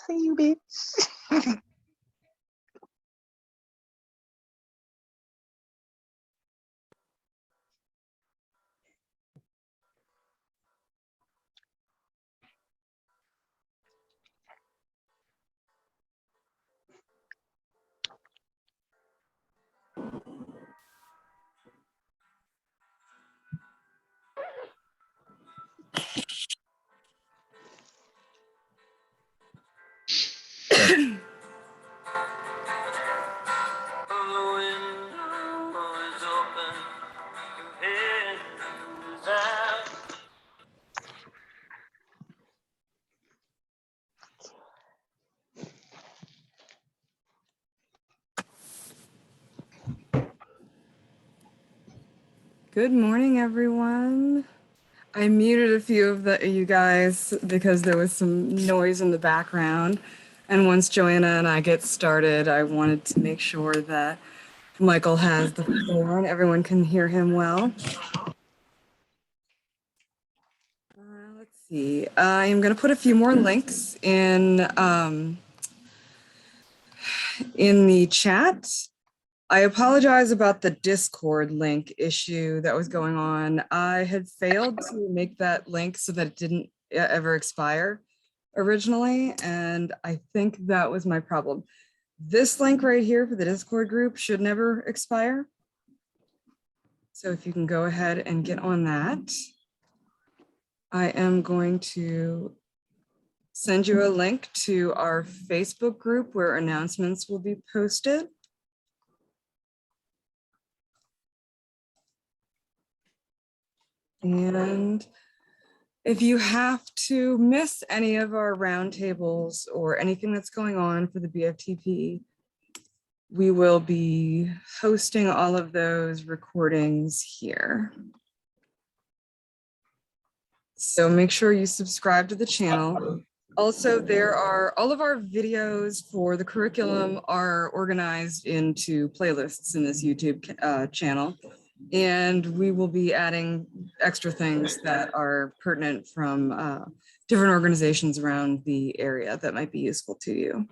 See you, bitch. Good morning, everyone. I muted a few of you guys because there was some noise in the background. And once Joanna and I get started, I wanted to make sure that Michael has the floor and everyone can hear him well. Let's see. I am going to put a few more links in the chat. I apologize about the Discord link issue that was going on. I had failed to make that link so that it didn't ever expire originally, and I think that was my problem. This link right here for the Discord group should never expire. So if you can go ahead and get on that. I am going to send you a link to our Facebook group where announcements will be posted. And if you have to miss any of our roundtables or anything that's going on for the BFTP, we will be hosting all of those recordings here. So make sure you subscribe to the channel. Also, there are all of our videos for the curriculum are organized into playlists in this YouTube channel. And we will be adding extra things that are pertinent from different organizations around the area that might be useful to you.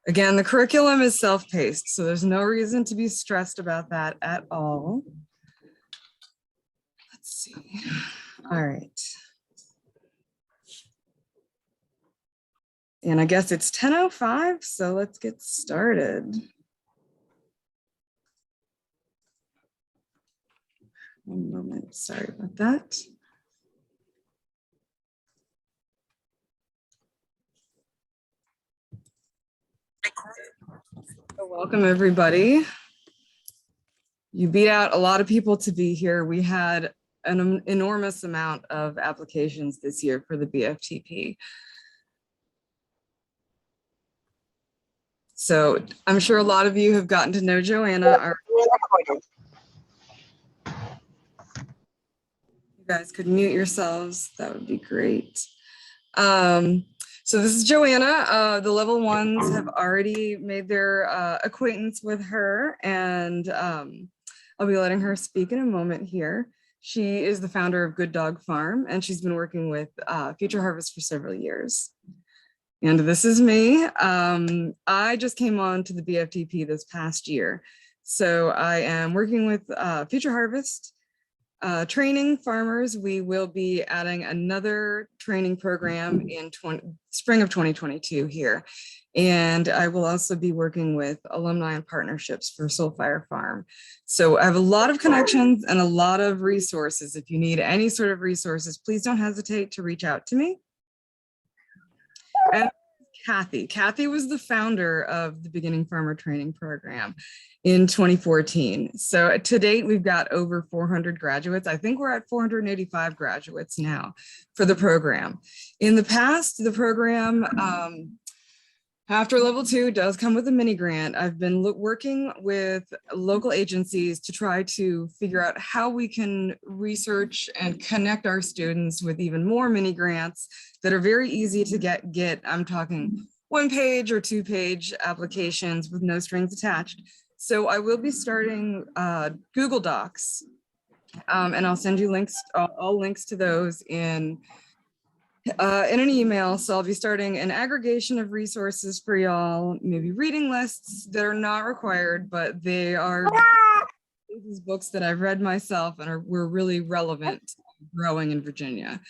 Again, the curriculum is self-paced, so there's no reason to be stressed about that at all. Let's see. All right. And I guess it's 10:05, so let's get started. One moment, sorry about that. So welcome everybody. You beat out a lot of people to be here. We had an enormous amount of applications this year for the BFTP. So I'm sure a lot of you have gotten to know Joanna. You guys could mute yourselves, that would be great. So this is Joanna. The level ones have already made their acquaintance with her, and I'll be letting her speak in a moment here. She is the founder of Good Dog Farm, and she's been working with Future Harvest for several years. And this is me. I just came on to the BFTP this past year. So I am working with Future Harvest, training farmers. We will be adding another training program in spring of 2022 here. And I will also be working with alumni and partnerships for Soulfire Farm. So I have a lot of connections and a lot of resources. If you need any sort of resources, please don't hesitate to reach out to me. And Kathy. Kathy was the founder of the Beginning Farmer Training Program in 2014. So to date, we've got over 400 graduates. I think we're at 485 graduates now for the program. In the past, the program, after level 2 does come with a mini grant. I've been working with local agencies to try to figure out how we can research and connect our students with even more mini grants that are very easy to get. I'm talking 1-page or 2-page applications with no strings attached. So I will be starting Google Docs, and I'll send you links, all links to those in an email. So I'll be starting an aggregation of resources for y'all, maybe reading lists that are not required, but they are these books that I've read myself and were really relevant to growing in Virginia.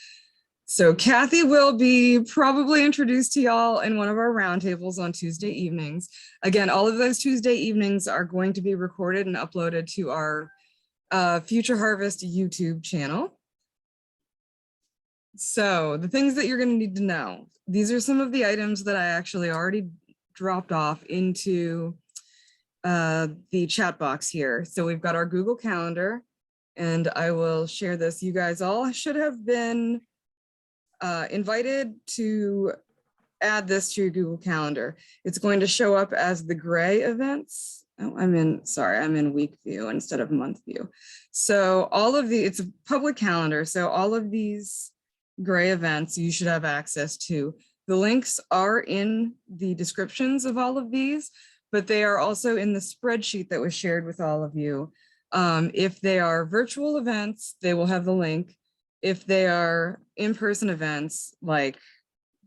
So Kathy will be probably introduced to y'all in one of our roundtables on Tuesday evenings. Again, all of those Tuesday evenings are going to be recorded and uploaded to our Future Harvest YouTube channel. So the things that you're going to need to know, these are some of the items that I actually already dropped off into the chat box here. So we've got our Google Calendar, and I will share this. You guys all should have been invited to add this to your Google Calendar. It's going to show up as the gray events. Oh, I'm in week view instead of month view. So all of it's a public calendar. So all of these gray events you should have access to. The links are in the descriptions of all of these, but they are also in the spreadsheet that was shared with all of you. If they are virtual events, they will have the link. If they are in-person events like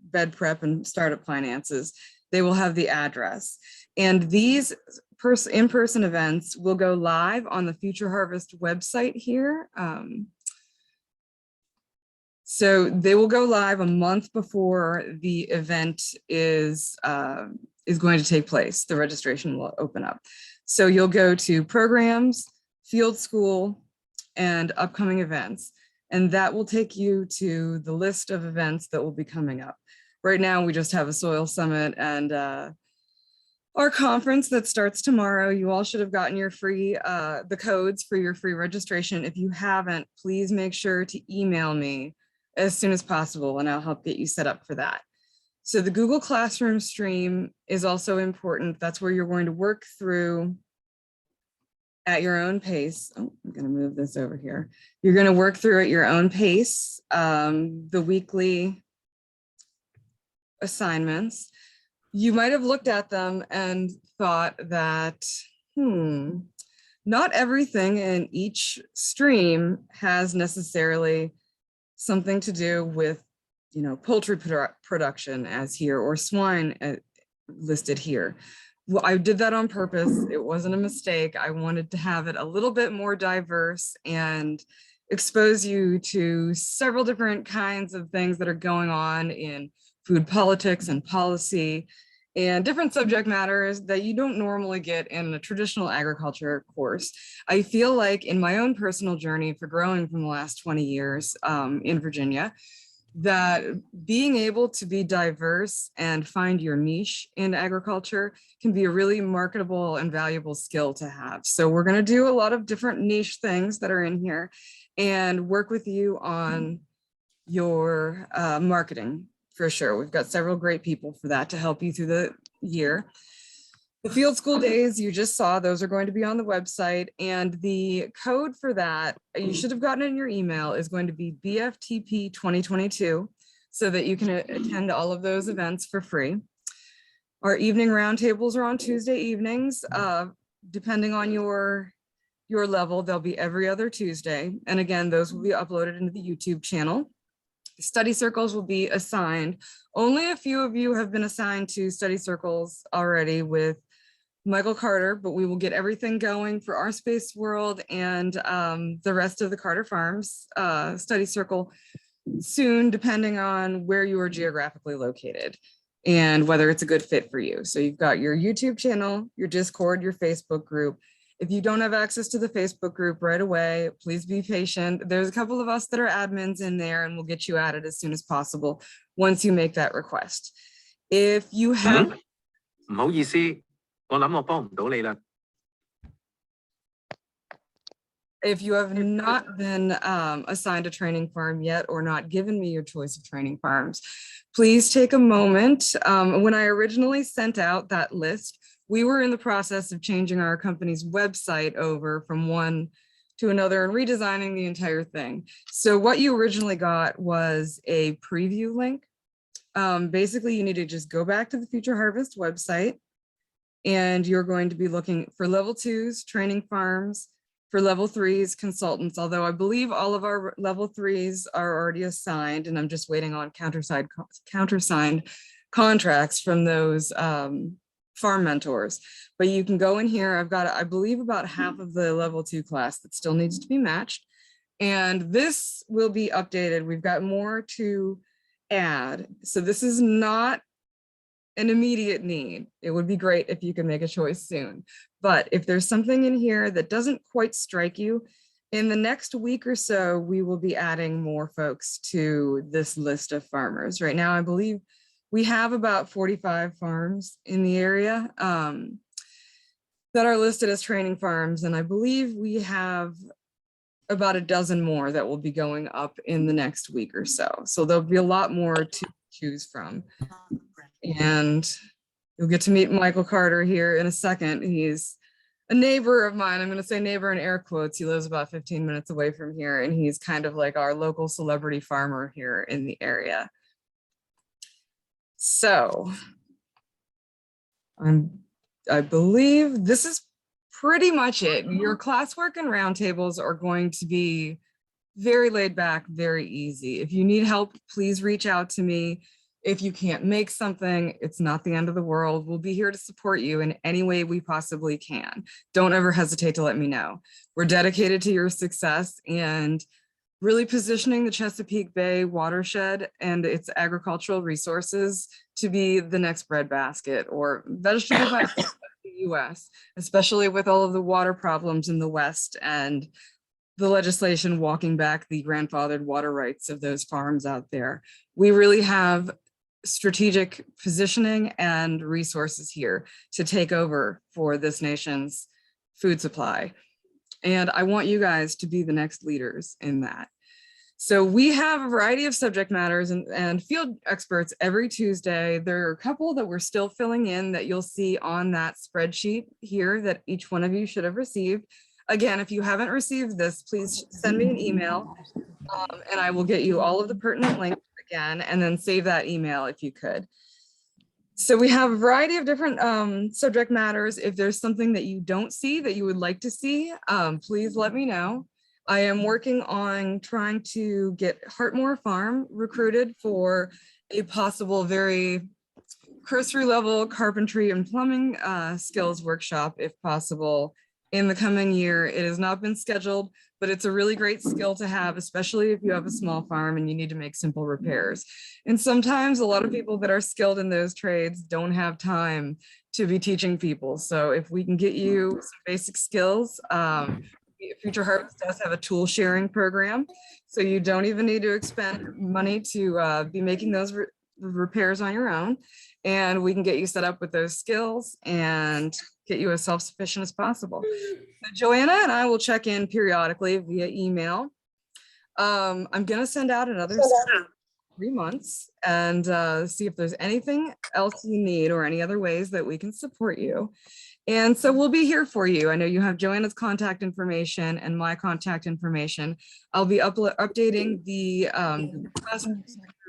bed prep and startup finances, they will have the address. And these in-person events will go live on the Future Harvest website here. So they will go live a month before the event is going to take place. The registration will open up. So you'll go to programs, field school, and upcoming events. And that will take you to the list of events that will be coming up. Right now, we just have a soil summit and our conference that starts tomorrow. You all should have gotten your free, the codes for your free registration. If you haven't, please make sure to email me as soon as possible, and I'll help get you set up for that. So the Google Classroom stream is also important. That's where you're going to work through at your own pace. Oh, I'm going to move this over here. You're going to work through at your own pace, the weekly assignments. You might have looked at them and thought that, not everything in each stream has necessarily something to do with, poultry production as here, or swine listed here. Well, I did that on purpose. It wasn't a mistake. I wanted to have it a little bit more diverse and expose you to several different kinds of things that are going on in food politics and policy and different subject matters that you don't normally get in a traditional agriculture course. I feel like in my own personal journey for growing from the last 20 years in Virginia, that being able to be diverse and find your niche in agriculture can be a really marketable and valuable skill to have. So we're going to do a lot of different niche things that are in here and work with you on your marketing for sure. We've got several great people for that to help you through the year. The field school days you just saw, those are going to be on the website, and the code for that, you should have gotten in your email, is going to be BFTP 2022, so that you can attend all of those events for free. Our evening roundtables are on Tuesday evenings. Depending on your level, they'll be every other Tuesday. And again, those will be uploaded into the YouTube channel. Study circles will be assigned. Only a few of you have been assigned to study circles already with Michael Carter, but we will get everything going for Our Space World and the rest of the Carter Farms study circle soon, depending on where you are geographically located and whether it's a good fit for you. So you've got your YouTube channel, your Discord, your Facebook group. If you don't have access to the Facebook group right away, please be patient. There's a couple of us that are admins in there, and we'll get you added as soon as possible once you make that request. If you have 唔好意思，我諗我幫唔到你啦。If you have not been assigned a training farm yet or not given me your choice of training farms, please take a moment. When I originally sent out that list, we were in the process of changing our company's website over from one to another and redesigning the entire thing. So what you originally got was a preview link. Basically, you need to just go back to the Future Harvest website, and you're going to be looking for level 2s, training farms, for level 3s, consultants, although I believe all of our level 3s are already assigned, and I'm just waiting on countersigned contracts from those farm mentors. But you can go in here. I've got, I believe, about half of the level 2 class that still needs to be matched. And this will be updated. We've got more to add. So this is not an immediate need. It would be great if you could make a choice soon. But if there's something in here that doesn't quite strike you, in the next week or so, we will be adding more folks to this list of farmers. Right now, I believe we have about 45 farms in the area that are listed as training farms. And I believe we have about a dozen more that will be going up in the next week or so. So there'll be a lot more to choose from. And you'll get to meet Michael Carter here in a second. He's a neighbor of mine. I'm going to say neighbor in air quotes. He lives about 15 minutes away from here, and he's kind of like our local celebrity farmer here in the area. So I believe this is pretty much it. Your classwork and roundtables are going to be very laid back, very easy. If you need help, please reach out to me. If you can't make something, it's not the end of the world. We'll be here to support you in any way we possibly can. Don't ever hesitate to let me know. We're dedicated to your success and really positioning the Chesapeake Bay watershed and its agricultural resources to be the next breadbasket or vegetable basket of the US, especially with all of the water problems in the West and the legislation walking back the grandfathered water rights of those farms out there. We really have strategic positioning and resources here to take over for this nation's food supply. And I want you guys to be the next leaders in that. So we have a variety of subject matters and field experts every Tuesday. There are a couple that we're still filling in that you'll see on that spreadsheet here that each one of you should have received. Again, if you haven't received this, please send me an email and I will get you all of the pertinent links again, and then save that email if you could. So we have a variety of different subject matters. If there's something that you don't see that you would like to see, please let me know. I am working on trying to get Hartmore Farm recruited for a possible very cursory level carpentry and plumbing skills workshop, if possible, in the coming year. It has not been scheduled, but it's a really great skill to have, especially if you have a small farm and you need to make simple repairs. And sometimes a lot of people that are skilled in those trades don't have time to be teaching people. So if we can get you some basic skills, Future Harvest does have a tool sharing program. So you don't even need to expend money to be making those repairs on your own. And we can get you set up with those skills and get you as self-sufficient as possible. So Joanna and I will check in periodically via email. I'm going to send out another 3 months and see if there's anything else you need or any other ways that we can support you. And so we'll be here for you. I know you have Joanna's contact information and my contact information. I'll be updating the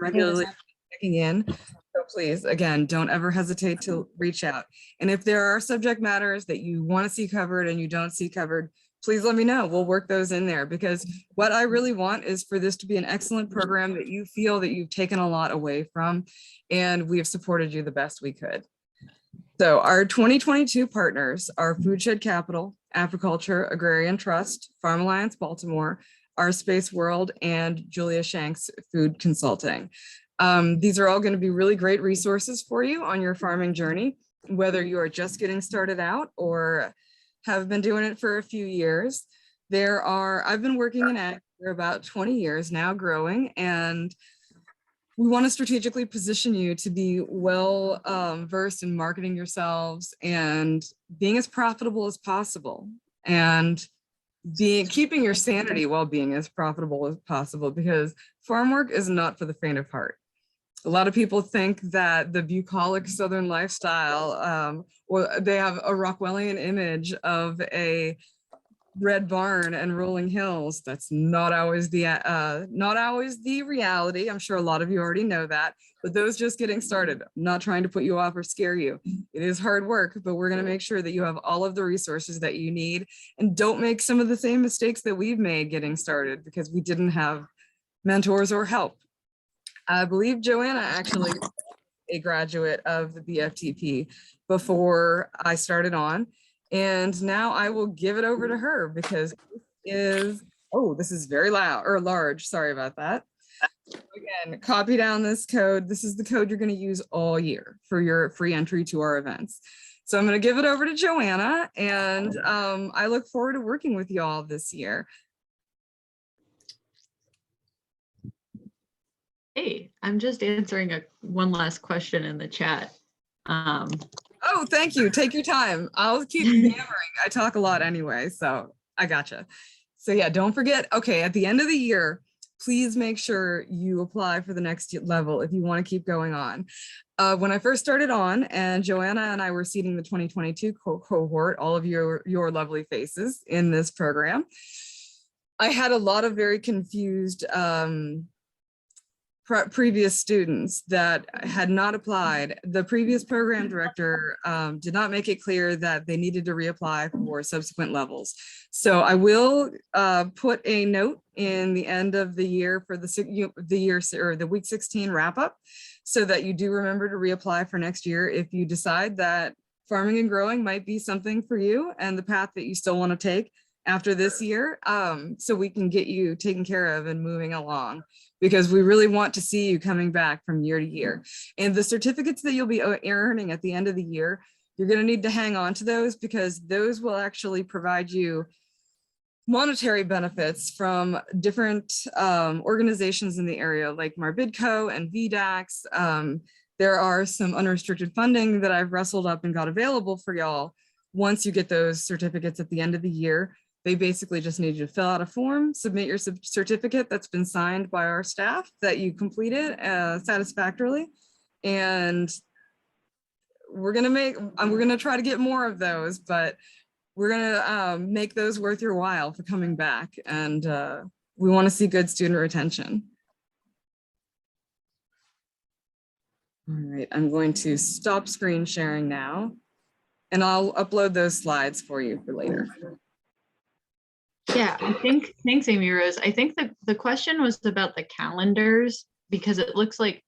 regularly checking in. So please, again, don't ever hesitate to reach out. And if there are subject matters that you want to see covered and you don't see covered, please let me know. We'll work those in there, because what I really want is for this to be an excellent program that you feel that you've taken a lot away from, and we have supported you the best we could. So our 2022 partners are Foodshed Capital, Africulture, Agrarian Trust, Farm Alliance Baltimore, Our Space World, and Julia Shanks Food Consulting. These are all going to be really great resources for you on your farming journey, whether you are just getting started out or have been doing it for a few years. I've been working in ag for about 20 years now, growing, and we want to strategically position you to be well versed in marketing yourselves and being as profitable as possible, and keeping your sanity while being as profitable as possible, because farm work is not for the faint of heart. A lot of people think that the bucolic Southern lifestyle, or they have a Rockwellian image of a red barn and rolling hills. That's not always the reality. I'm sure a lot of you already know that, but those just getting started, I'm not trying to put you off or scare you. It is hard work, but we're going to make sure that you have all of the resources that you need, and don't make some of the same mistakes that we've made getting started because we didn't have mentors or help. I believe Joanna actually a graduate of the BFTP before I started on. And now I will give it over to her because this is very loud or large. Sorry about that. Again, copy down this code. This is the code you're going to use all year for your free entry to our events. So I'm going to give it over to Joanna, and I look forward to working with you all this year. Hey, I'm just answering one last question in the chat. Oh, thank you. Take your time. I'll keep yammering. I talk a lot anyway, so I gotcha. So yeah, don't forget, okay, at the end of the year, please make sure you apply for the next level if you want to keep going on. When I first started on, and Joanna and I were seeding the 2022 cohort, all of your lovely faces in this program, I had a lot of very confused previous students that had not applied. The previous program director did not make it clear that they needed to reapply for subsequent levels. So I will put a note in the end of the year for the week 16 wrap up, so that you do remember to reapply for next year if you decide that farming and growing might be something for you and the path that you still want to take after this year, so we can get you taken care of and moving along, because we really want to see you coming back from year to year. And the certificates that you'll be earning at the end of the year, you're going to need to hang on to those, because those will actually provide you monetary benefits from different organizations in the area like Marbidco and VDAX. There are some unrestricted funding that I've wrestled up and got available for y'all. Once you get those certificates at the end of the year, they basically just need you to fill out a form, submit your certificate that's been signed by our staff that you completed satisfactorily. And we're gonna try to get more of those, but we're gonna make those worth your while for coming back. And we wanna see good student retention. All right, I'm going to stop screen sharing now, and I'll upload those slides for you for later. Yeah, thanks, Amy Rose. I think that the question was about the calendars, because it looks like,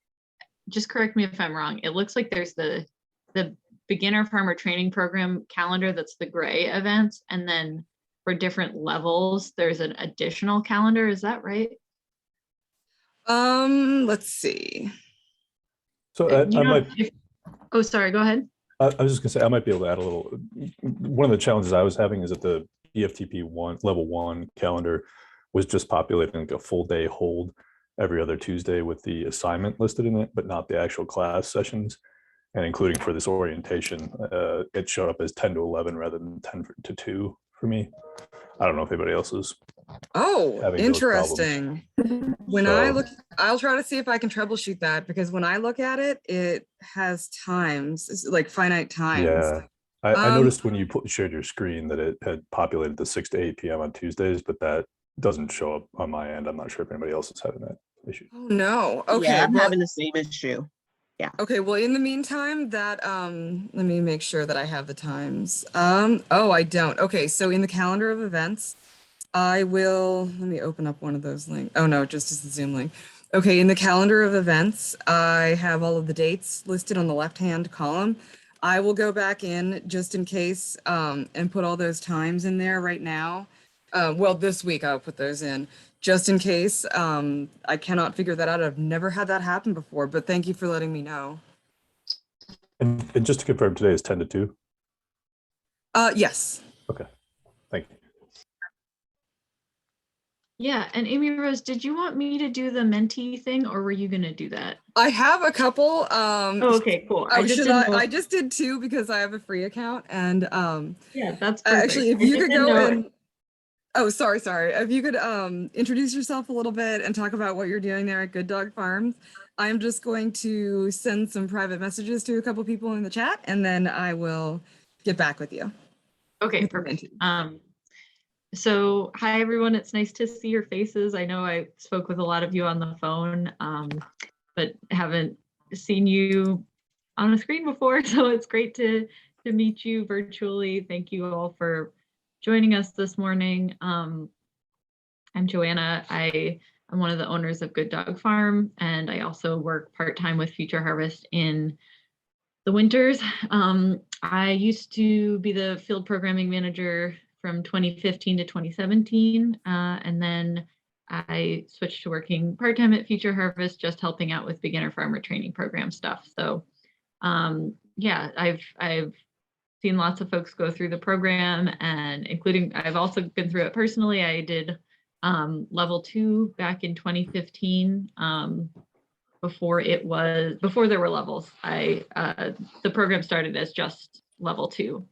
just correct me if I'm wrong, it looks like there's the beginner farmer training program calendar, that's the gray events, and then for different levels, there's an additional calendar. Is that right? Let's see. So Oh, sorry, go ahead. I was just gonna say, I might be able to add a little. One of the challenges I was having is that the EFTP level 1 calendar was just populating like a full day hold every other Tuesday with the assignment listed in it, but not the actual class sessions. And including for this orientation, it showed up as 10 to 11 rather than 10 to 2 for me. I don't know if anybody else is. Oh, interesting. I'll try to see if I can troubleshoot that, because when I look at it, it has times, it's like finite times. Yeah, I noticed when you shared your screen that it had populated the 6 to 8 p.m. on Tuesdays, but that doesn't show up on my end. I'm not sure if anybody else is having that issue. Oh no. Okay. Yeah, I'm having the same issue. Yeah. Okay, well, in the meantime, that let me make sure that I have the times. Oh, I don't. Okay, so in the calendar of events, let me open up one of those links. Oh no, just as the Zoom link. Okay, in the calendar of events, I have all of the dates listed on the left-hand column. I will go back in just in case and put all those times in there right now. Well, this week I'll put those in just in case. I cannot figure that out. I've never had that happen before, but thank you for letting me know. And just to confirm, today is 10 to 2? Yes. Okay, thank you. Yeah, and Amy Rose, did you want me to do the mentee thing, or were you gonna do that? I have a couple. Oh, okay, cool. I Oh, just should didn't I? know. I just did two because I have a free account, and Yeah, that's perfect. actually, if I you just could didn't go know- and oh, sorry. If you could introduce yourself a little bit and talk about what you're doing there at Good Dog Farms. I'm just going to send some private messages to a couple people in the chat, and then I will get back with you. Okay, with your perfect. mentee. So hi everyone, it's nice to see your faces. I know I spoke with a lot of you on the phone, but haven't seen you on a screen before, so it's great to meet you virtually. Thank you all for joining us this morning. I'm Joanna. I am one of the owners of Good Dog Farm, and I also work part-time with Future Harvest in the winters. I used to be the field programming manager from 2015 to 2017, and then I switched to working part-time at Future Harvest, just helping out with beginner farmer training program stuff. So yeah, I've seen lots of folks go through the program, and including I've also been through it personally. I did level 2 back in 2015. Before there were levels. The program started as just level 2.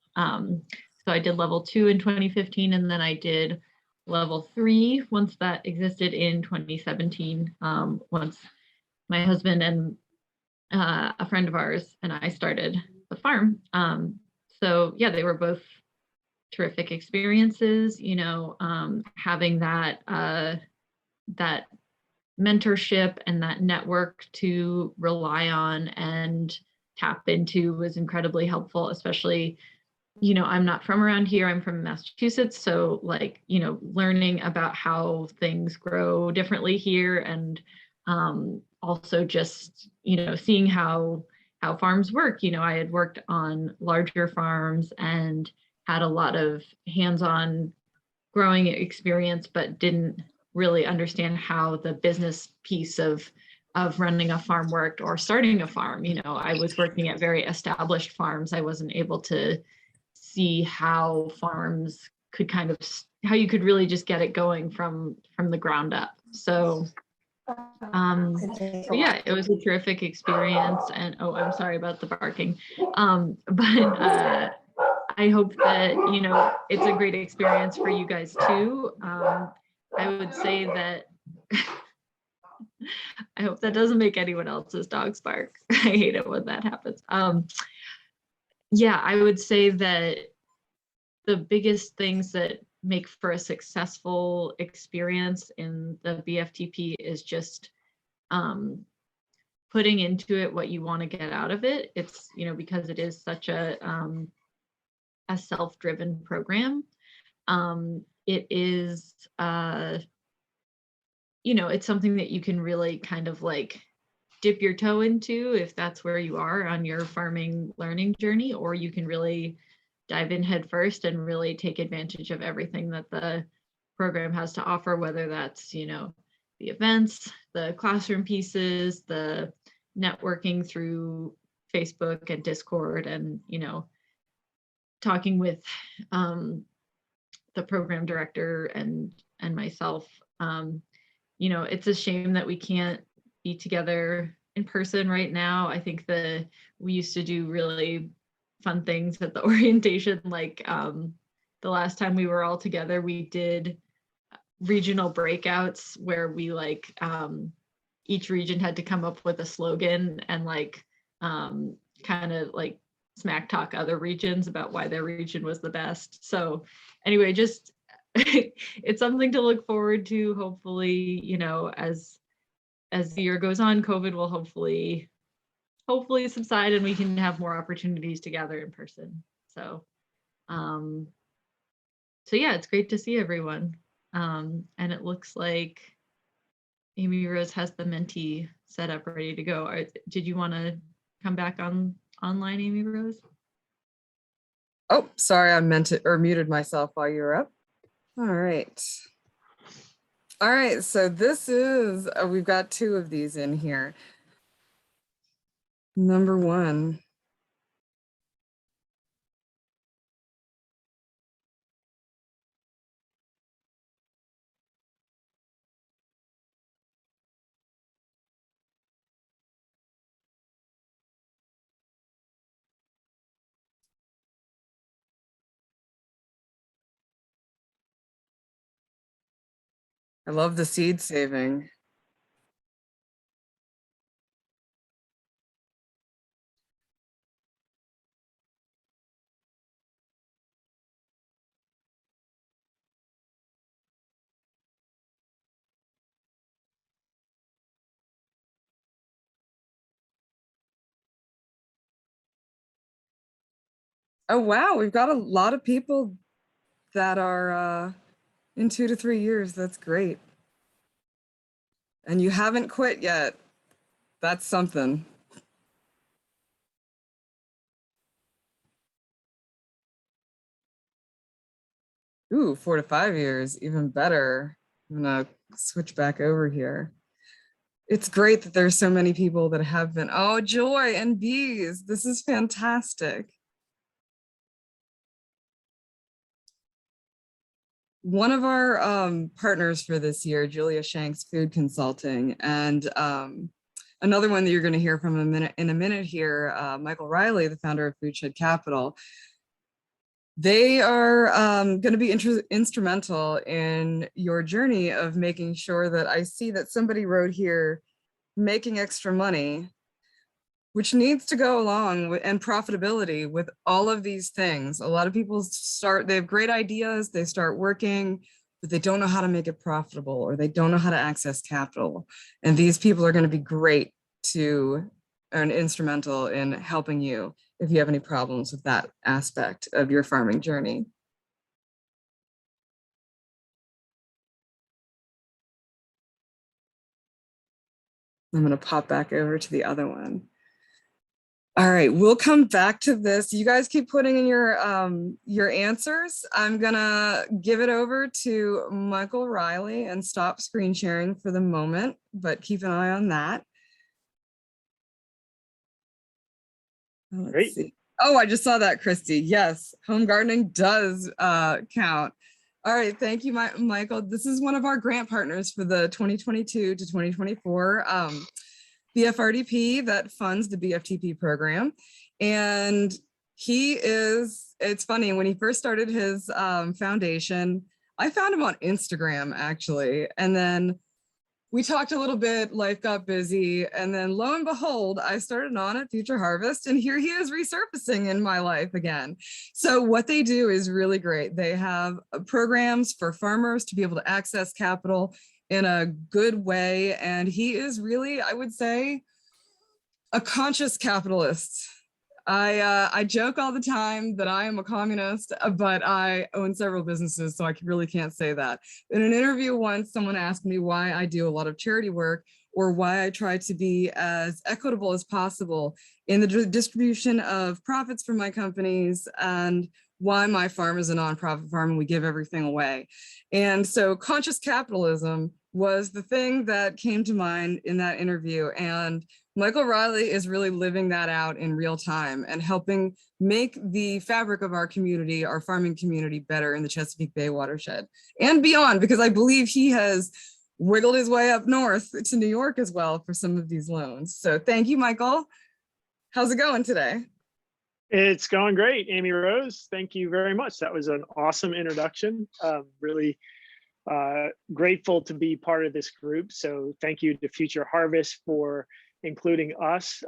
So I did level 2 in 2015, and then I did level 3 once that existed in 2017. Once my husband and a friend of ours and I started the farm. So yeah, they were both terrific experiences. You know, having that mentorship and that network to rely on and tap into was incredibly helpful, especially, you know, I'm not from around here, I'm from Massachusetts. So like, you know, learning about how things grow differently here, and also just, you know, seeing how farms work. You know, I had worked on larger farms and had a lot of hands-on growing experience, but didn't really understand how the business piece of running a farm worked or starting a farm. You know, I was working at very established farms. I wasn't able to see how farms could how you could really just get it going from the ground up. So yeah, it was a terrific experience. And oh, I'm sorry about the barking. But I hope that, you know, it's a great experience for you guys too. I would say that I hope that doesn't make anyone else's dogs bark. I hate it when that happens. Yeah, I would say that the biggest things that make for a successful experience in the BFTP is just putting into it what you want to get out of it. It's, you know, because it is such a self-driven program. It is, you know, it's something that you can really kind of like dip your toe into if that's where you are on your farming learning journey, or you can really dive in head first and really take advantage of everything that the program has to offer, whether that's, you know, the events, the classroom pieces, the networking through Facebook and Discord, and, you know, talking with the program director and myself. You know, it's a shame that we can't be together in person right now. I think we used to do really fun things at the orientation. Like the last time we were all together, we did regional breakouts where we like each region had to come up with a slogan and like kind of like smack talk other regions about why their region was the best. So anyway, just it's something to look forward to. Hopefully, you know, as the year goes on, COVID will hopefully subside and we can have more opportunities to gather in person. So so yeah, it's great to see everyone. And it looks like Amy Rose has the Menti set up ready to go. Did you want to come back online, Amy Rose? Oh, sorry, I meant to or muted myself while you were up. All right. All right, so this is, we've got two of these in here. Number one. I love the seed saving. Oh, wow. We've got a lot of people that are in 2 to 3 years. That's great. And you haven't quit yet. That's something. Ooh, 4 to 5 years, even better. I'm gonna switch back over here. It's great that there's so many people that have been, oh, joy and bees. This is fantastic. One of our partners for this year, Julia Shanks Food Consulting, and another one that you're going to hear from in a minute here, Michael Riley, the founder of Foodshed Capital. They are going to be instrumental in your journey of making sure that I see that somebody wrote here, making extra money, which needs to go along with, and profitability with all of these things. A lot of people they have great ideas, they start working, but they don't know how to make it profitable, or they don't know how to access capital. And these people are going to be great to and instrumental in helping you if you have any problems with that aspect of your farming journey. I'm going to pop back over to the other one. All right, we'll come back to this. You guys keep putting in your answers. I'm gonna give it over to Michael Riley and stop screen sharing for the moment, but keep an eye on that. Let's see. Oh, I just saw that, Christy. Yes, home gardening does count. All right, thank you, Michael. This is one of our grant partners for the 2022 to 2024 BFRDP that funds the BFTP program. And it's funny, when he first started his foundation, I found him on Instagram actually. And then we talked a little bit, life got busy. And then lo and behold, I started on at Future Harvest, and here he is resurfacing in my life again. So what they do is really great. They have programs for farmers to be able to access capital in a good way. And he is really, I would say, a conscious capitalist. I joke all the time that I am a communist, but I own several businesses, so I really can't say that. In an interview once, someone asked me why I do a lot of charity work, or why I try to be as equitable as possible in the distribution of profits from my companies, and why my farm is a nonprofit farm and we give everything away. And so conscious capitalism was the thing that came to mind in that interview. And Michael Riley is really living that out in real time and helping make the fabric of our community, our farming community, better in the Chesapeake Bay watershed and beyond, because I believe he has wiggled his way up north to New York as well for some of these loans. So thank you, Michael. How's it going today? It's going great, Amy Rose. Thank you very much. That was an awesome introduction. Really grateful to be part of this group. So thank you to Future Harvest for including us.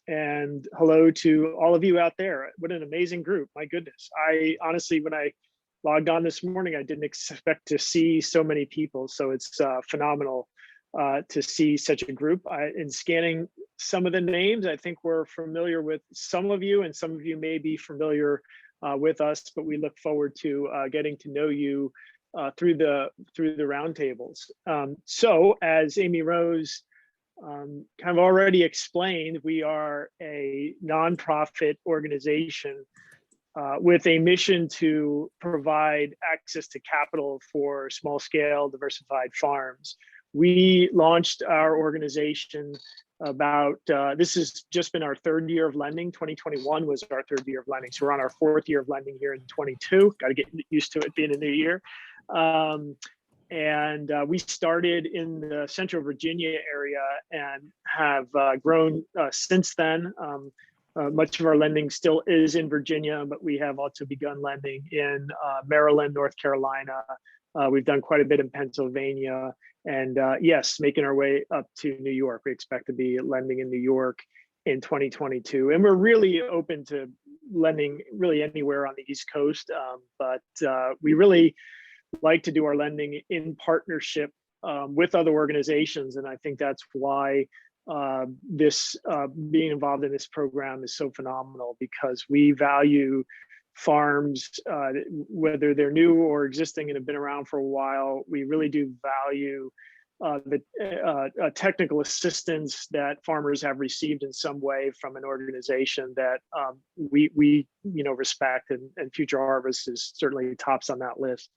And hello to all of you out there. What an amazing group. My goodness. I honestly, when I logged on this morning, I didn't expect to see so many people. So it's phenomenal to see such a group. In scanning some of the names, I think we're familiar with some of you, and some of you may be familiar with us, but we look forward to getting to know you through the roundtables. So as Amy Rose kind of already explained, we are a nonprofit organization with a mission to provide access to capital for small scale diversified farms. We launched our organization about, this has just been our third year of lending. 2021 was our third year of lending. So we're on our fourth year of lending here in 22. Got to get used to it being a new year. And we started in the Central Virginia area and have grown since then. Much of our lending still is in Virginia, but we have also begun lending in Maryland, North Carolina, We've done quite a bit in Pennsylvania, and yes, making our way up to New York. We expect to be lending in New York in 2022, and we're really open to lending really anywhere on the East Coast, but we really like to do our lending in partnership with other organizations, and I think that's why this being involved in this program is so phenomenal, because we value farms, whether they're new or existing and have been around for a while. We really do value the technical assistance that farmers have received in some way from an organization that we respect, and Future Harvest is certainly tops on that list.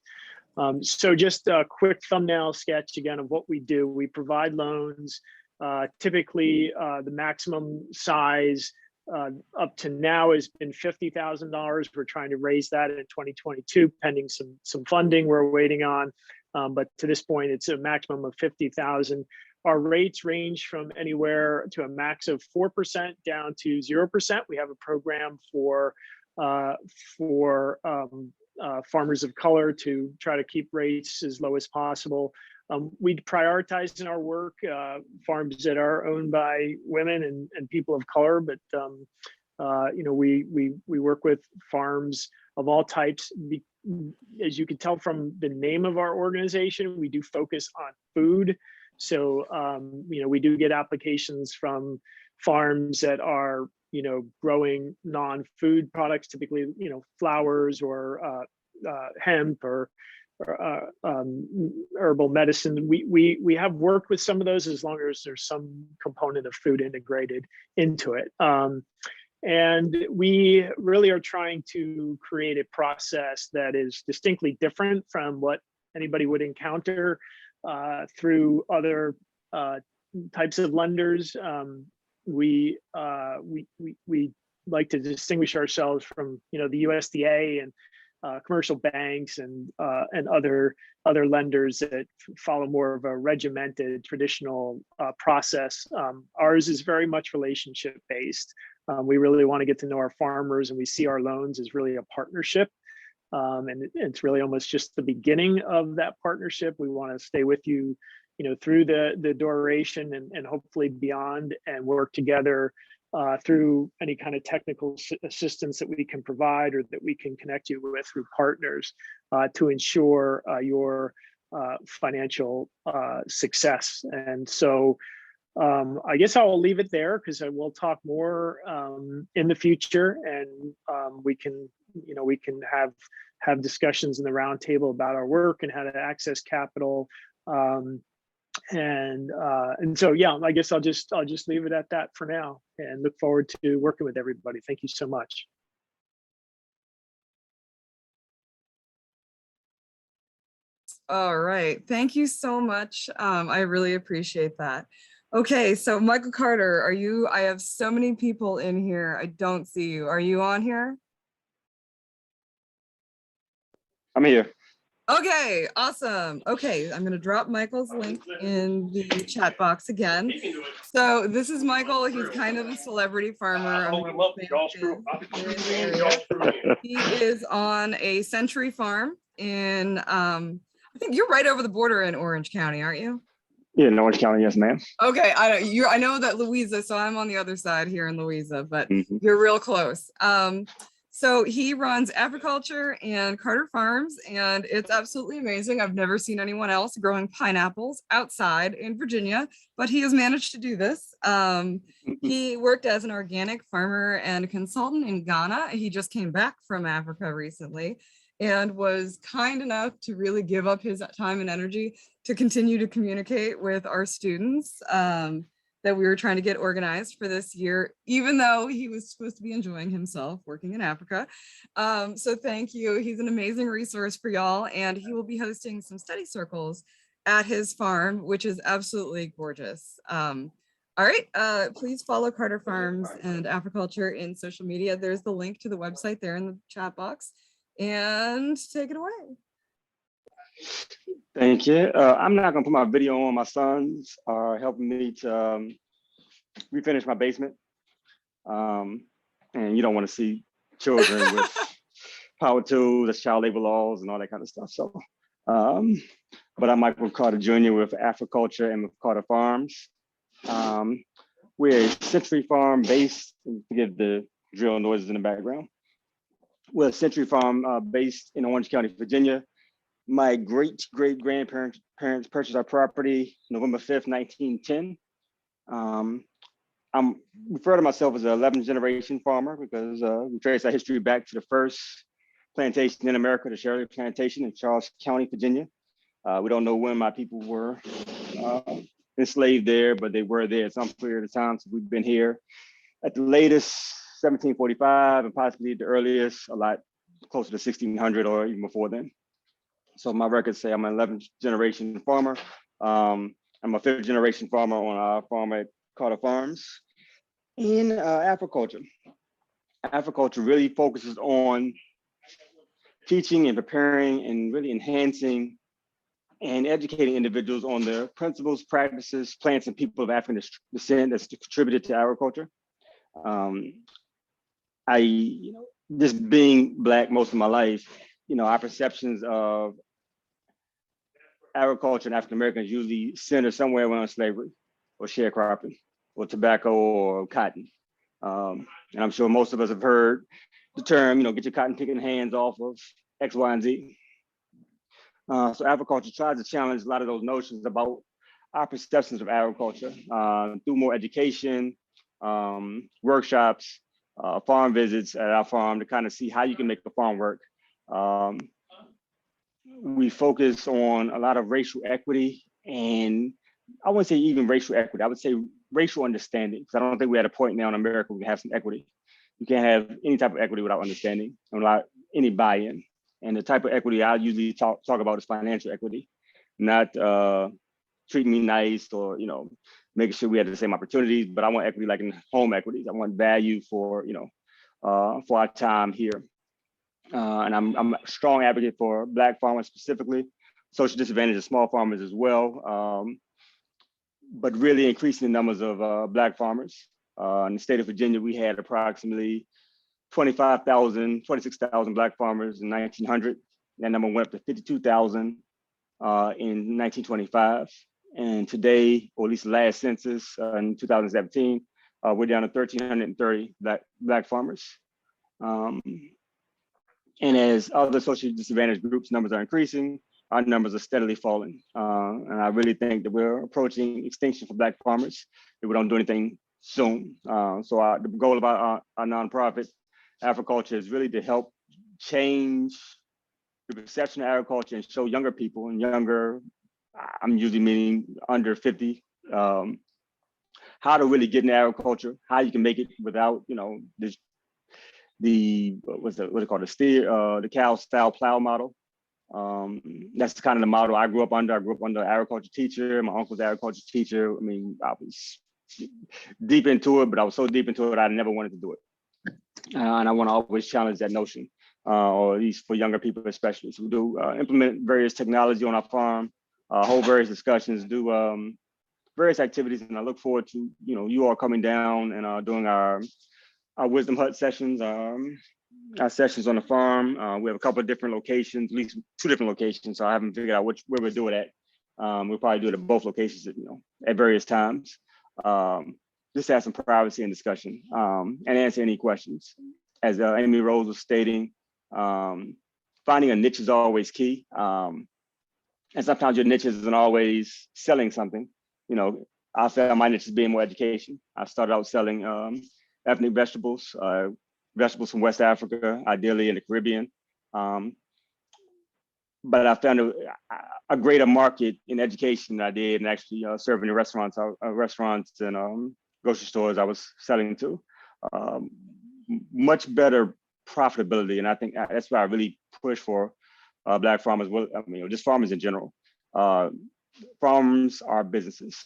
So just a quick thumbnail sketch again of what we do. We provide loans, typically the maximum size up to now has been $50,000. We're trying to raise that in 2022, pending some funding we're waiting on. But to this point, it's a maximum of 50,000. Our rates range from anywhere to a max of 4% down to 0%. We have a program for farmers of color to try to keep rates as low as possible. We prioritize in our work farms that are owned by women and people of color, but we work with farms of all types. As you can tell from the name of our organization, we do focus on food. So we do get applications from farms that are growing non-food products, typically flowers or hemp or herbal medicine. We have worked with some of those, as long as there's some component of food integrated into it. And we really are trying to create a process that is distinctly different from what anybody would encounter through other types of lenders. We like to distinguish ourselves from the USDA and commercial banks and other lenders that follow more of a regimented traditional process. Ours is very much relationship based. We really want to get to know our farmers, and we see our loans as really a partnership. And it's really almost just the beginning of that partnership. We want to stay with you, through the duration and hopefully beyond, and work together through any kind of technical assistance that we can provide or that we can connect you with through partners to ensure your financial success. And so I guess I will leave it there, because I will talk more in the future, and we can have discussions in the roundtable about our work and how to access capital. And so, yeah, I guess I'll just leave it at that for now, and look forward to working with everybody. Thank you so much. All right, thank you so much. I really appreciate that. Okay, so Michael Carter, I have so many people in here. I don't see you. Are you on here? I'm here. Okay, awesome. Okay, I'm gonna drop Michael's link in the chat box again. So this is Michael. He's kind of a celebrity farmer. He is on a Century farm in, I think you're right over the border in Orange County, aren't you? Yeah, in Orange County, yes, ma'am. Okay, I know that Louisa, so I'm on the other side here in Louisa, but you're real close. So he runs Africulture and Carter Farms, and it's absolutely amazing. I've never seen anyone else growing pineapples outside in Virginia, but he has managed to do this. He worked as an organic farmer and consultant in Ghana. He just came back from Africa recently and was kind enough to really give up his time and energy to continue to communicate with our students that we were trying to get organized for this year, even though he was supposed to be enjoying himself working in Africa. So thank you. He's an amazing resource for y'all, and he will be hosting some study circles at his farm, which is absolutely gorgeous. All right, please follow Carter Farms and Africulture in social media. There's the link to the website there in the chat box, and take it away. Thank you. I'm not gonna put my video on. My sons are helping me to refinish my basement. And you don't want to see children with power tools, that's child labor laws and all that kind of stuff. So But I'm Michael Carter Jr. with Africulture and with Carter Farms. We're a Century Farm based, forgive the drill noises in the background. We're a Century Farm based in Orange County, Virginia. My great-great-grandparents purchased our property November 5th, 1910. I'm refer to myself as an 11th generation farmer because we trace our history back to the first plantation in America, the Shirley Plantation in Charles County, Virginia. We don't know when my people were enslaved there, but they were there at some period of time. So we've been here at the latest 1745 and possibly the earliest a lot closer to 1600 or even before then. So my records say I'm an 11th generation farmer. I'm a 5th generation farmer on our farm at Carter Farms. In Africulture. Africulture really focuses on teaching and preparing and really enhancing and educating individuals on the principles, practices, plants, and people of African descent that's contributed to agriculture. Just being Black most of my life, our perceptions of agriculture and African Americans usually center somewhere around slavery or sharecropping or tobacco or cotton. And I'm sure most of us have heard the term, get your cotton picking hands off of X, Y, and Z. So agriculture tries to challenge a lot of those notions about our perceptions of agriculture through more education, workshops, farm visits at our farm to kind of see how you can make the farm work. We focus on a lot of racial equity, and I wouldn't say even racial equity, I would say racial understanding, because I don't think we're at a point now in America where we have some equity. You can't have any type of equity without understanding and without any buy-in. And the type of equity I usually talk about is financial equity, not treating me nice or making sure we have the same opportunities. But I want equity like in home equities. I want value for for our time here. And I'm a strong advocate for Black farmers specifically, social disadvantage of small farmers as well, but really increasing the numbers of Black farmers. In the state of Virginia, we had approximately 26,000 Black farmers in 1900. That number went up to 52,000 in 1925. And today, or at least the last census in 2017, we're down to 1,330 Black farmers. And as other socially disadvantaged groups numbers are increasing, our numbers are steadily falling. And I really think that we're approaching extinction for Black farmers if we don't do anything soon. So the goal of our nonprofit, Africulture, is really to help change the perception of agriculture and show younger people and younger, I'm usually meaning under 50, how to really get into agriculture, how you can make it without, the cow style plow model. That's kind of the model I grew up under. I grew up under an agriculture teacher. My uncle's an agriculture teacher. I mean, I was deep into it, but I was so deep into it, I never wanted to do it. And I want to always challenge that notion, or at least for younger people especially. So we do implement various technology on our farm, hold various discussions, do various activities, and I look forward to you all coming down and doing our Wisdom Hut sessions, our sessions on the farm. We have a couple of different locations, at least 2 different locations. So I haven't figured out where we'll do it at. We'll probably do it at both locations, at various times. Just to have some privacy and discussion and answer any questions. As Amy Rose was stating, finding a niche is always key. And sometimes your niche isn't always selling something. I found my niche is being more education. I started out selling ethnic vegetables, vegetables from West Africa, ideally in the Caribbean. But I found a greater market in education than I did in actually serving the restaurants and grocery stores I was selling to. Much better profitability, and I think that's why I really push for Black farmers. Well, just farmers in general. Farms are businesses,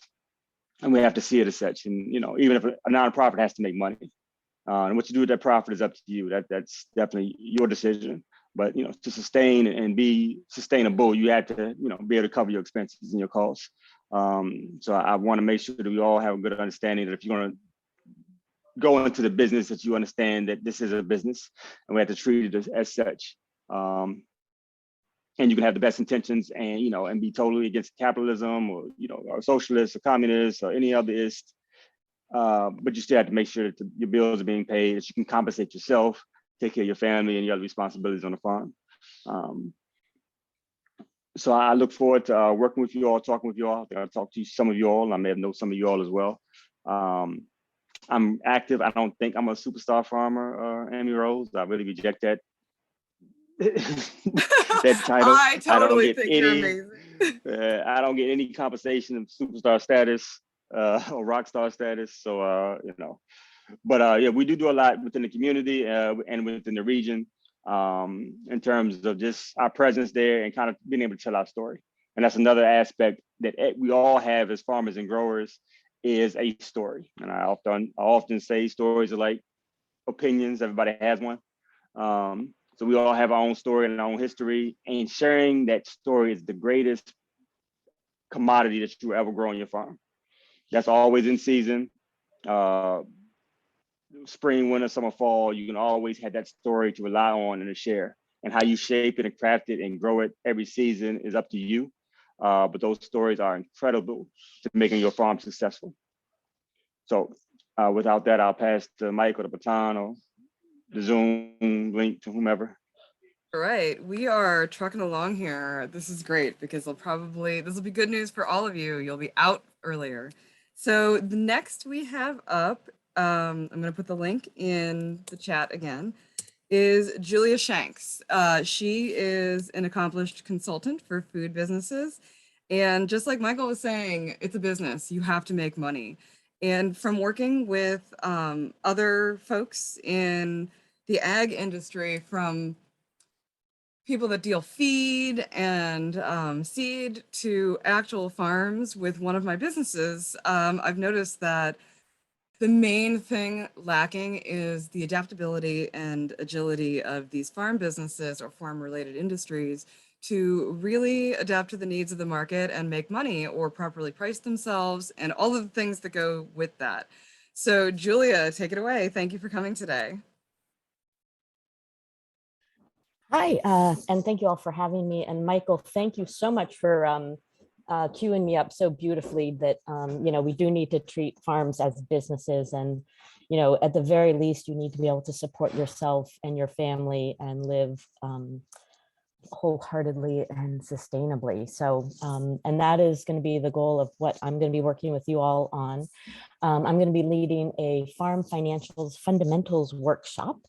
and we have to see it as such. And even if a nonprofit has to make money, and what you do with that profit is up to you. That's definitely your decision. But to sustain and be sustainable, you have to be able to cover your expenses and your costs. So I want to make sure that we all have a good understanding that if you're going to go into the business, that you understand that this is a business and we have to treat it as such. and you can have the best intentions and, you know, and be totally against capitalism or, you know, or socialist or communist or any otherist. But you still have to make sure that your bills are being paid, that you can compensate yourself, take care of your family and your other responsibilities on the farm. So I look forward to working with you all, talking with you all. I'll talk to some of you all. I may have known some of you all as well. I'm active. I don't think I'm a superstar farmer, Amy Rose. I really reject that. That title. I totally think you're amazing. I don't get any compensation of superstar status or rock star status. So, you know, but yeah, we do a lot within the community and within the region in terms of just our presence there and kind of being able to tell our story. And that's another aspect that we all have as farmers and growers is a story. And I often say stories are like opinions. Everybody has one. So we all have our own story and our own history, and sharing that story is the greatest commodity that you will ever grow on your farm. That's always in season. Spring, winter, summer, fall, you can always have that story to rely on and to share. And how you shape it and craft it and grow it every season is up to you. But those stories are incredible to making your farm successful. So without that, I'll pass the mic or the baton or the Zoom link to whomever. All right, we are trucking along here. This is great because this will be good news for all of you. You'll be out earlier. So the next we have up, I'm going to put the link in the chat again, is Julia Shanks. She is an accomplished consultant for food businesses. And just like Michael was saying, it's a business. You have to make money. And from working with other folks in the ag industry, from people that deal feed and seed to actual farms with one of my businesses, I've noticed that the main thing lacking is the adaptability and agility of these farm businesses or farm-related industries to really adapt to the needs of the market and make money or properly price themselves and all of the things that go with that. So Julia, take it away. Thank you for coming today. Hi, and thank you all for having me. And Michael, thank you so much for queuing me up so beautifully that, you know, we do need to treat farms as businesses. And, you know, at the very least, you need to be able to support yourself and your family and live wholeheartedly and sustainably. So, and that is going to be the goal of what I'm going to be working with you all on. I'm going to be leading a farm financials fundamentals workshop.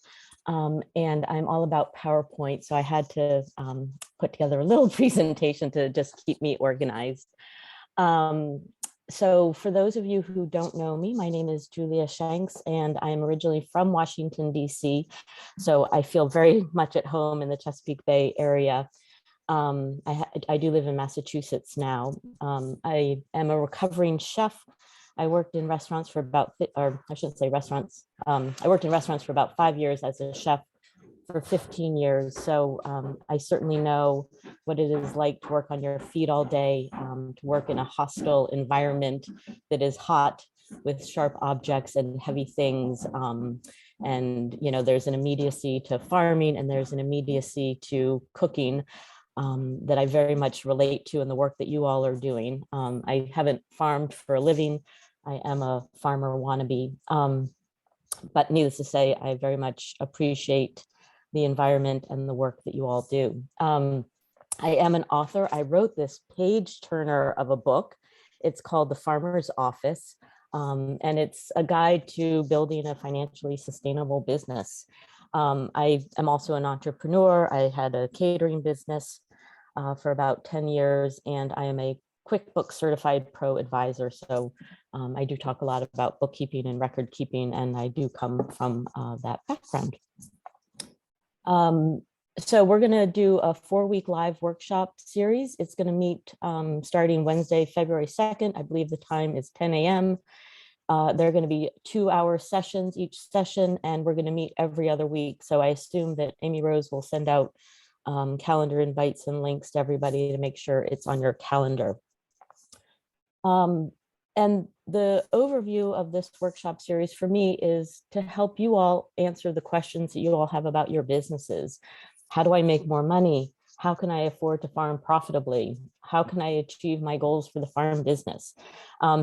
And I'm all about PowerPoint, so I had to put together a little presentation to just keep me organized. So for those of you who don't know me, my name is Julia Shanks, and I'm originally from Washington, D.C., so I feel very much at home in the Chesapeake Bay area. I do live in Massachusetts now. I am a recovering chef. I worked in restaurants for about, or I shouldn't say restaurants. I worked in restaurants for about 5 years as a chef for 15 years. So I certainly know what it is like to work on your feet all day, to work in a hostile environment that is hot with sharp objects and heavy things. And, you know, there's an immediacy to farming and there's an immediacy to cooking that I very much relate to in the work that you all are doing. I haven't farmed for a living. I am a farmer wannabe, but needless to say, I very much appreciate the environment and the work that you all do. I am an author. I wrote this page turner of a book. It's called The Farmer's Office, and it's a guide to building a financially sustainable business. I am also an entrepreneur. I had a catering business for about 10 years, and I am a QuickBooks certified pro advisor. So I do talk a lot about bookkeeping and record keeping, and I do come from that background. So we're going to do a 4-week live workshop series. It's going to meet starting Wednesday, February 2nd. I believe the time is 10 a.m. They're going to be 2-hour sessions each session, and we're going to meet every other week. So I assume that Amy Rose will send out calendar invites and links to everybody to make sure it's on your calendar. And the overview of this workshop series for me is to help you all answer the questions that you all have about your businesses. How do I make more money? How can I afford to farm profitably? How can I achieve my goals for the farm business?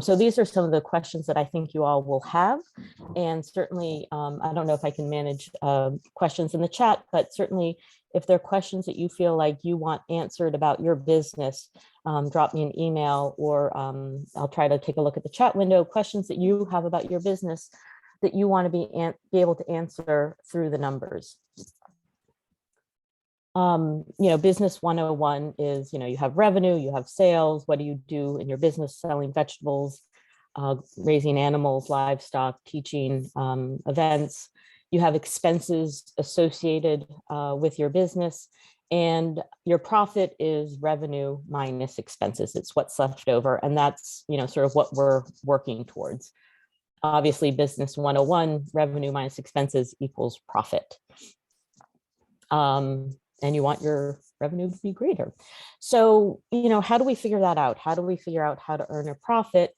So these are some of the questions that I think you all will have. And certainly, I don't know if I can manage questions in the chat, but certainly if there are questions that you feel like you want answered about your business, drop me an email, or I'll try to take a look at the chat window, questions that you have about your business that you want to be able to answer through the numbers. Business 101 is, you have revenue, you have sales. What do you do in your business? Selling vegetables, raising animals, livestock, teaching, events. You have expenses associated with your business, and your profit is revenue minus expenses. It's what's left over, and that's, sort of what we're working towards. Obviously, business 101, revenue minus expenses equals profit. And you want your revenue to be greater. So, how do we figure that out? How do we figure out how to earn a profit?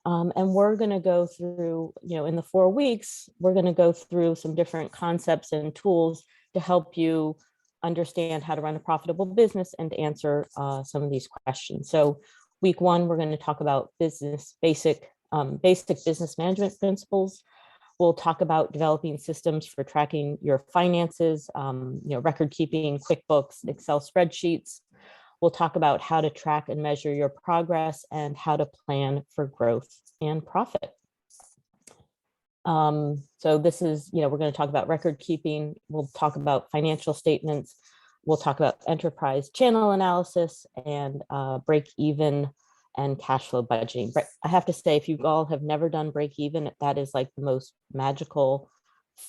And we're going to go through, in the 4 weeks, we're going to go through some different concepts and tools to help you understand how to run a profitable business and to answer some of these questions. So week 1, we're going to talk about basic business management principles. We'll talk about developing systems for tracking your finances, record keeping, QuickBooks, Excel spreadsheets. We'll talk about how to track and measure your progress and how to plan for growth and profit. So this is, we're going to talk about record keeping. We'll talk about financial statements. We'll talk about enterprise channel analysis and break even and cash flow budgeting. But I have to say, if you all have never done break even, that is like the most magical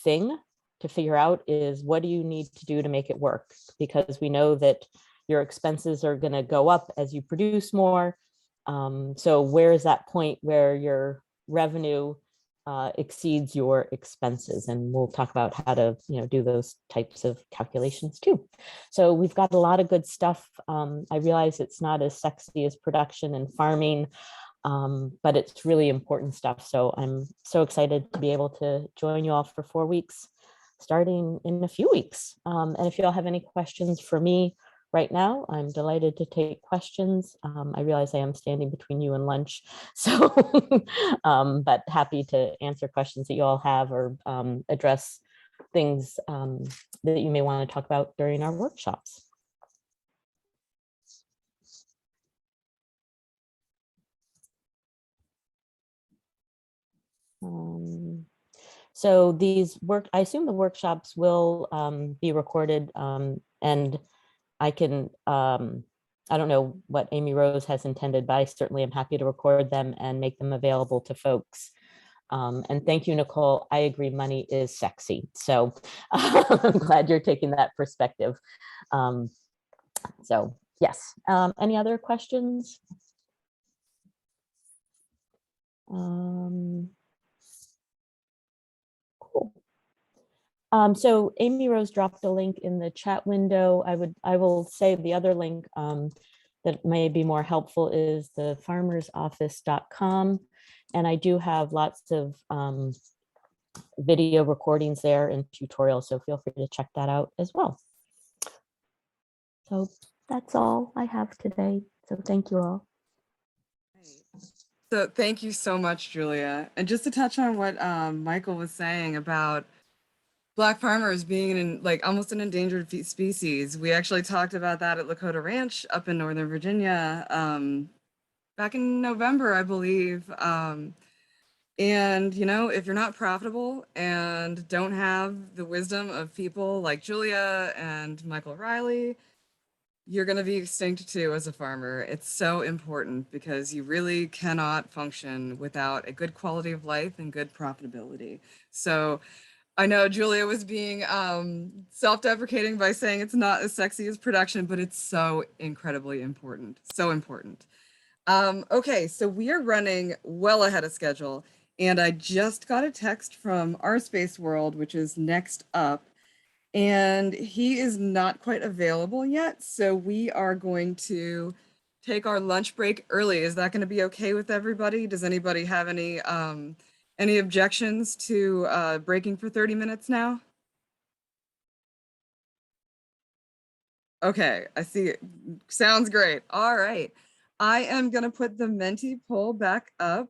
thing to figure out, is what do you need to do to make it work? Because we know that your expenses are going to go up as you produce more. So where is that point where your revenue exceeds your expenses? And we'll talk about how to do those types of calculations too. So we've got a lot of good stuff. I realize it's not as sexy as production and farming, but it's really important stuff. So I'm so excited to be able to join you all for 4 weeks, starting in a few weeks. And if you all have any questions for me right now, I'm delighted to take questions. I realize I am standing between you and lunch, so but happy to answer questions that you all have, or address things that you may want to talk about during our workshops. So I assume the workshops will be recorded, and I can, I don't know what Amy Rose has intended, but I certainly am happy to record them and make them available to folks. And thank you, Nicole. I agree, money is sexy. So I'm glad you're taking that perspective. So yes, any other questions? Cool. So Amy Rose dropped a link in the chat window. I will say the other link that may be more helpful is the farmersoffice.com. And I do have lots of video recordings there and tutorials, so feel free to check that out as well. So that's all I have today. So thank you all. So thank you so much, Julia. And just to touch on what Michael was saying about Black farmers being almost an endangered species. We actually talked about that at Lakota Ranch up in Northern Virginia back in November, I believe. And, if you're not profitable and don't have the wisdom of people like Julia and Michael Riley, you're going to be extinct too as a farmer. It's so important because you really cannot function without a good quality of life and good profitability. So I know Julia was being self-deprecating by saying it's not as sexy as production, but it's so incredibly important. So important. Okay, so we are running well ahead of schedule, and I just got a text from Our Space World, which is next up, and he is not quite available yet. So we are going to take our lunch break early. Is that going to be okay with everybody? Does anybody have any objections to breaking for 30 minutes now? Okay, I see it. Sounds great. All right. I am gonna put the Menti poll back up.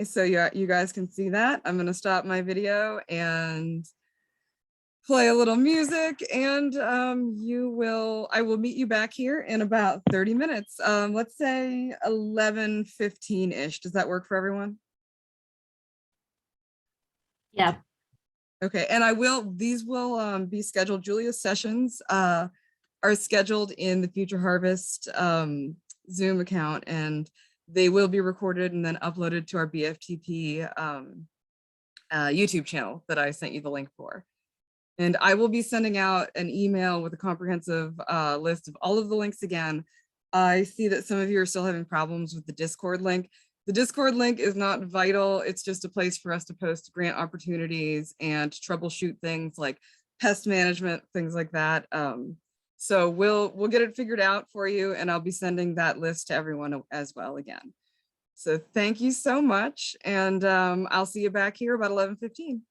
So you guys can see that. I'm gonna stop my video and play a little music, and I will meet you back here in about 30 minutes. Let's say 11:15-ish. Does that work for everyone? Yeah. Okay, and these will be scheduled. Julia's sessions are scheduled in the Future Harvest Zoom account, and they will be recorded and then uploaded to our BFTP YouTube channel that I sent you the link for. And I will be sending out an email with a comprehensive list of all of the links again. I see that some of you are still having problems with the Discord link. The Discord link is not vital. It's just a place for us to post grant opportunities and troubleshoot things like pest management, things like that. So we'll get it figured out for you, and I'll be sending that list to everyone as well again. So thank you so much, and I'll see you back here about 11:15.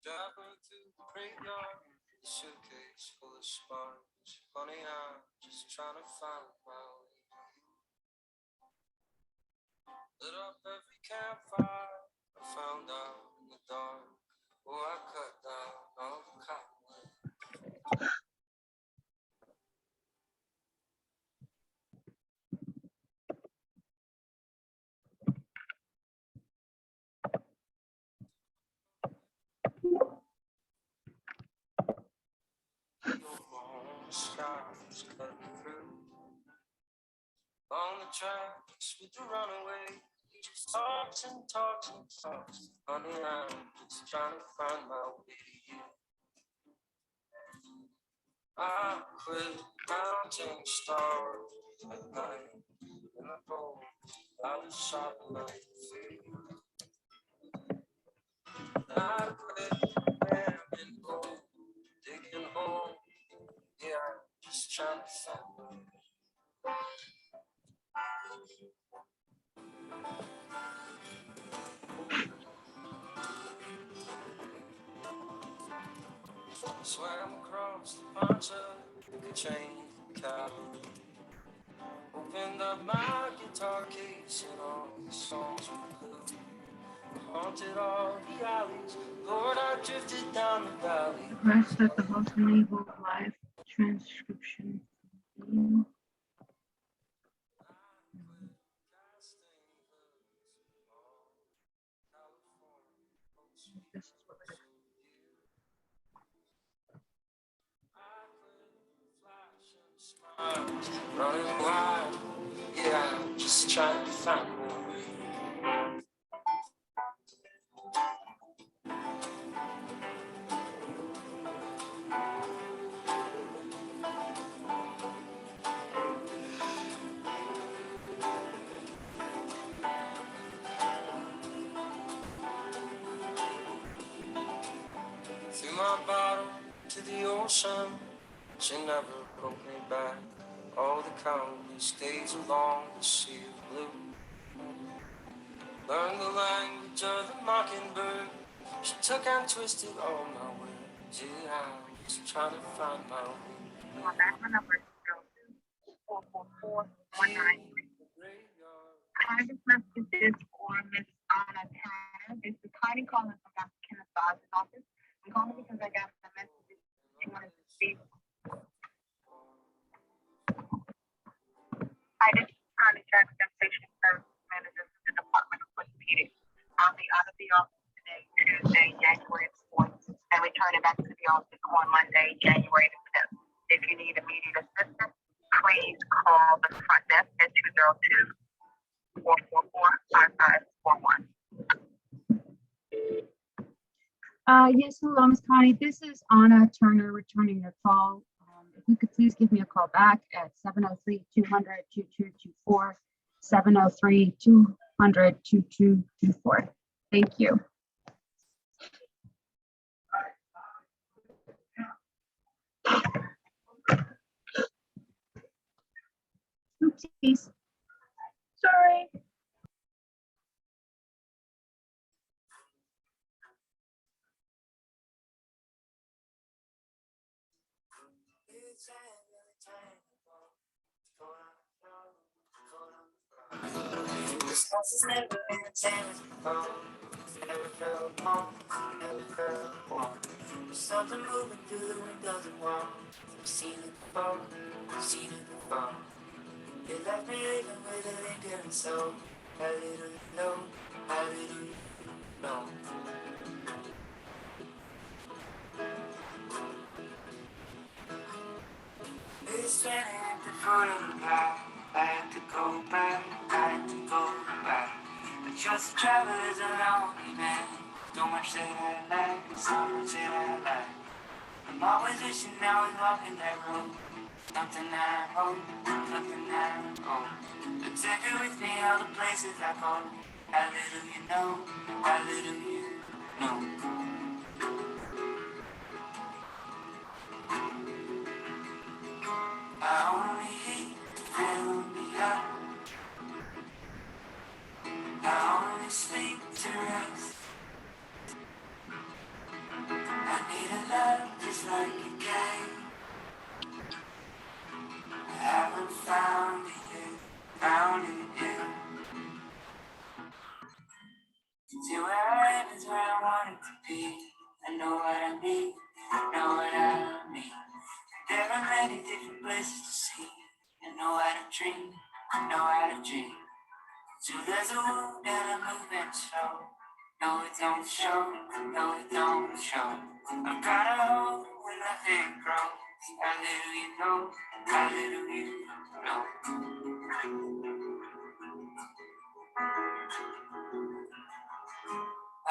Driving through the graveyard, suitcase full of sparks. Honey, I'm just trying to find my way. Lit up every campfire I found out in the dark. Oh, I cut down all the cottonwood. Scars cutting through on the tracks with the runaway. He just talks and talks and talks. Honey, I'm just trying to find my way to you. I quit counting stars at night in the cold. I was shopping at the feet. I quit wearing gold, digging home. Yeah, I'm just trying to find my way. Swam across the poncha, could change the cabin. Opened up my guitar case and all the songs were blue. Haunted all the alleys, Lord, I drifted down the valley. Rest at the host enable live transcription. This is what we're Running wild, yeah, I'm just trying to find my way. Threw my bottle to the ocean, she never broke me back. all the countless days along the sea of blue. Learned the language of the mockingbird. She took and twisted all my words. Yeah, I was trying to find my way. Hi, this message is for Miss Anna Tanner. This is Heidi calling from Dr. Kenneth Bob's office. I'm calling because I got a message that she wanted to speak. Hi, this is Connie Jackson, patient service manager for the Department of Orthopedics. I'll be out of the office today, Tuesday, January 4th, and returning back to the office on Monday, January 5th. If you need immediate assistance, please call the front desk at 202-444-5541. Yes, hello, Ms. Connie. This is Anna Turner returning your call. If you could please give me a call back at 703-200-2224, 703-200-2224. Thank you. Oopsies. Sorry. This house has never been the same as before. Never felt home, never felt warm. There's something moving through the windows and walls. I've seen it before, I've seen it before. You left me living with a lingering soul. How little you know, how little you know. It's standing at the foot of the cloud. I had to go back, I had to go back. I trust the travelers along me, man. So much that I like, so much that I like. I'm always wishing I was walking that road. Something that I hope, something that I hope. But take it with me all the places I go. How little you know, how little you know. I only hate to fill me up. I only sleep to rest. I need a love just like a game. I haven't found it yet, found it yet. See where I am is where I want it to be. I know what I need, I know what I mean. There are many different places to see. I know how to dream, I know how to dream. So there's a wound that I'm moving slow. No, it don't show, no, it don't show. I've got a hole when nothing grows. How little you know, how little you know.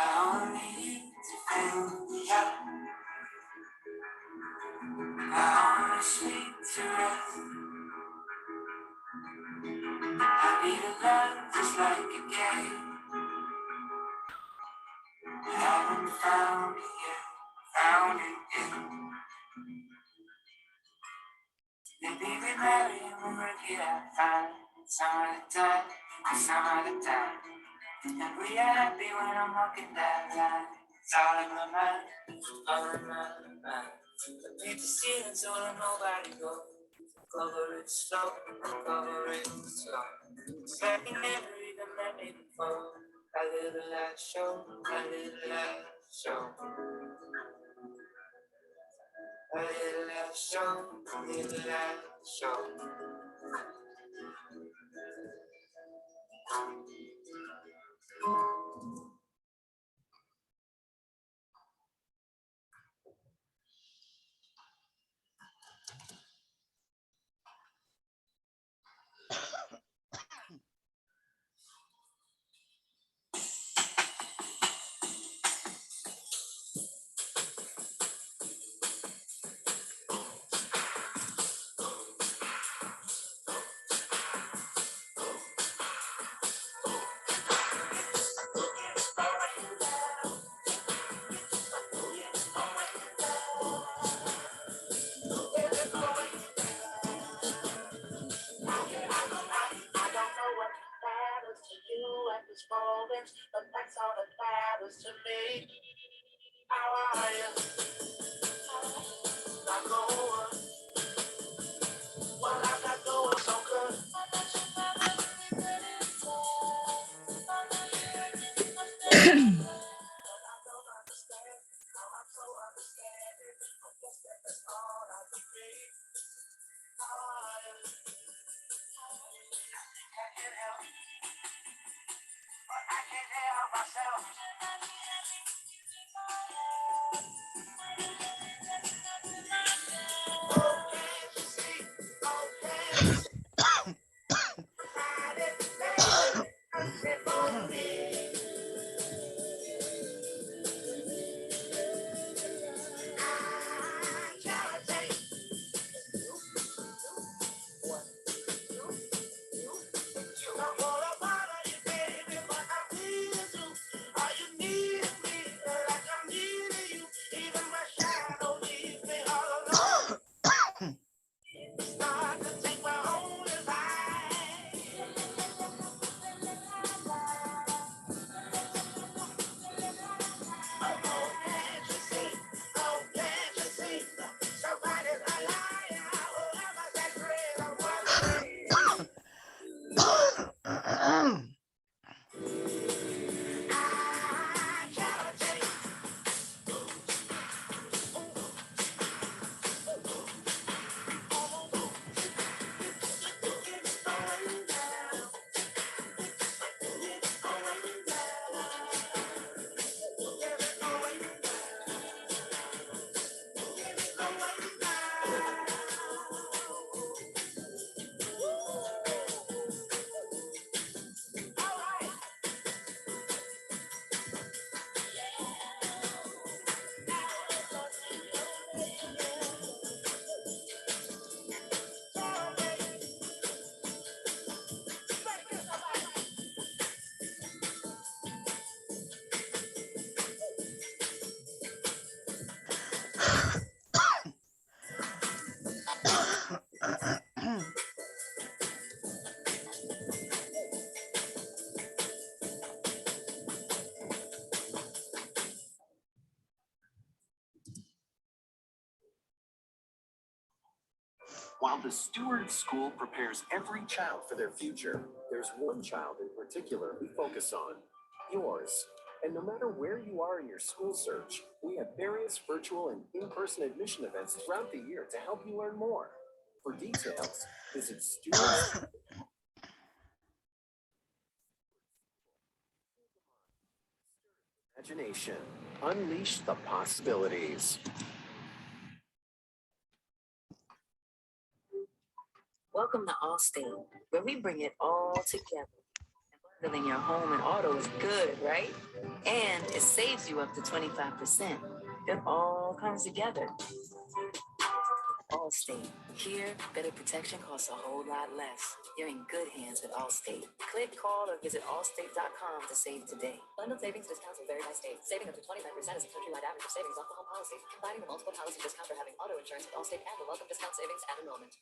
I only need to fill me up. I only sleep to rest. I need a love just like a game. I haven't found it yet, found it yet. Maybe we marry and we'll work it out fine. Some of the time, some of the time. And we are happy when I'm walking that line. It's all in my mind, all in my mind. I beat the ceiling so don't nobody go. Cover it slow, cover it slow. It's like you never even met me before. A little light show, a little light show. A little light show, a little light show. While the Steward School prepares every child for their future, there's one child in particular we focus on, yours. And no matter where you are in your school search, we have various virtual and in-person admission events throughout the year to help you learn more. For details, visit Steward's. Imagination. Unleash the possibilities. Welcome to Allstate, where we bring it all together. Bundling your home and auto is good, right? And it saves you up to 25%. It all comes together. Allstate. Here, better protection costs a whole lot less. You're in good hands with Allstate. Click, call, or visit allstate.com to save today. Bundled savings discounts will vary by state. Saving up to 25% is a countrywide average of savings off the home policy. Combining the multiple policy discount for having auto insurance with Allstate and the welcome discount savings at enrollment.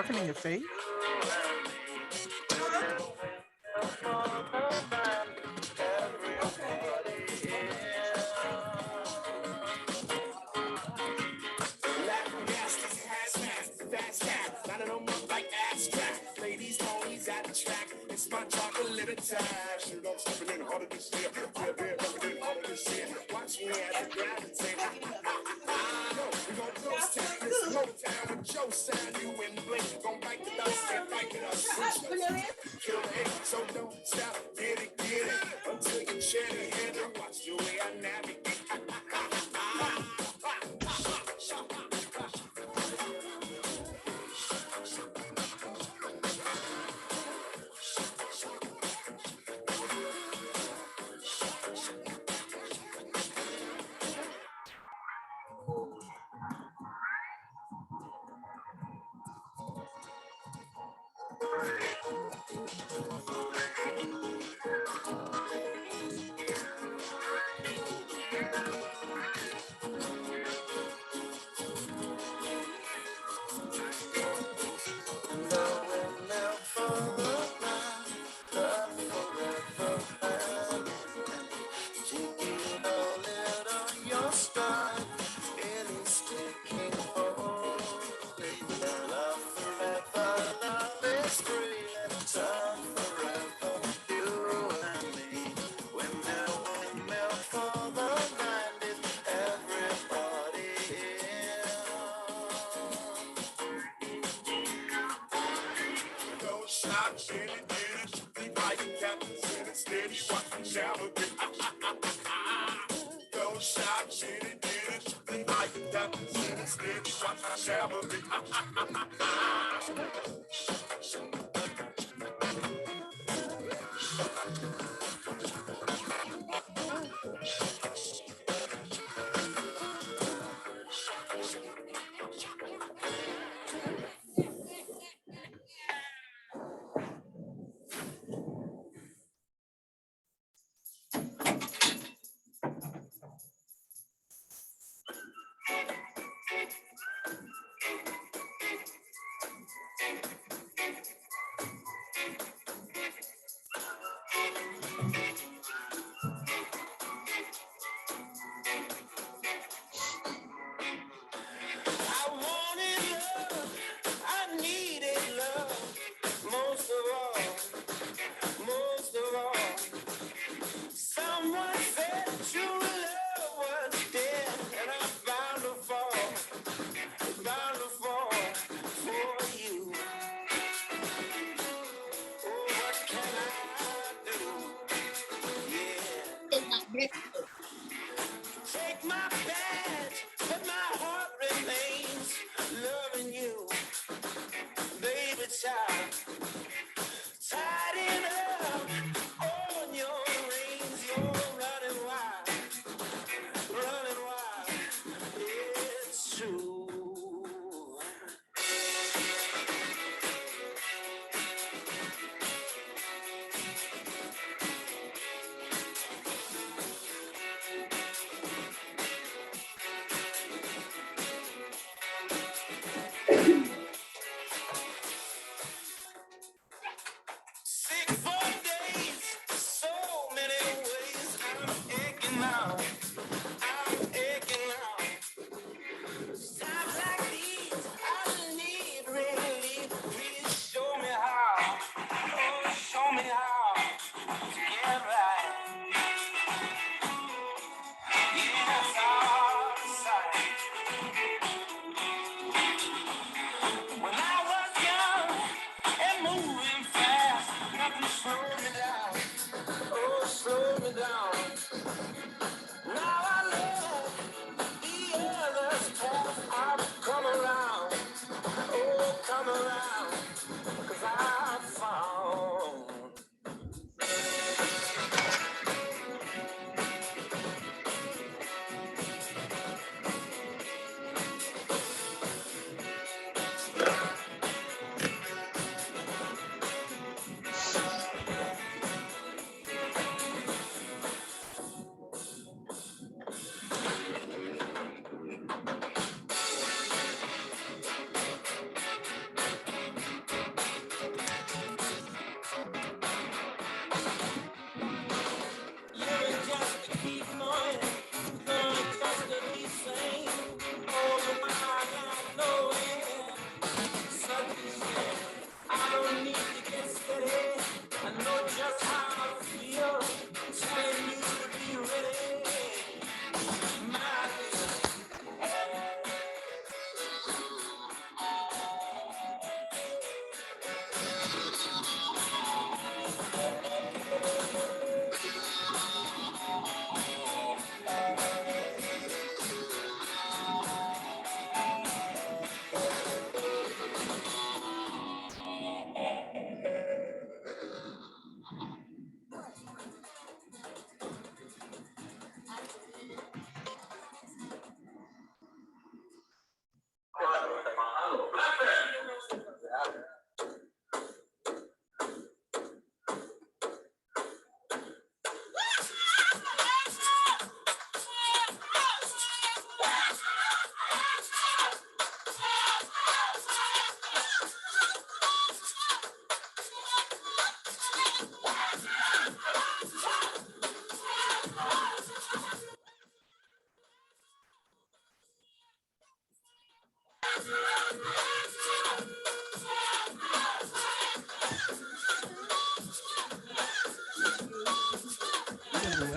marketing your fee? Ladies, ponies at the track. It's my chocolate attack. Shoot, I'm stepping in harder this year. Yeah, they're stepping in harder this year. Watch me as I gravitate. I know we gon' close town. This Motown with Joe sound. You and Blake gon' bite the dust and bite it up. Kill the hate, so don't stop. Get it until you share the hand and watch the way I navigate. Take my badge, but my heart remains loving you, baby child. Tied it up on your reins, you're running wild, it's true.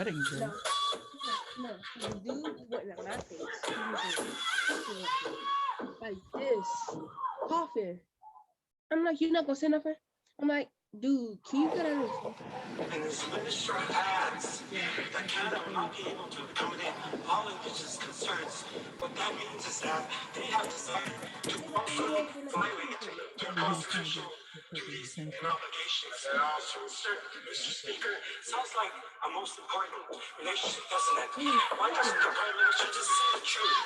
didn't go. No, the dude went at my face. He was like this, coughing. I'm like, you not gonna say nothing? I'm like, dude, can you get out of this? Sounds like a most important relationship, doesn't it? Why doesn't the partner should just say the truth?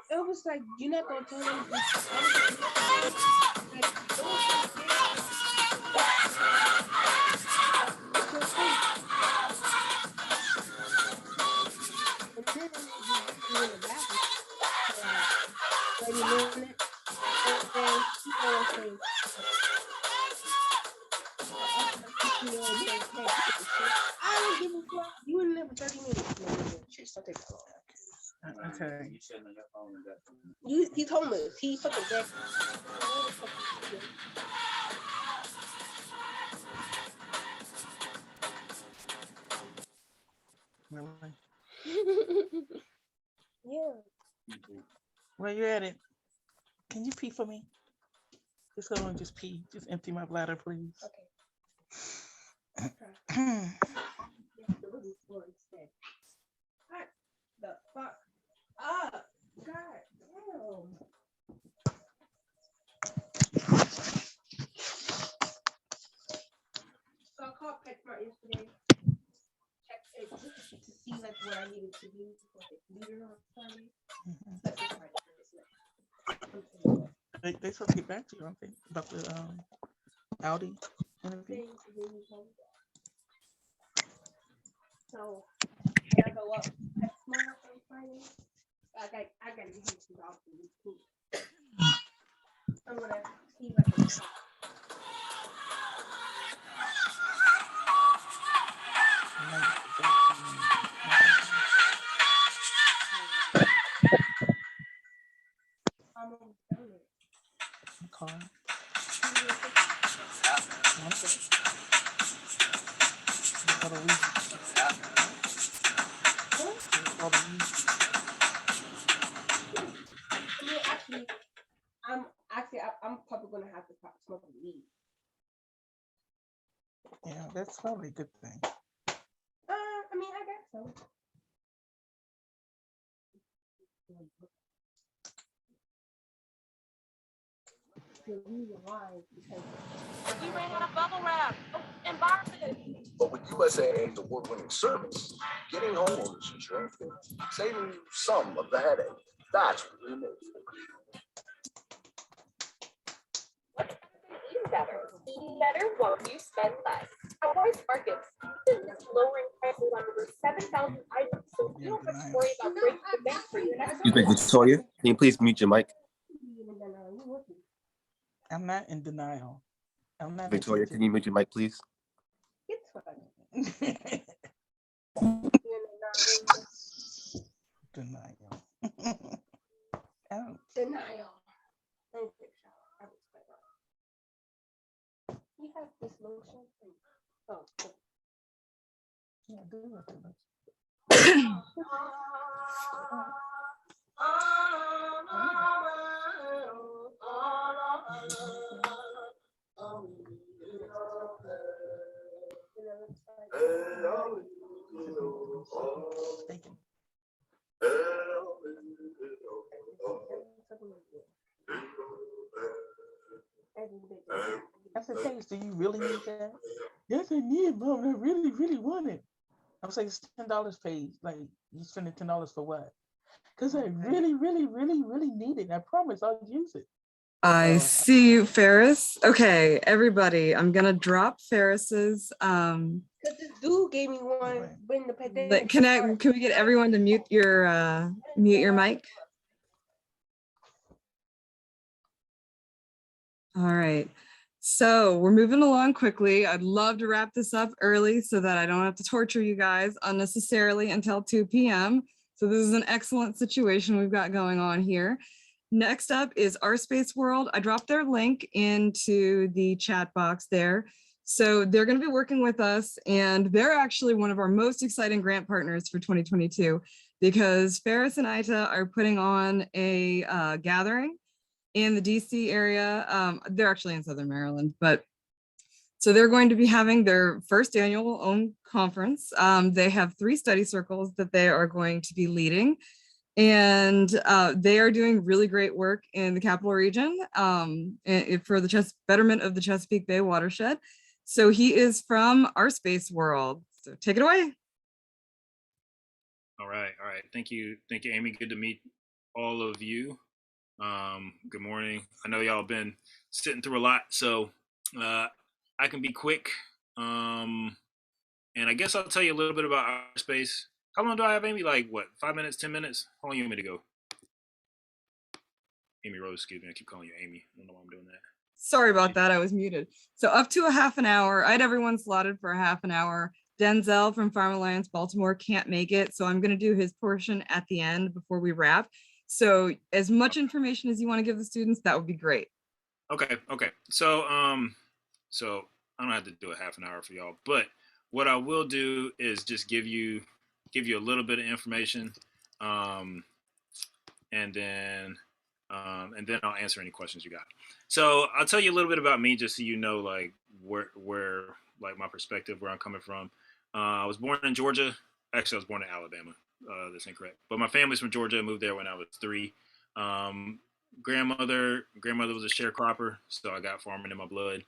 It was like, you're not gonna tell them this. I don't give a fuck. You in there for 30 minutes. Shit, so take that long. Okay. He told me he fucking dead. Really? Yeah. Where you at it? Can you pee for me? Just go and just pee. Just empty my bladder, please. Okay. What the fuck up? God damn. So I called PetSmart yesterday. Checked it to see like what I needed to do to put the computer on Sunday. They supposed to get back to you, aren't they? About the Audi interview. So I go up PetSmart on Friday. I gotta get him $2 I'm gonna see like a Car. I'm probably gonna have to stop smoking weed. Yeah, that's probably a good thing. I mean, I guess so. The reason why is because we ran out of bubble wrap and barbecue. But with USAA's award-winning service, getting homeowners insurance, saving you some of the headache. That's what we made for. Eating better. Eating better while you spend less. At Farris Markets, business lowering prices on over 7,000 items, so you don't have to worry about breaking the bank for your next. Excuse me, Victoria, can you please mute your mic? I'm not in denial. I'm not. Victoria, can you mute your mic, please? It's fun. Denial. Denial. You have this lotion. Oh, cool. Yeah, do it. I said, Paige, do you really need that? Yes, I need it, Mom. I really, really want it. I was like, it's $10, Paige. Like, you spending $10 for what? Because I really, really, really, really need it. I promise I'll use it. I see you, Farris. Okay, everybody, I'm gonna drop Farris's. Because this dude gave me one when the pandemic. Can we get everyone to mute your mic? All right. So we're moving along quickly. I'd love to wrap this up early so that I don't have to torture you guys unnecessarily until 2 p.m. So this is an excellent situation we've got going on here. Next up is Our Space World. I dropped their link into the chat box there. So they're going to be working with us, and they're actually one of our most exciting grant partners for 2022 because Farris and Ita are putting on a gathering in the DC area. They're actually in Southern Maryland, but so they're going to be having their first annual own conference. They have 3 study circles that they are going to be leading, and they are doing really great work in the capital region for the betterment of the Chesapeake Bay watershed. So he is from our space world. So take it away. All right. Thank you, Amy. Good to meet all of you. Good morning. I know y'all been sitting through a lot, so I can be quick. And I guess I'll tell you a little bit about our space. How long do I have, Amy? Like what? 5 minutes, 10 minutes? How long you want me to go? Amy Rose, excuse me. I keep calling you Amy. I don't know why I'm doing that. Sorry about that. I was muted. So up to a half an hour. I had everyone slotted for a half an hour. Denzel from Farm Alliance Baltimore can't make it, so I'm going to do his portion at the end before we wrap. So as much information as you want to give the students, that would be great. Okay. So so I don't have to do a half an hour for y'all, but what I will do is just give you a little bit of information, and then I'll answer any questions you got. So I'll tell you a little bit about me, just so you know, like where like my perspective, where I'm coming from. I was born in Georgia. Actually, I was born in Alabama. That's incorrect. But my family's from Georgia. I moved there when I was 3. Grandmother was a sharecropper, so I got farming in my blood.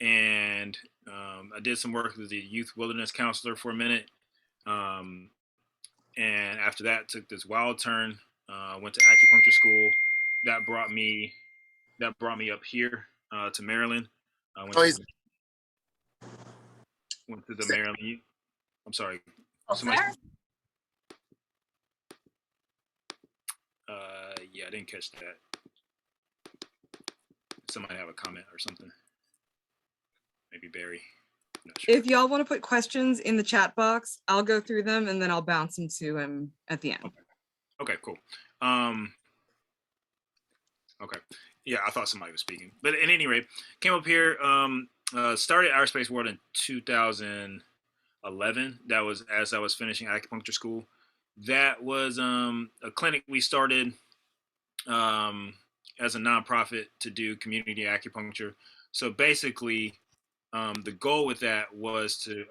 And I did some work as a youth wilderness counselor for a minute. And after that, took this wild turn. Went to acupuncture school. That brought me up here to Maryland. Went to the Maryland. I'm sorry. Yeah, I didn't catch that. Somebody have a comment or something. Maybe Barry. I'm not sure. If y'all want to put questions in the chat box, I'll go through them and then I'll bounce them to him at the end. Okay, cool. Okay. Yeah, I thought somebody was speaking. But at any rate, came up here, started Our Space World in 2011. That was as I was finishing acupuncture school. That was a clinic we started as a nonprofit to do community acupuncture. So basically, the goal with that was to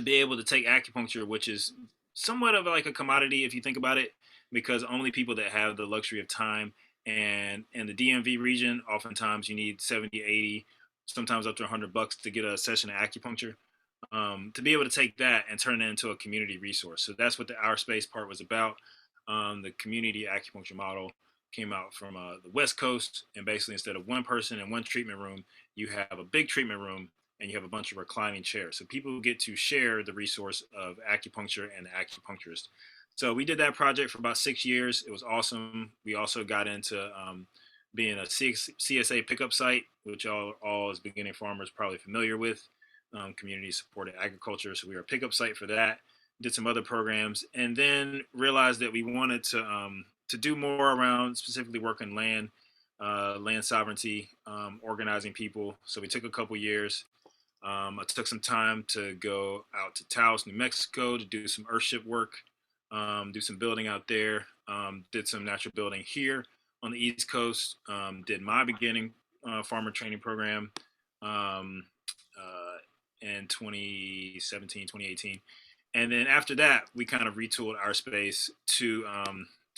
be able to take acupuncture, which is somewhat of like a commodity if you think about it, because only people that have the luxury of time, and in the DMV region, oftentimes you need 70, 80, sometimes up to $100 to get a session of acupuncture. To be able to take that and turn it into a community resource. So that's what the Our Space part was about. The community acupuncture model came out from the West Coast, and basically instead of one person in one treatment room, you have a big treatment room and you have a bunch of reclining chairs. So people get to share the resource of acupuncture and the acupuncturist. So we did that project for about 6 years. It was awesome. We also got into being a CSA pickup site, which all as beginning farmers probably familiar with. Community supported agriculture. So we were a pickup site for that. Did some other programs, and then realized that we wanted to do more around specifically working land sovereignty, organizing people. So we took a couple years. I took some time to go out to Taos, New Mexico to do some earthship work, do some building out there, did some natural building here on the East Coast, did my beginning farmer training program in 2017, 2018. And then after that, we kind of retooled Our Space to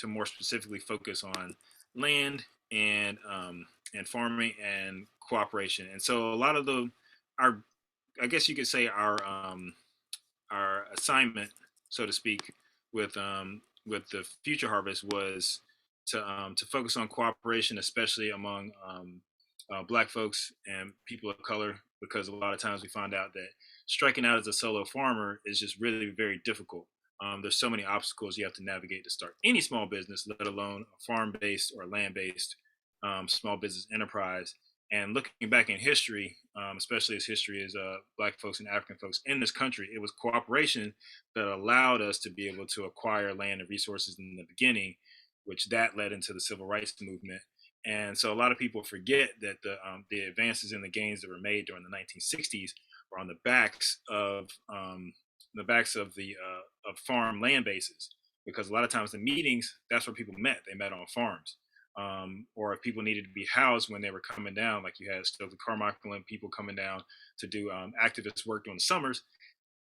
more specifically focus on land and farming and cooperation. And so a lot of I guess you could say our assignment, so to speak, with the Future Harvest was to focus on cooperation, especially among Black folks and people of color, because a lot of times we find out that striking out as a solo farmer is just really very difficult. There's so many obstacles you have to navigate to start any small business, let alone a farm-based or land-based small business enterprise. And looking back in history, especially as history is Black folks and African folks in this country, it was cooperation that allowed us to be able to acquire land and resources in the beginning, which that led into the civil rights movement. And so a lot of people forget that the advances and the gains that were made during the 1960s were on the backs of the of farm land bases, because a lot of times the meetings, that's where people met. They met on farms. Or if people needed to be housed when they were coming down, like you had Stokely Carmichael and people coming down to do activist work during the summers,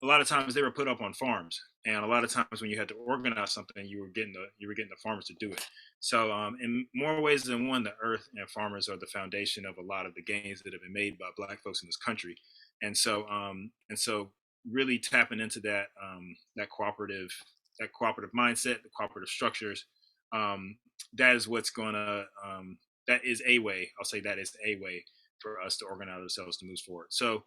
a lot of times they were put up on farms, and a lot of times when you had to organize something, you were getting the farmers to do it. So in more ways than one, the earth and farmers are the foundation of a lot of the gains that have been made by Black folks in this country. And so really tapping into that cooperative mindset, the cooperative structures, that is what's gonna that is a way, I'll say that is a way for us to organize ourselves to move forward. So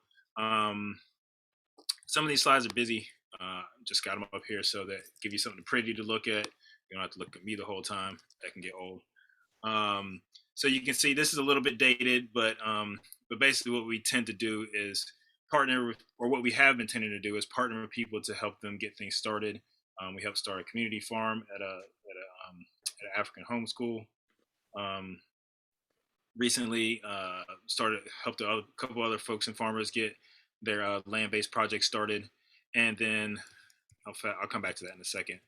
some of these slides are busy. Just got them up here so that give you something pretty to look at. You don't have to look at me the whole time. That can get old. So you can see this is a little bit dated, but basically what we tend to do is partner with, or what we have been tending to do is partner with people to help them get things started. We helped start a community farm at an African homeschool. Recently helped a couple other folks and farmers get their land-based project started, and then I'll come back to that in a second.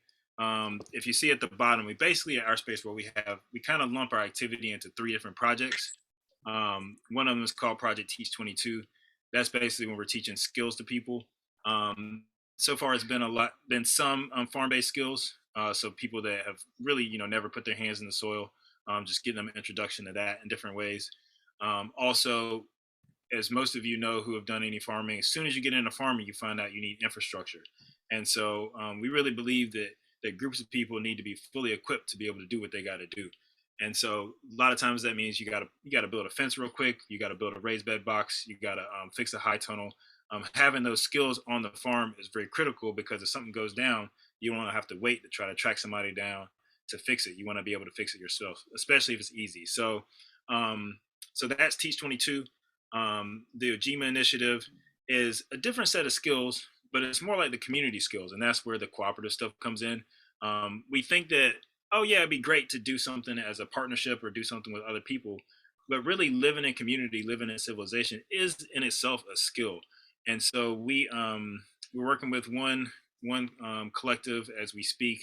If you see at the bottom, we basically at our space where we kind of lump our activity into 3 different projects. One of them is called Project Teach 22. That's basically when we're teaching skills to people. So far, it's been some farm-based skills. So people that have really, never put their hands in the soil, just getting them an introduction to that in different ways. Also, as most of you know who have done any farming, as soon as you get into farming, you find out you need infrastructure. And so we really believe that groups of people need to be fully equipped to be able to do what they got to do. And so a lot of times that means you got to build a fence real quick. You got to build a raised bed box. You got to fix a high tunnel. Having those skills on the farm is very critical, because if something goes down, you don't want to have to wait to try to track somebody down to fix it. You want to be able to fix it yourself, especially if it's easy. So that's Teach 22. The Ojima initiative is a different set of skills, but it's more like the community skills, and that's where the cooperative stuff comes in. We think that, oh yeah, it'd be great to do something as a partnership or do something with other people, but really living in community, living in civilization is in itself a skill. And so we're working with one collective as we speak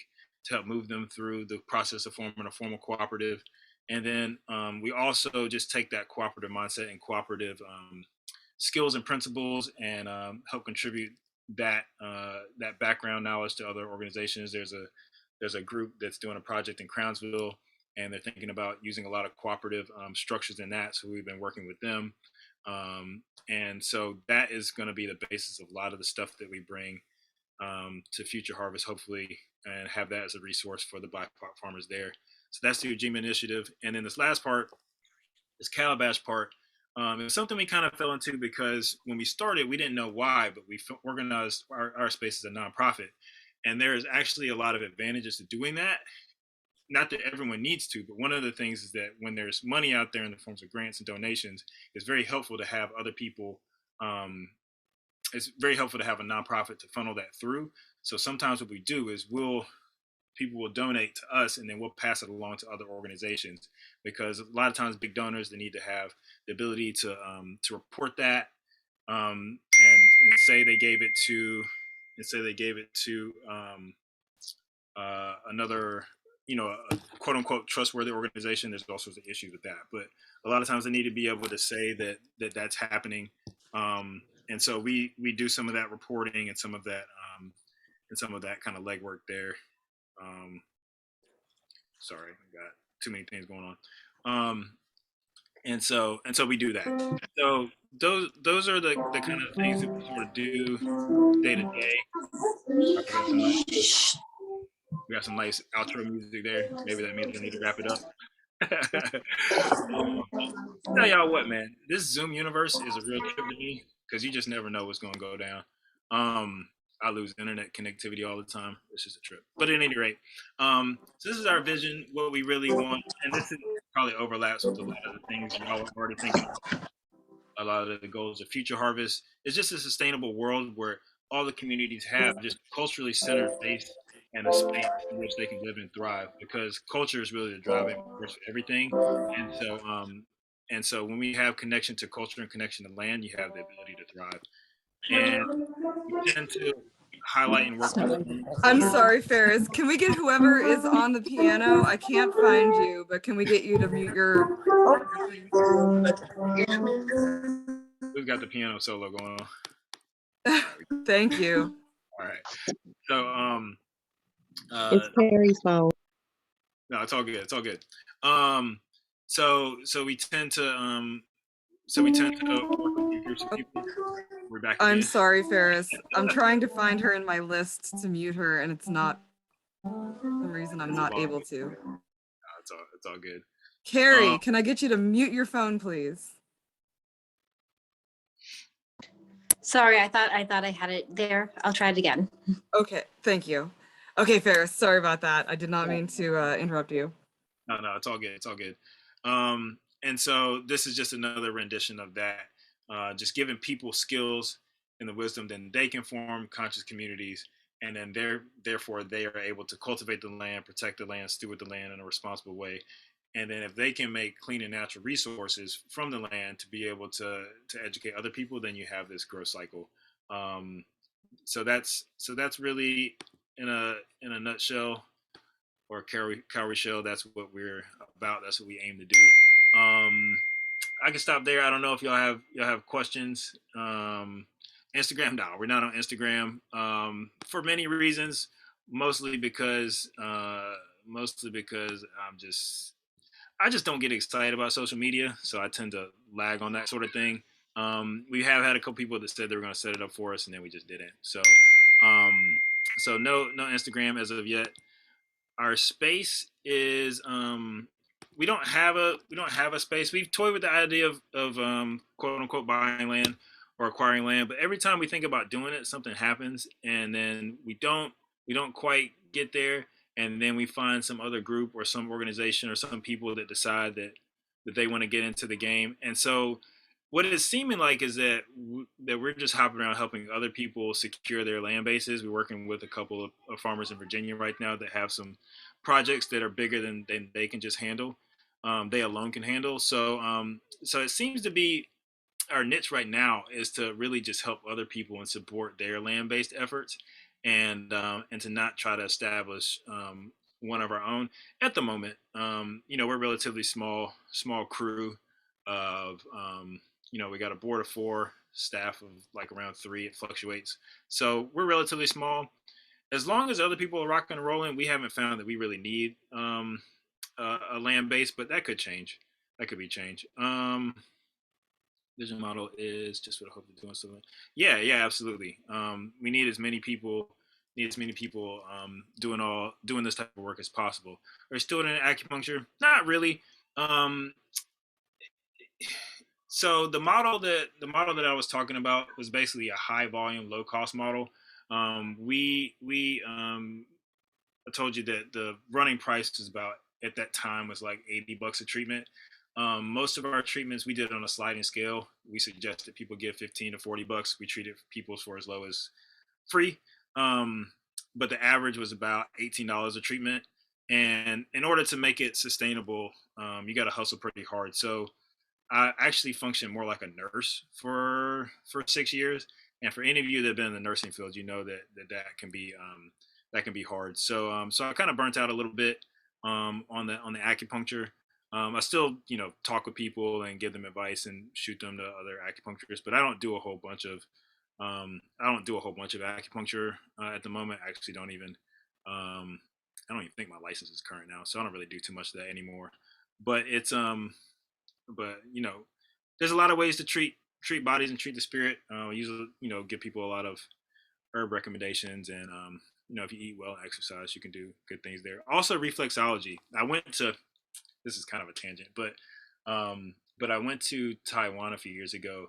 to help move them through the process of forming a formal cooperative. And then we also just take that cooperative mindset and cooperative skills and principles and help contribute that background knowledge to other organizations. There's a group that's doing a project in Crownsville, and they're thinking about using a lot of cooperative structures in that. So we've been working with them. And so that is going to be the basis of a lot of the stuff that we bring to Future Harvest, hopefully, and have that as a resource for the Black farmers there. So that's the Ujima initiative. And then this last part, this Calabash part, it's something we kind of fell into because when we started, we didn't know why, but we organized our space as a nonprofit. And there is actually a lot of advantages to doing that. Not that everyone needs to, but one of the things is that when there's money out there in the forms of grants and donations, it's very helpful to have other people. It's very helpful to have a nonprofit to funnel that through. So sometimes what we do is people will donate to us, and then we'll pass it along to other organizations, because a lot of times big donors, they need to have the ability to report that and say they gave it to another, a quote unquote trustworthy organization. There's all sorts of issues with that, but a lot of times they need to be able to say that that's happening. And so we do some of that reporting and some of that kind of legwork there. Sorry, I got too many things going on. And so we do that. So those are the kind of things that we sort of do day to day. We got some nice outro music there. Maybe that means we need to wrap it up. Tell y'all what, man, this Zoom universe is a real trip to me, because you just never know what's going to go down. I lose internet connectivity all the time. It's just a trip. But at any rate, so this is our vision, what we really want. And this is probably overlaps with a lot of the things y'all are already thinking about. A lot of the goals of Future Harvest is just a sustainable world where all the communities have just culturally centered based and a space in which they can live and thrive, because culture is really the driving force for everything. And so when we have connection to culture and connection to land, you have the ability to thrive. And we tend to highlight and work with I'm sorry, Farris. Can we get whoever is on the piano? I can't find you, but can we get you to mute your Who's got the piano solo going on? Thank you. All right. So It's Perry's phone. no, it's all good. It's all good. So we tend to work with big groups of people. We're back I'm again. sorry, Farris. I'm trying to find her in my list to mute her, and it's not for some reason I'm not able to. No, it's all good. Carrie, can I get you to mute your phone, please? Sorry, I thought I had it there. I'll try it again. Okay, thank you. Okay, Farris, sorry about that. I did not mean to interrupt you. No, it's all good. It's all good. And so this is just another rendition of that. Just giving people skills and the wisdom, then they can form conscious communities, and then therefore they are able to cultivate the land, protect the land, steward the land in a responsible way. And then if they can make clean and natural resources from the land to be able to educate other people, then you have this growth cycle. So that's really in a nutshell, or calorie shell. That's what we're about. That's what we aim to do. I can stop there. I don't know if y'all have questions. Instagram, no, we're not on Instagram for many reasons. Mostly because I just don't get excited about social media, so I tend to lag on that sort of thing. We have had a couple people that said they were going to set it up for us, and then we just didn't. So no Instagram as of yet. Our space is we don't have a space. We've toyed with the idea of quote unquote buying land or acquiring land, but every time we think about doing it, something happens, and then we don't quite get there. And then we find some other group or some organization or some people that decide that they want to get into the game. And so what it's seeming like is that we're just hopping around helping other people secure their land bases. We're working with a couple of farmers in Virginia right now that have some projects that are bigger than they can just handle. They alone can handle. So it seems to be our niche right now is to really just help other people and support their land-based efforts, and to not try to establish one of our own at the moment. We're a relatively small crew of we got a board of 4, staff of like around 3. It fluctuates, so we're relatively small. As long as other people are rocking and rolling, we haven't found that we really need a land base, but that could change. That could be changed. Vision model is just what I hope to do something. Yeah, absolutely. We need as many people doing this type of work as possible. Are you still in acupuncture? Not really. So the model that I was talking about was basically a high volume, low cost model. I told you that the running price was about, at that time, was like $80 a treatment. Most of our treatments we did on a sliding scale. We suggested people give $15 to $40. We treated people for as low as free. But the average was about $18 a treatment. And in order to make it sustainable, you got to hustle pretty hard. So I actually functioned more like a nurse for 6 years. And for any of you that have been in the nursing field, you know that can be hard. So I kind of burnt out a little bit on the acupuncture. I still talk with people and give them advice and shoot them to other acupuncturists, but I don't do a whole bunch of acupuncture at the moment. I actually don't even I don't even think my license is current now, so I don't really do too much of that anymore. But it's there's a lot of ways to treat bodies and treat the spirit. Usually give people a lot of herb recommendations, and if you eat well and exercise, you can do good things there. Also, reflexology. This is kind of a tangent, but I went to Taiwan a few years ago,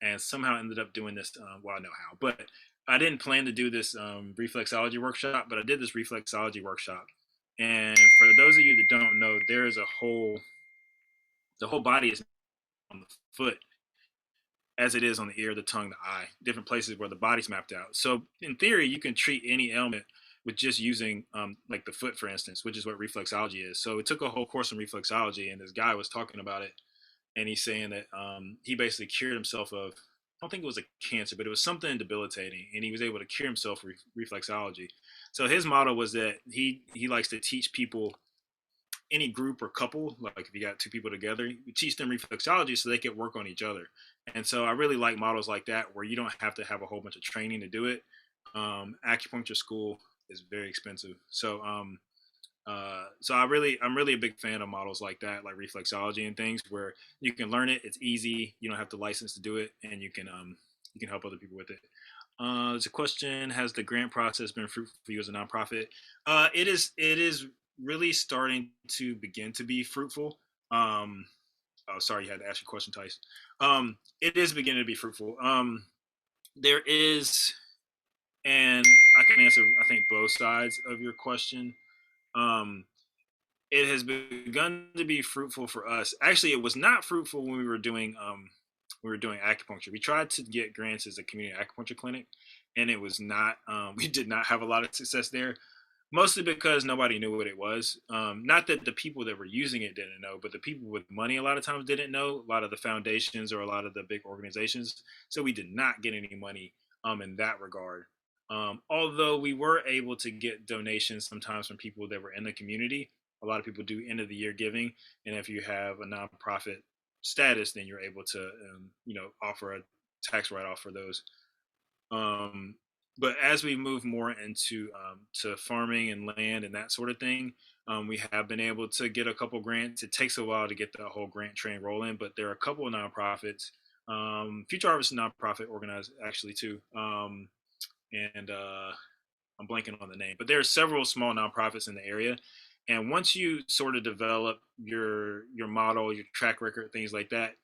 and somehow ended up doing this. Well, I know how, but I didn't plan to do this reflexology workshop, but I did this reflexology workshop. And for those of you that don't know, there is the whole body is on the foot as it is on the ear, the tongue, the eye, different places where the body's mapped out. So in theory, you can treat any ailment with just using like the foot, for instance, which is what reflexology is. So it took a whole course in reflexology, and this guy was talking about it, and he's saying that he basically cured himself of, I don't think it was a cancer, but it was something debilitating, and he was able to cure himself with reflexology. So his model was that he likes to teach people, any group or couple, like if you got two people together, you teach them reflexology so they can work on each other. And so I really like models like that where you don't have to have a whole bunch of training to do it. Acupuncture school is very expensive, so I'm really a big fan of models like that, like reflexology and things where you can learn it. It's easy. You don't have to license to do it, and you can help other people with it. There's a question: has the grant process been fruitful for you as a nonprofit? It is really starting to begin to be fruitful. Oh, sorry, you had to ask your question, Tice. It is beginning to be fruitful. There is, and I can answer, I think, both sides of your question. It has begun to be fruitful for us. Actually, it was not fruitful when we were doing acupuncture. We tried to get grants as a community acupuncture clinic, and it was not. We did not have a lot of success there, mostly because nobody knew what it was. Not that the people that were using it didn't know, but the people with money a lot of times didn't know. A lot of the foundations or a lot of the big organizations. So we did not get any money in that regard. Although we were able to get donations sometimes from people that were in the community. A lot of people do end of the year giving, and if you have a nonprofit status, then you're able to offer a tax write-off for those. But as we move more into to farming and land and that sort of thing, we have been able to get a couple grants. It takes a while to get the whole grant train rolling, but there are a couple of nonprofits. Future Harvest is a nonprofit organized actually too, and I'm blanking on the name, but there are several small nonprofits in the area. And once you sort of develop your model, your track record, things like that,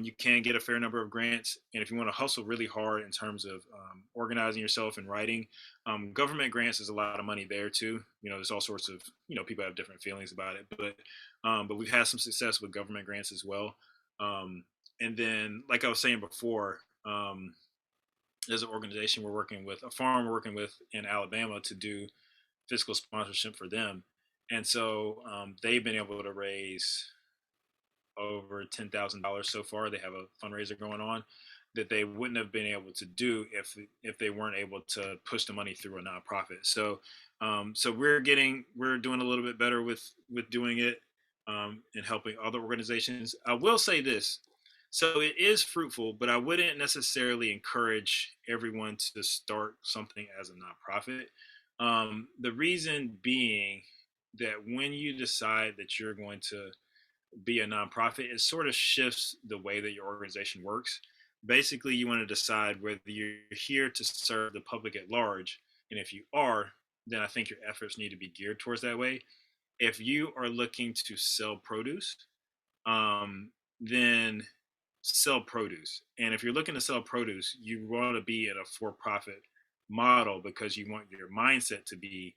you can get a fair number of grants. And if you want to hustle really hard in terms of organizing yourself and writing, government grants is a lot of money there too. There's all sorts of, people have different feelings about it, but we've had some success with government grants as well. And then, like I was saying before, there's an organization we're working with, a farm we're working with in Alabama to do fiscal sponsorship for them. And so they've been able to raise over $10,000 so far. They have a fundraiser going on that they wouldn't have been able to do if they weren't able to push the money through a nonprofit. So we're doing a little bit better with doing it and helping other organizations. I will say this. So it is fruitful, but I wouldn't necessarily encourage everyone to start something as a nonprofit. The reason being that when you decide that you're going to be a nonprofit, it sort of shifts the way that your organization works. Basically, you want to decide whether you're here to serve the public at large. And if you are, then I think your efforts need to be geared towards that way. If you are looking to sell produce, then sell produce. And if you're looking to sell produce, you want to be in a for-profit model because you want your mindset to be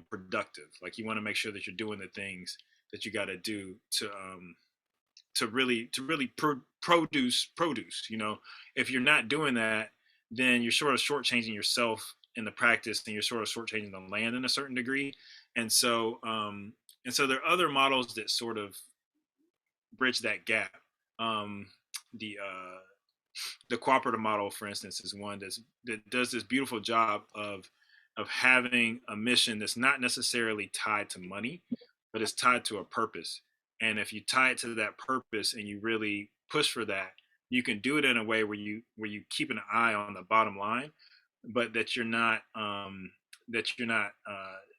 productive. Like you want to make sure that you're doing the things that you got to do to really produce. If you're not doing that, then you're sort of shortchanging yourself in the practice, and you're sort of shortchanging the land in a certain degree. And so there are other models that sort of bridge that gap. The cooperative model, for instance, is one that does this beautiful job of having a mission that's not necessarily tied to money, but it's tied to a purpose. And if you tie it to that purpose and you really push for that, you can do it in a way where you keep an eye on the bottom line, but that you're not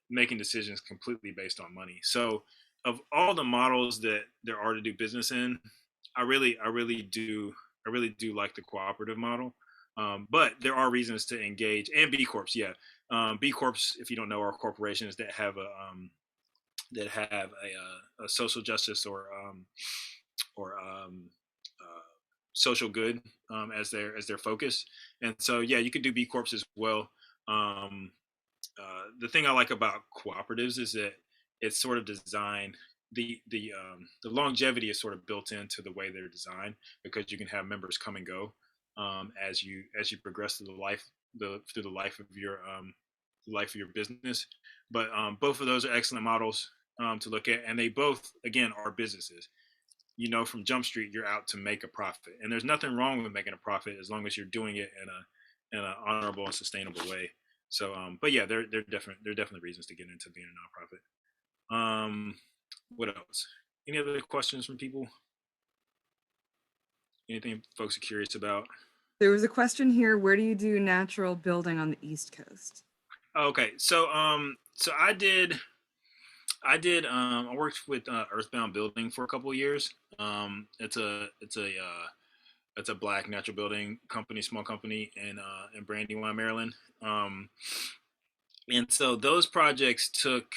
making decisions completely based on money. So of all the models that there are to do business in, I really do like the cooperative model. But there are reasons to engage, and B Corps. Yeah. B Corps, if you don't know, are corporations that have a social justice or social good as their focus. And so, yeah, you could do B Corps as well. The thing I like about cooperatives is that it's sort of designed. The longevity is sort of built into the way they're designed, because you can have members come and go as you progress through the life of life of your business. But both of those are excellent models to look at, and they both, again, are businesses. You know, from Jump Street, you're out to make a profit, and there's nothing wrong with making a profit as long as you're doing it in an honorable and sustainable way. So, but yeah, they're definitely reasons to get into being a nonprofit. What else? Any other questions from people? Anything folks are curious about? There was a question here. Where do you do natural building on the East Coast? Okay, so so I worked with Earthbound Building for a couple of years. It's a black natural building company, small company in Brandywine, Maryland. And so those projects took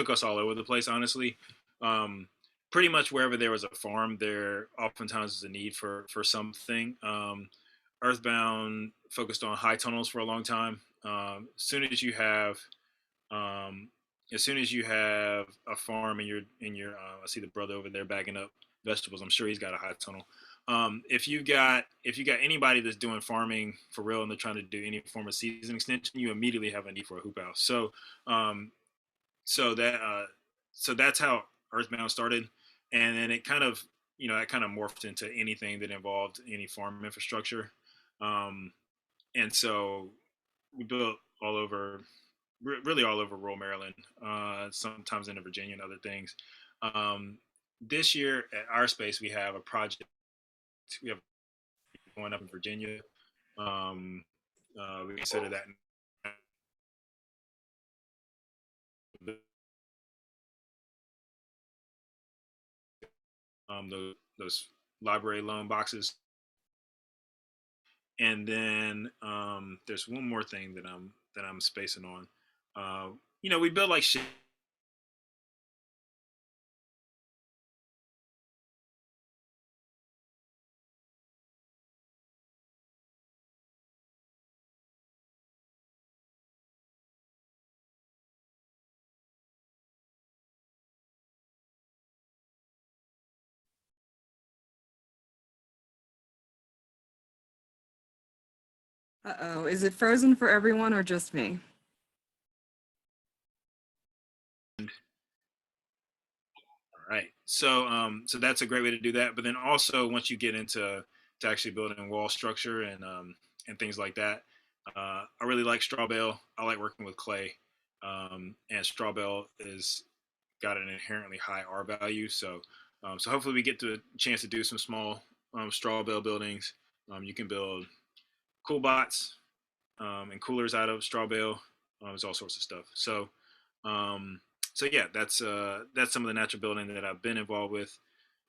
us all over the place, honestly. Pretty much wherever there was a farm, there oftentimes is a need for something. Earthbound focused on high tunnels for a long time. As soon as you have a farm and you're I see the brother over there bagging up vegetables. I'm sure he's got a high tunnel. If you got anybody that's doing farming for real and they're trying to do any form of season extension, you immediately have a need for a hoop house. So so that's how Earthbound started, and then it kind of morphed into anything that involved any farm infrastructure. And so we built all over, really all over rural Maryland, sometimes into Virginia and other things. This year at our space, we have a project. We have going up in Virginia. We consider that those library loan boxes. And then there's one more thing that I'm spacing on. We build like shit. Uh-oh, is it frozen for everyone or just me? All right. So that's a great way to do that. But then also once you get into actually building wall structure and things like that, I really like straw bale. I like working with clay. And straw bale is got an inherently high R value. So hopefully we get to a chance to do some small straw bale buildings. You can build cool bots and coolers out of straw bale. There's all sorts of stuff. So yeah, that's some of the natural building that I've been involved with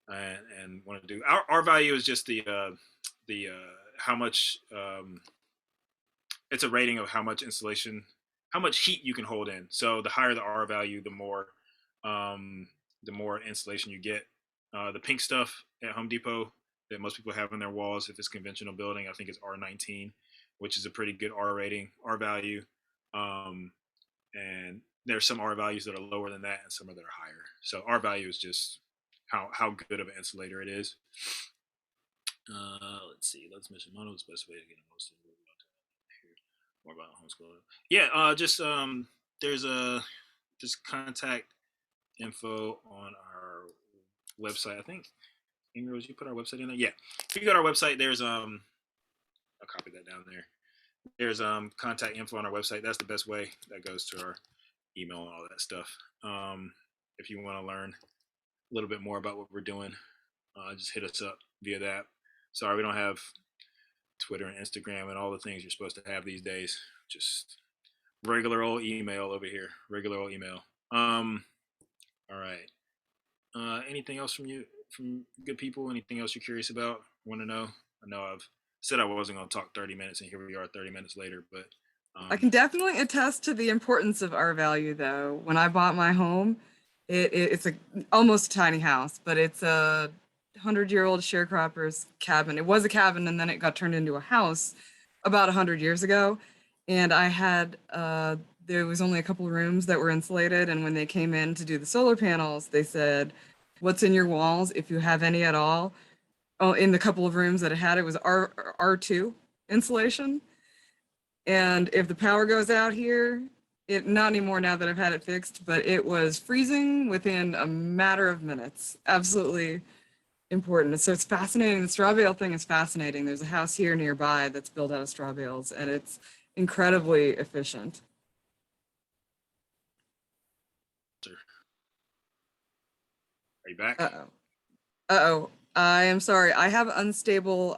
and want to do. Our value is just the how much it's a rating of how much insulation, how much heat you can hold in. So the higher the R value, the more insulation you get. The pink stuff at Home Depot that most people have on their walls, if it's conventional building, I think it's R19, which is a pretty good R rating, R value. And there's some R values that are lower than that and some that are higher. So R value is just how good of an insulator it is. Let's see. Let's mention one of the best way to get the most more about homeschooling. Yeah, there's just contact info on our website. I think Amy Rose, you put our website in there. Yeah, if you go to our website, there's I'll copy that down there. There's contact info on our website. That's the best way. That goes to our email and all that stuff. If you want to learn a little bit more about what we're doing, just hit us up via that. Sorry, we don't have Twitter and Instagram and all the things you're supposed to have these days. Just regular old email over here. Regular old email. All right. Anything else from good people? Anything else you're curious about? Want to know? I know I've said I wasn't going to talk 30 minutes, and here we are 30 minutes later. But I can definitely attest to the importance of R value, though. When I bought my home, it's almost a tiny house, but it's a 100-year-old sharecropper's cabin. It was a cabin, and then it got turned into a house about 100 years ago. And I had there was only a couple of rooms that were insulated, and when they came in to do the solar panels, they said, "What's in your walls, if you have any at all?" Oh, in the couple of rooms that it had, it was R2 insulation. And if the power goes out here, not anymore now that I've had it fixed, but it was freezing within a matter of minutes. Absolutely important. So it's fascinating. The straw bale thing is fascinating. There's a house here nearby that's built out of straw bales, and it's incredibly efficient. Are you back? Uh-oh. I am sorry. I have unstable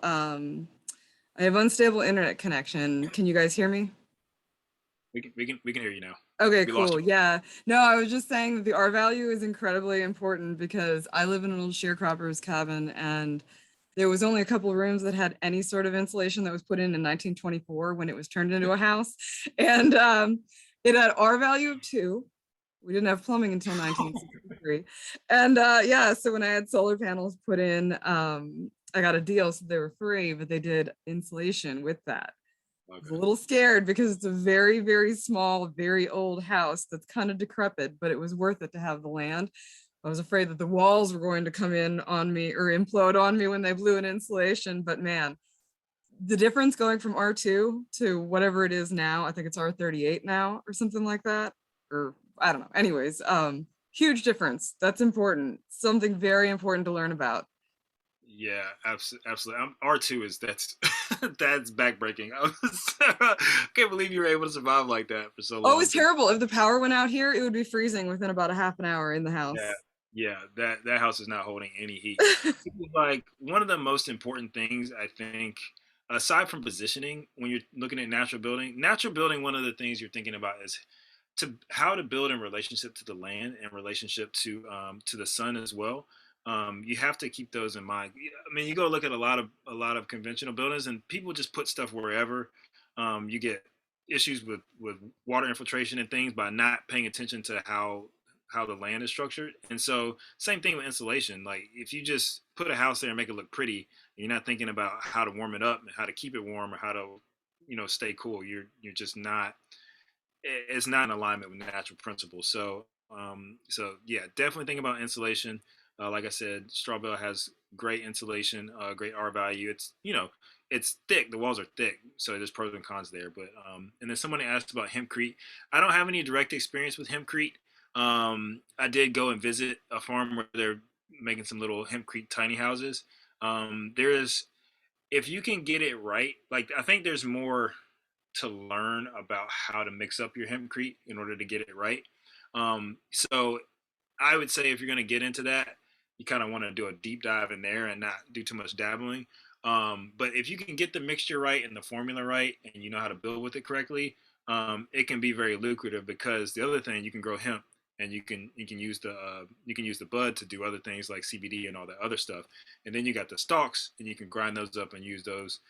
internet connection. Can you guys hear me? We can hear you now. Okay, We lost cool. you. Yeah. No, I was just saying that the R value is incredibly important because I live in an old sharecropper's cabin, and there was only a couple of rooms that had any sort of insulation that was put in 1924 when it was turned into a house. And it had R value of 2. We didn't have plumbing until 1963. And yeah, so when I had solar panels put in, I got a deal, so they were free, but they did insulation with that. I was a little scared because it's a very, very small, very old house that's kind of decrepit, but it was worth it to have the land. I was afraid that the walls were going to come in on me or implode on me when they blew in insulation, but man, the difference going from R2 to whatever it is now, I think it's R38 now or something like that, or I don't know. Anyways, huge difference. That's important. Something very important to learn about. Yeah, absolutely. R2 is that's backbreaking. I can't believe you were able to survive like that for so long. Oh, it was terrible. If the power went out here, it would be freezing within about a half an hour in the house. Yeah, that house is not holding any heat. Like one of the most important things I think, aside from positioning, when you're looking at natural building, one of the things you're thinking about is how to build in relationship to the land and relationship to the sun as well. You have to keep those in mind. I mean, you go look at a lot of conventional buildings, and people just put stuff wherever. You get issues with water infiltration and things by not paying attention to how the land is structured. And so same thing with insulation. Like if you just put a house there and make it look pretty, you're not thinking about how to warm it up and how to keep it warm or how to stay cool. You're just not. It's not in alignment with natural principles. So yeah, definitely think about insulation. Like I said, straw bale has great insulation, great R value. It's thick. The walls are thick, so there's pros and cons there. But and then someone asked about hempcrete. I don't have any direct experience with hempcrete. I did go and visit a farm where they're making some little hempcrete tiny houses. If you can get it right, like I think there's more to learn about how to mix up your hempcrete in order to get it right. So I would say if you're going to get into that, you kind of want to do a deep dive in there and not do too much dabbling. But if you can get the mixture right and the formula right, and you know how to build with it correctly, it can be very lucrative because the other thing, you can grow hemp and you can use the bud to do other things like CBD and all that other stuff. And then you got the stalks and you can grind those up and use those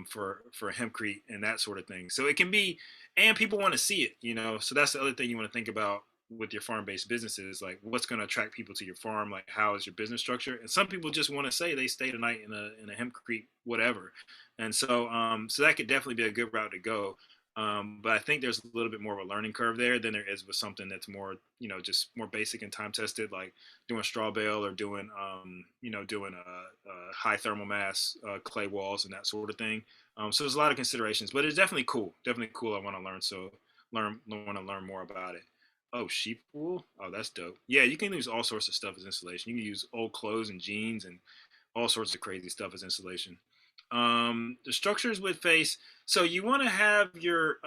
for hempcrete and that sort of thing. So it can be, and people want to see it, so that's the other thing you want to think about with your farm-based businesses, like what's going to attract people to your farm, like how is your business structure. And some people just want to say they stayed a night in a hempcrete whatever, and so that could definitely be a good route to go. But I think there's a little bit more of a learning curve there than there is with something that's more, just more basic and time tested, like doing straw bale or doing a high thermal mass clay walls and that sort of thing. So there's a lot of considerations, but it's definitely cool. Definitely cool. I want to learn. So want to learn more about it. Oh, sheep wool. Oh, that's dope. Yeah, you can use all sorts of stuff as insulation. You can use old clothes and jeans and all sorts of crazy stuff as insulation. The structures with face. So you want to have the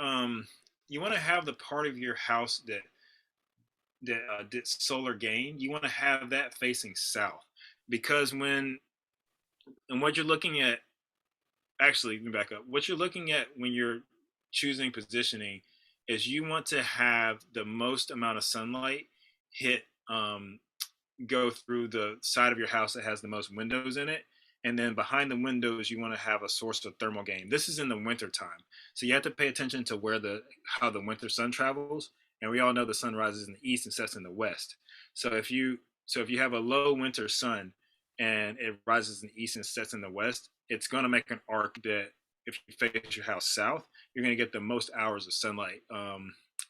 part of your house that did solar gain. You want to have that facing south, because what you're looking at, actually, let me back up. What you're looking at when you're choosing positioning is you want to have the most amount of sunlight go through the side of your house that has the most windows in it. And then behind the windows, you want to have a source of thermal gain. This is in the winter time. So you have to pay attention to how the winter sun travels. And we all know the sun rises in the east and sets in the west. So if you have a low winter sun and it rises in the east and sets in the west, it's going to make an arc that if you face your house south, you're going to get the most hours of sunlight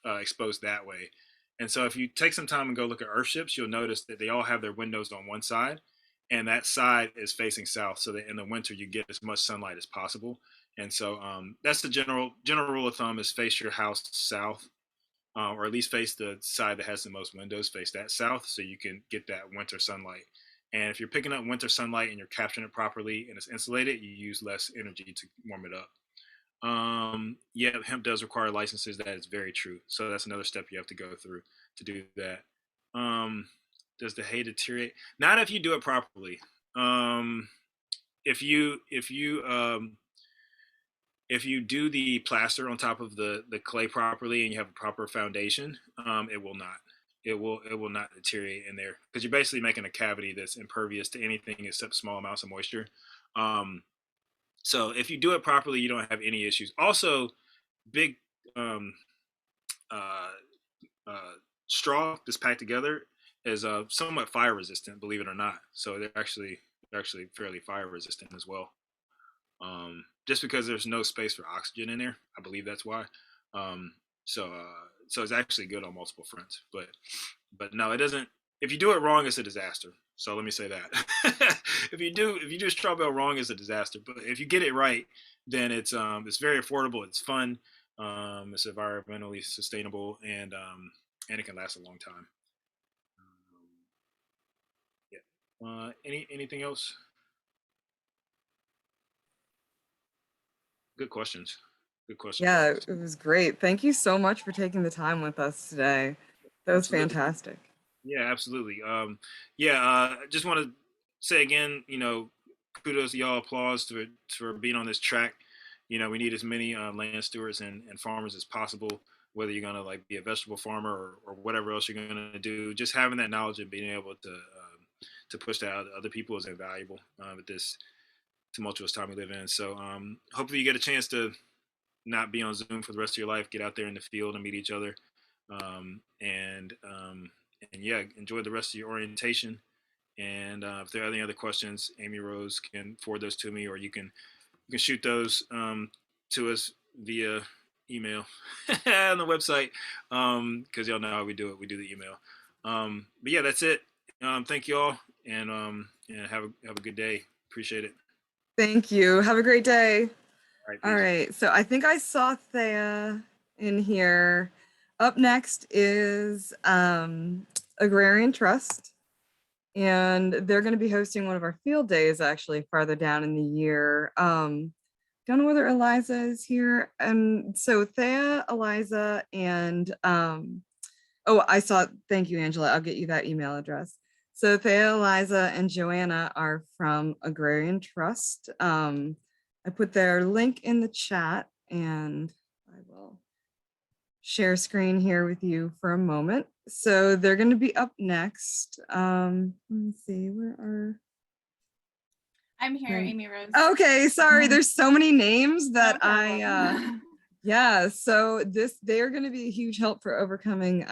exposed that way. And so if you take some time and go look at earthships, you'll notice that they all have their windows on one side, and that side is facing south, so that in the winter you get as much sunlight as possible. And so that's the general rule of thumb: is face your house south, or at least face the side that has the most windows, face that south, so you can get that winter sunlight. And if you're picking up winter sunlight and you're capturing it properly and it's insulated, you use less energy to warm it up. Yeah, hemp does require licenses. That is very true. So that's another step you have to go through to do that. Does the hay deteriorate? Not if you do it properly. If you do the plaster on top of the clay properly and you have a proper foundation, it will not. It will not deteriorate in there, because you're basically making a cavity that's impervious to anything except small amounts of moisture. So if you do it properly, you don't have any issues. Also, big straw that's packed together is somewhat fire resistant, believe it or not. So they're actually fairly fire resistant as well. Just because there's no space for oxygen in there, I believe that's why. So it's actually good on multiple fronts. But no, it doesn't. If you do it wrong, it's a disaster. So let me say that. if you do straw bale wrong, it's a disaster. But if you get it right, then it's very affordable. It's fun. It's environmentally sustainable, and it can last a long time. Yeah. Anything else? Good questions. Good questions. Yeah, it was great. Thank you so much for taking the time with us today. That was Absolutely. fantastic. Yeah, absolutely. Just want to say again, kudos to y'all, applause for being on this track. We need as many land stewards and farmers as possible, whether you're gonna like be a vegetable farmer or whatever else you're gonna do. Just having that knowledge and being able to push that out to other people is invaluable at this tumultuous time we live in. So hopefully you get a chance to not be on Zoom for the rest of your life. Get out there in the field and meet each other, and yeah, enjoy the rest of your orientation. And if there are any other questions, Amy Rose can forward those to me, or you can shoot those to us via email on the website, because y'all know how we do it. We do the email. But yeah, that's it. Thank you all, and have a good day. Appreciate it. Thank you. Have a great day. All right. So I think I saw Thea in here. Up next is Agrarian Trust. And they're going to be hosting one of our field days actually farther down in the year. Don't know whether Eliza is here. And so Thea, Eliza, and thank you, Angela. I'll get you that email address. So Thea, Eliza, and Joanna are from Agrarian Trust. I put their link in the chat, and I will share screen here with you for a moment. So they're going to be up next. Let me see, where are... I'm here, Amy Rose. Okay, sorry, there's so many names that yeah, so they're going to be a huge help for overcoming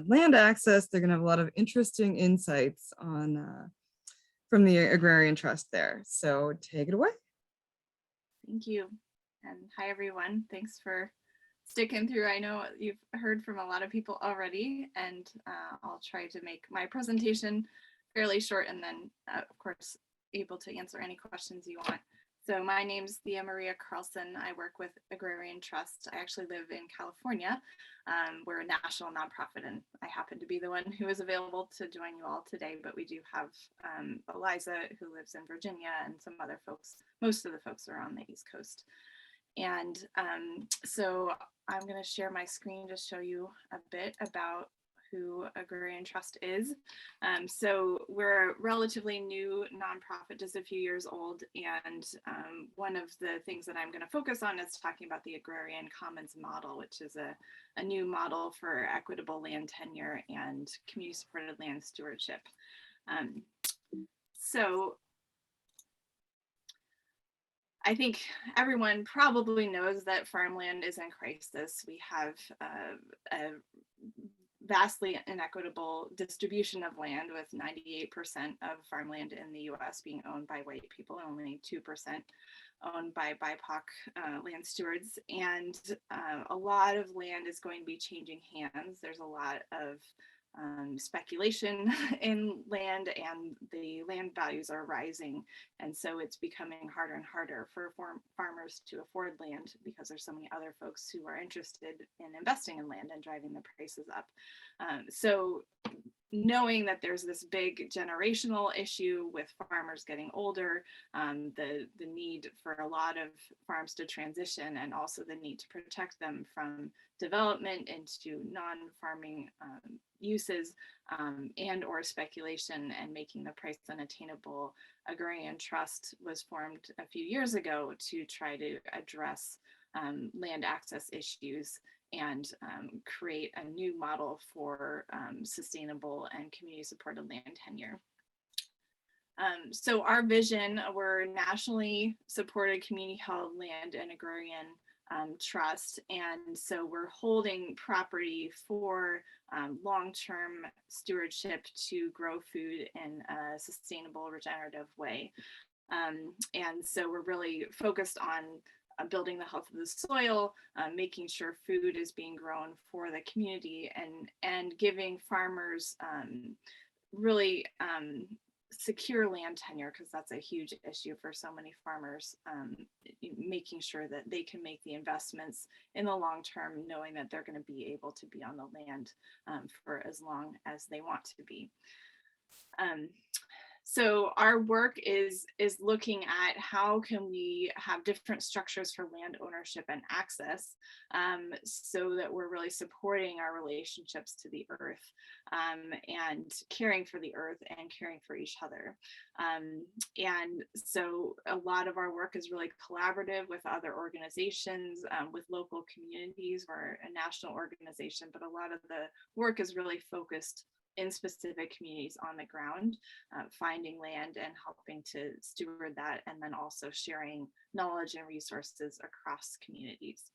land access. They're going to have a lot of interesting insights on from the Agrarian Trust there. So take it away. Thank you. And hi, everyone. Thanks for sticking through. I know you've heard from a lot of people already, and I'll try to make my presentation fairly short, and then, of course, able to answer any questions you want. So my name's Thea Maria Carlson. I work with Agrarian Trust. I actually live in California. We're a national nonprofit, and I happen to be the one who is available to join you all today, but we do have Eliza, who lives in Virginia, and some other folks. Most of the folks are on the East Coast. And so I'm going to share my screen to show you a bit about who Agrarian Trust is. So we're a relatively new nonprofit, just a few years old, and one of the things that I'm going to focus on is talking about the Agrarian Commons model, which is a new model for equitable land tenure and community-supported land stewardship. So I think everyone probably knows that farmland is in crisis. We have a vastly inequitable distribution of land, with 98% of farmland in the US being owned by white people, only 2% owned by BIPOC land stewards. And a lot of land is going to be changing hands. There's a lot of speculation in land, and the land values are rising. And so it's becoming harder and harder for farmers to afford land because there's so many other folks who are interested in investing in land and driving the prices up. So knowing that there's this big generational issue with farmers getting older, the need for a lot of farms to transition, and also the need to protect them from development into non-farming uses and or speculation, and making the price unattainable, Agrarian Trust was formed a few years ago to try to address land access issues and create a new model for sustainable and community supported land tenure. So our vision, we're nationally supported community held land and agrarian trust. And so we're holding property for long-term stewardship to grow food in a sustainable, regenerative way. And so we're really focused on building the health of the soil, making sure food is being grown for the community, and giving farmers really secure land tenure, because that's a huge issue for so many farmers, making sure that they can make the investments in the long term, knowing that they're going to be able to be on the land for as long as they want to be. So our work is looking at how can we have different structures for land ownership and access, so that we're really supporting our relationships to the earth, and caring for the earth and caring for each other. And so a lot of our work is really collaborative with other organizations, with local communities. We're a national organization, but a lot of the work is really focused in specific communities on the ground, finding land and helping to steward that, and then also sharing knowledge and resources across communities.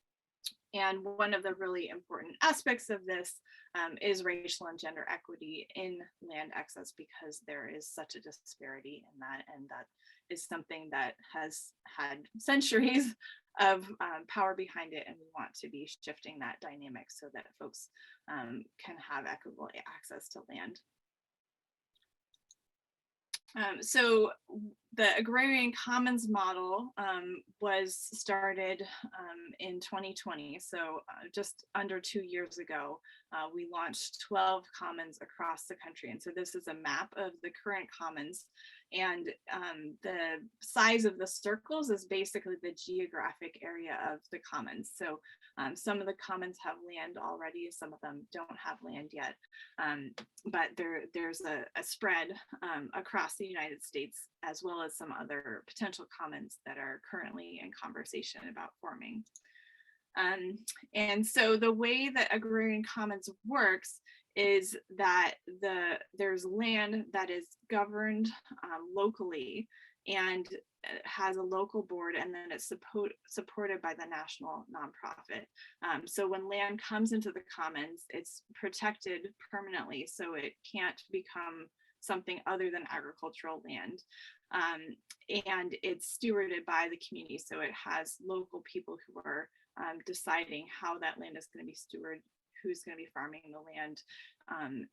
And one of the really important aspects of this is racial and gender equity in land access, because there is such a disparity in that, and that is something that has had centuries of power behind it, and we want to be shifting that dynamic so that folks can have equitable access to land. So the Agrarian Commons model was started in 2020. So just under 2 years ago, we launched 12 commons across the country. And so this is a map of the current commons. And the size of the circles is basically the geographic area of the commons. So some of the commons have land already, some of them don't have land yet. But there's a spread across the United States, as well as some other potential commons that are currently in conversation about forming. And so the way that Agrarian Commons works is that there's land that is governed locally and has a local board, and then it's supported by the national nonprofit. So when land comes into the commons, it's protected permanently, so it can't become something other than agricultural land. And it's stewarded by the community, so it has local people who are deciding how that land is going to be stewarded, who's going to be farming the land,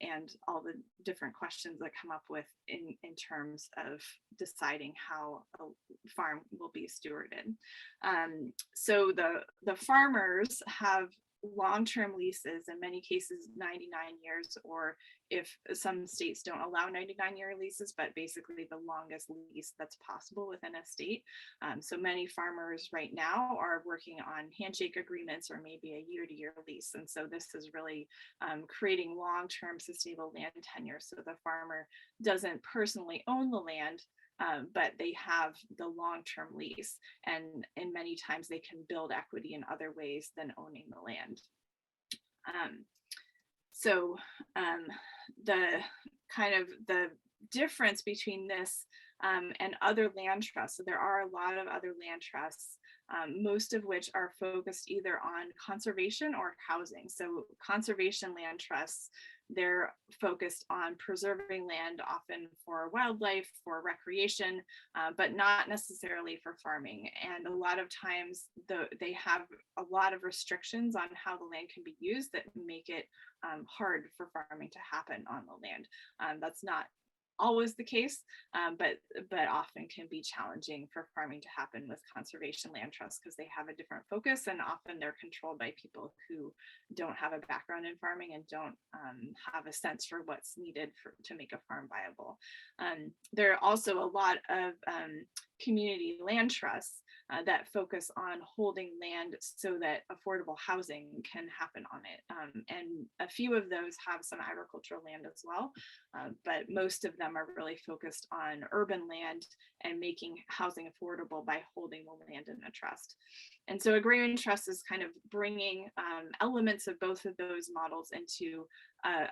and all the different questions that come up with in terms of deciding how a farm will be stewarded. So the farmers have long-term leases, in many cases 99 years, or if some states don't allow 99-year leases, but basically the longest lease that's possible within a state. So many farmers right now are working on handshake agreements, or maybe a year-to-year lease. And so this is really creating long-term sustainable land tenure. So the farmer doesn't personally own the land, but they have the long-term lease, and many times they can build equity in other ways than owning the land. So the difference between this and other land trusts, so there are a lot of other land trusts most of which are focused either on conservation or housing. So conservation land trusts, they're focused on preserving land, often for wildlife, for recreation, but not necessarily for farming. And a lot of times they have a lot of restrictions on how the land can be used that make it hard for farming to happen on the land. That's not always the case, but often can be challenging for farming to happen with conservation land trusts because they have a different focus, and often they're controlled by people who don't have a background in farming and don't have a sense for what's needed to make a farm viable. There are also a lot of community land trusts that focus on holding land so that affordable housing can happen on it. And a few of those have some agricultural land as well, but most of them are really focused on urban land and making housing affordable by holding the land in a trust. And so Agrarian Trust is kind of bringing elements of both of those models into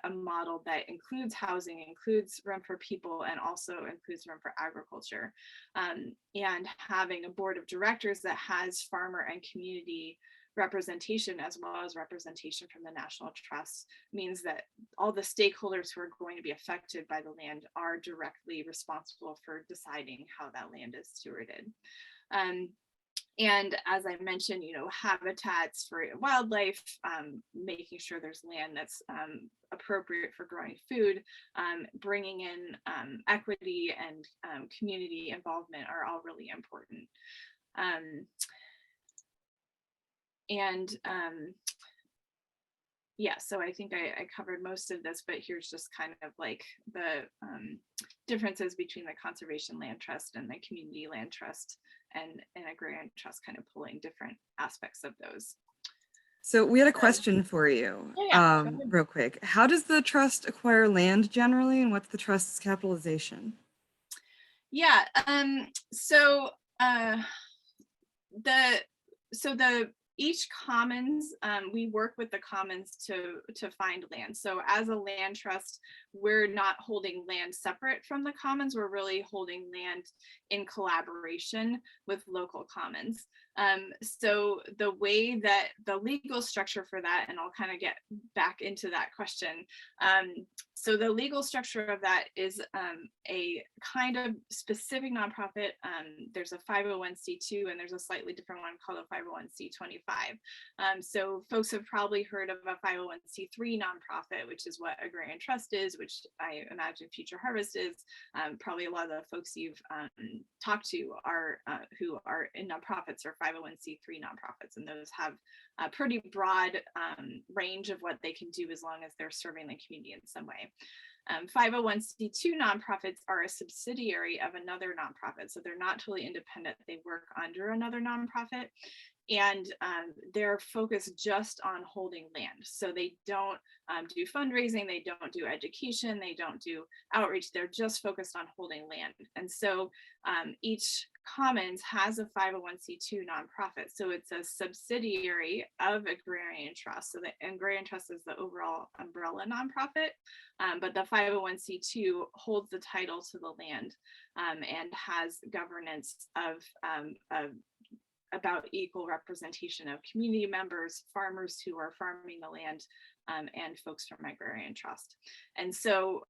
a model that includes housing, includes room for people, and also includes room for agriculture. And having a board of directors that has farmer and community representation as well as representation from the National Trust means that all the stakeholders who are going to be affected by the land are directly responsible for deciding how that land is stewarded. And as I mentioned, habitats for wildlife, making sure there's land that's appropriate for growing food, bringing in equity and community involvement are all really important. Yeah, so I think I covered most of this, but here's just kind of like the differences between the Conservation Land Trust and the Community Land Trust and Agrarian Trust, kind of pulling different aspects of those. So we had a question for you, real quick. How does the trust acquire land generally, and what's the trust's capitalization? Yeah, each commons, we work with the commons to find land. So as a land trust, we're not holding land separate from the commons, we're really holding land in collaboration with local commons. So the way that the legal structure for that, and I'll kind of get back into that question. So the legal structure of that is a kind of specific nonprofit. There's a 501c2 and there's a slightly different one called a 501c25. So folks have probably heard of a 501c3 nonprofit, which is what Agrarian Trust is, which I imagine Future Harvest is. Probably a lot of the folks you've talked to are who are in nonprofits or 501c3 nonprofits, and those have a pretty broad range of what they can do as long as they're serving the community in some way. 501c2 nonprofits are a subsidiary of another nonprofit, so they're not totally independent. They work under another nonprofit, and they're focused just on holding land. So they don't do fundraising, they don't do education, they don't do outreach, they're just focused on holding land. And so each commons has a 501c2 nonprofit. So it's a subsidiary of Agrarian Trust. So the Agrarian Trust is the overall umbrella nonprofit, but the 501c2 holds the title to the land and has governance of about equal representation of community members, farmers who are farming the land, and folks from Agrarian Trust. And so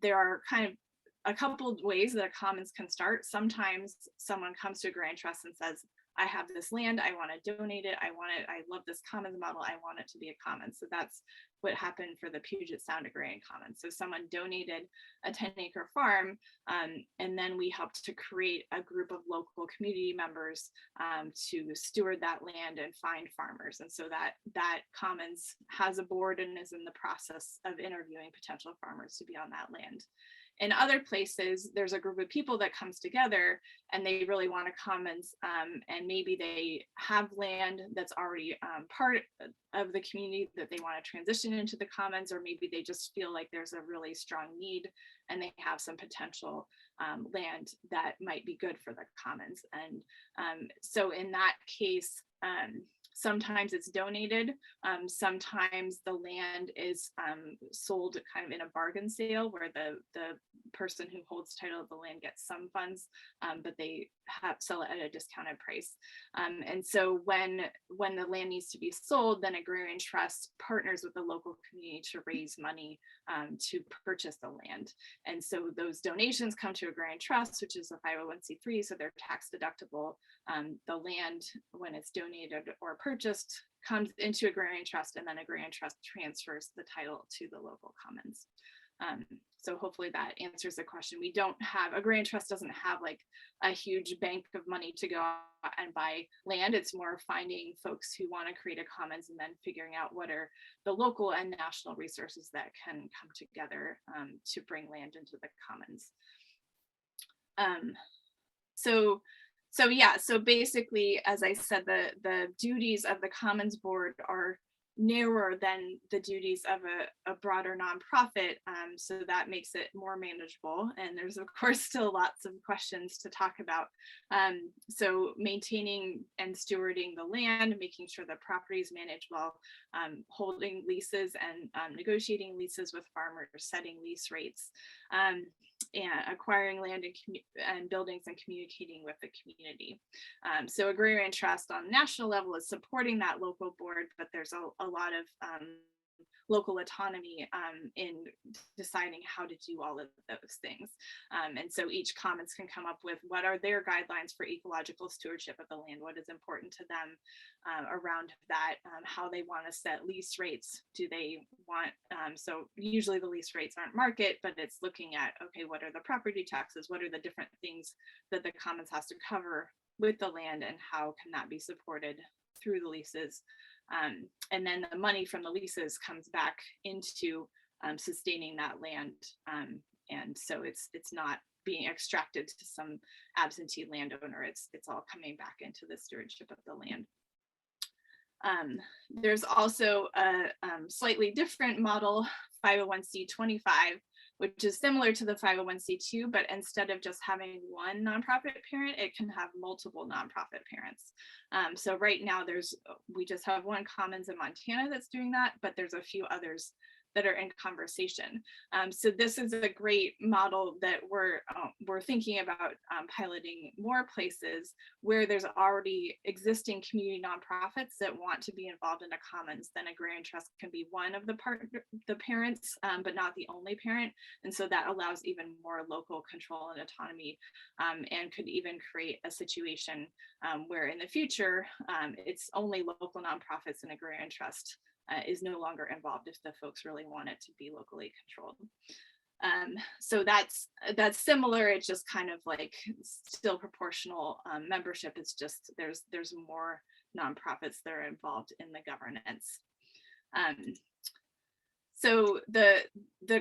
there are kind of a couple of ways that a commons can start. Sometimes someone comes to Agrarian Trust and says, I have this land, I want to donate it, I love this commons model, I want it to be a commons. So that's what happened for the Puget Sound Agrarian Commons. So someone donated a 10-acre farm, and then we helped to create a group of local community members to steward that land and find farmers. And so that commons has a board and is in the process of interviewing potential farmers to be on that land. In other places, there's a group of people that comes together and they really want a commons, and maybe they have land that's already part of the community that they want to transition into the commons, or maybe they just feel like there's a really strong need and they have some potential land that might be good for the commons. And so in that case, Sometimes it's donated. Sometimes the land is sold kind of in a bargain sale where the person who holds title of the land gets some funds, but they sell it at a discounted price. And so when the land needs to be sold, then Agrarian Trust partners with the local community to raise money to purchase the land. And so those donations come to Agrarian Trust, which is a 501c3, so they're tax deductible. The land, when it's donated or purchased, comes into Agrarian Trust, and then Agrarian Trust transfers the title to the local commons. So hopefully that answers the question. We don't have, Agrarian Trust doesn't have like a huge bank of money to go out and buy land. It's more finding folks who want to create a commons and then figuring out what are the local and national resources that can come together to bring land into the commons. So basically, as I said, the duties of the Commons Board are narrower than the duties of a broader nonprofit, so that makes it more manageable. And there's of course still lots of questions to talk about. So maintaining and stewarding the land, making sure the property is managed well, holding leases and negotiating leases with farmers, setting lease rates, and acquiring land and buildings and communicating with the community. So Agrarian Trust on national level is supporting that local board, but there's a lot of local autonomy in deciding how to do all of those things. And so each commons can come up with what are their guidelines for ecological stewardship of the land, what is important to them around that, how they want to set lease rates. Do they want, so usually the lease rates aren't market, but it's looking at, okay, what are the property taxes? What are the different things that the commons has to cover with the land, and how can that be supported through the leases? And then the money from the leases comes back into sustaining that land. And so it's not being extracted to some absentee landowner. It's all coming back into the stewardship of the land. There's also a slightly different model, 501c25, which is similar to the 501c2, but instead of just having one nonprofit parent, it can have multiple nonprofit parents. So right now we just have one commons in Montana that's doing that, but there's a few others that are in conversation. So this is a great model that we're thinking about piloting more places where there's already existing community nonprofits that want to be involved in a commons. Then Agrarian Trust can be one of the parents, but not the only parent. And so that allows even more local control and autonomy, and could even create a situation where in the future, it's only local nonprofits and Agrarian Trust is no longer involved if the folks really want it to be locally controlled. So that's similar. It's just kind of like still proportional membership. It's just there's more nonprofits that are involved in the governance. So the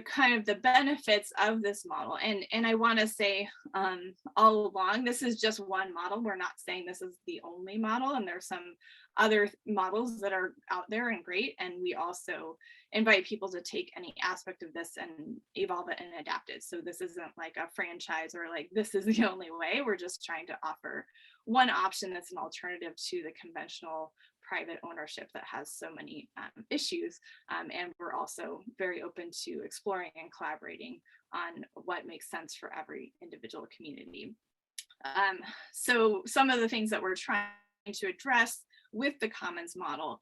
kind of the benefits of this model, and I want to say all along, this is just one model. We're not saying this is the only model, and there's some other models that are out there and great. And we also invite people to take any aspect of this and evolve it and adapt it. So this isn't like a franchise or like this is the only way. We're just trying to offer one option that's an alternative to the conventional private ownership that has so many issues. And we're also very open to exploring and collaborating on what makes sense for every individual community. So some of the things that we're trying to address with the commons model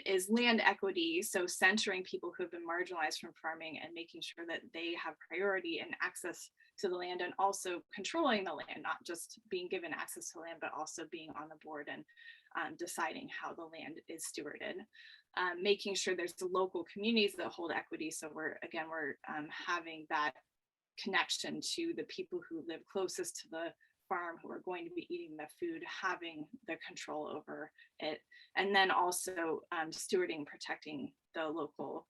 is land equity. So centering people who have been marginalized from farming and making sure that they have priority and access to the land, and also controlling the land, not just being given access to land, but also being on the board and deciding how the land is stewarded. Making sure there's the local communities that hold equity. So we're having that connection to the people who live closest to the farm, who are going to be eating the food, having the control over it. And then also stewarding, protecting the local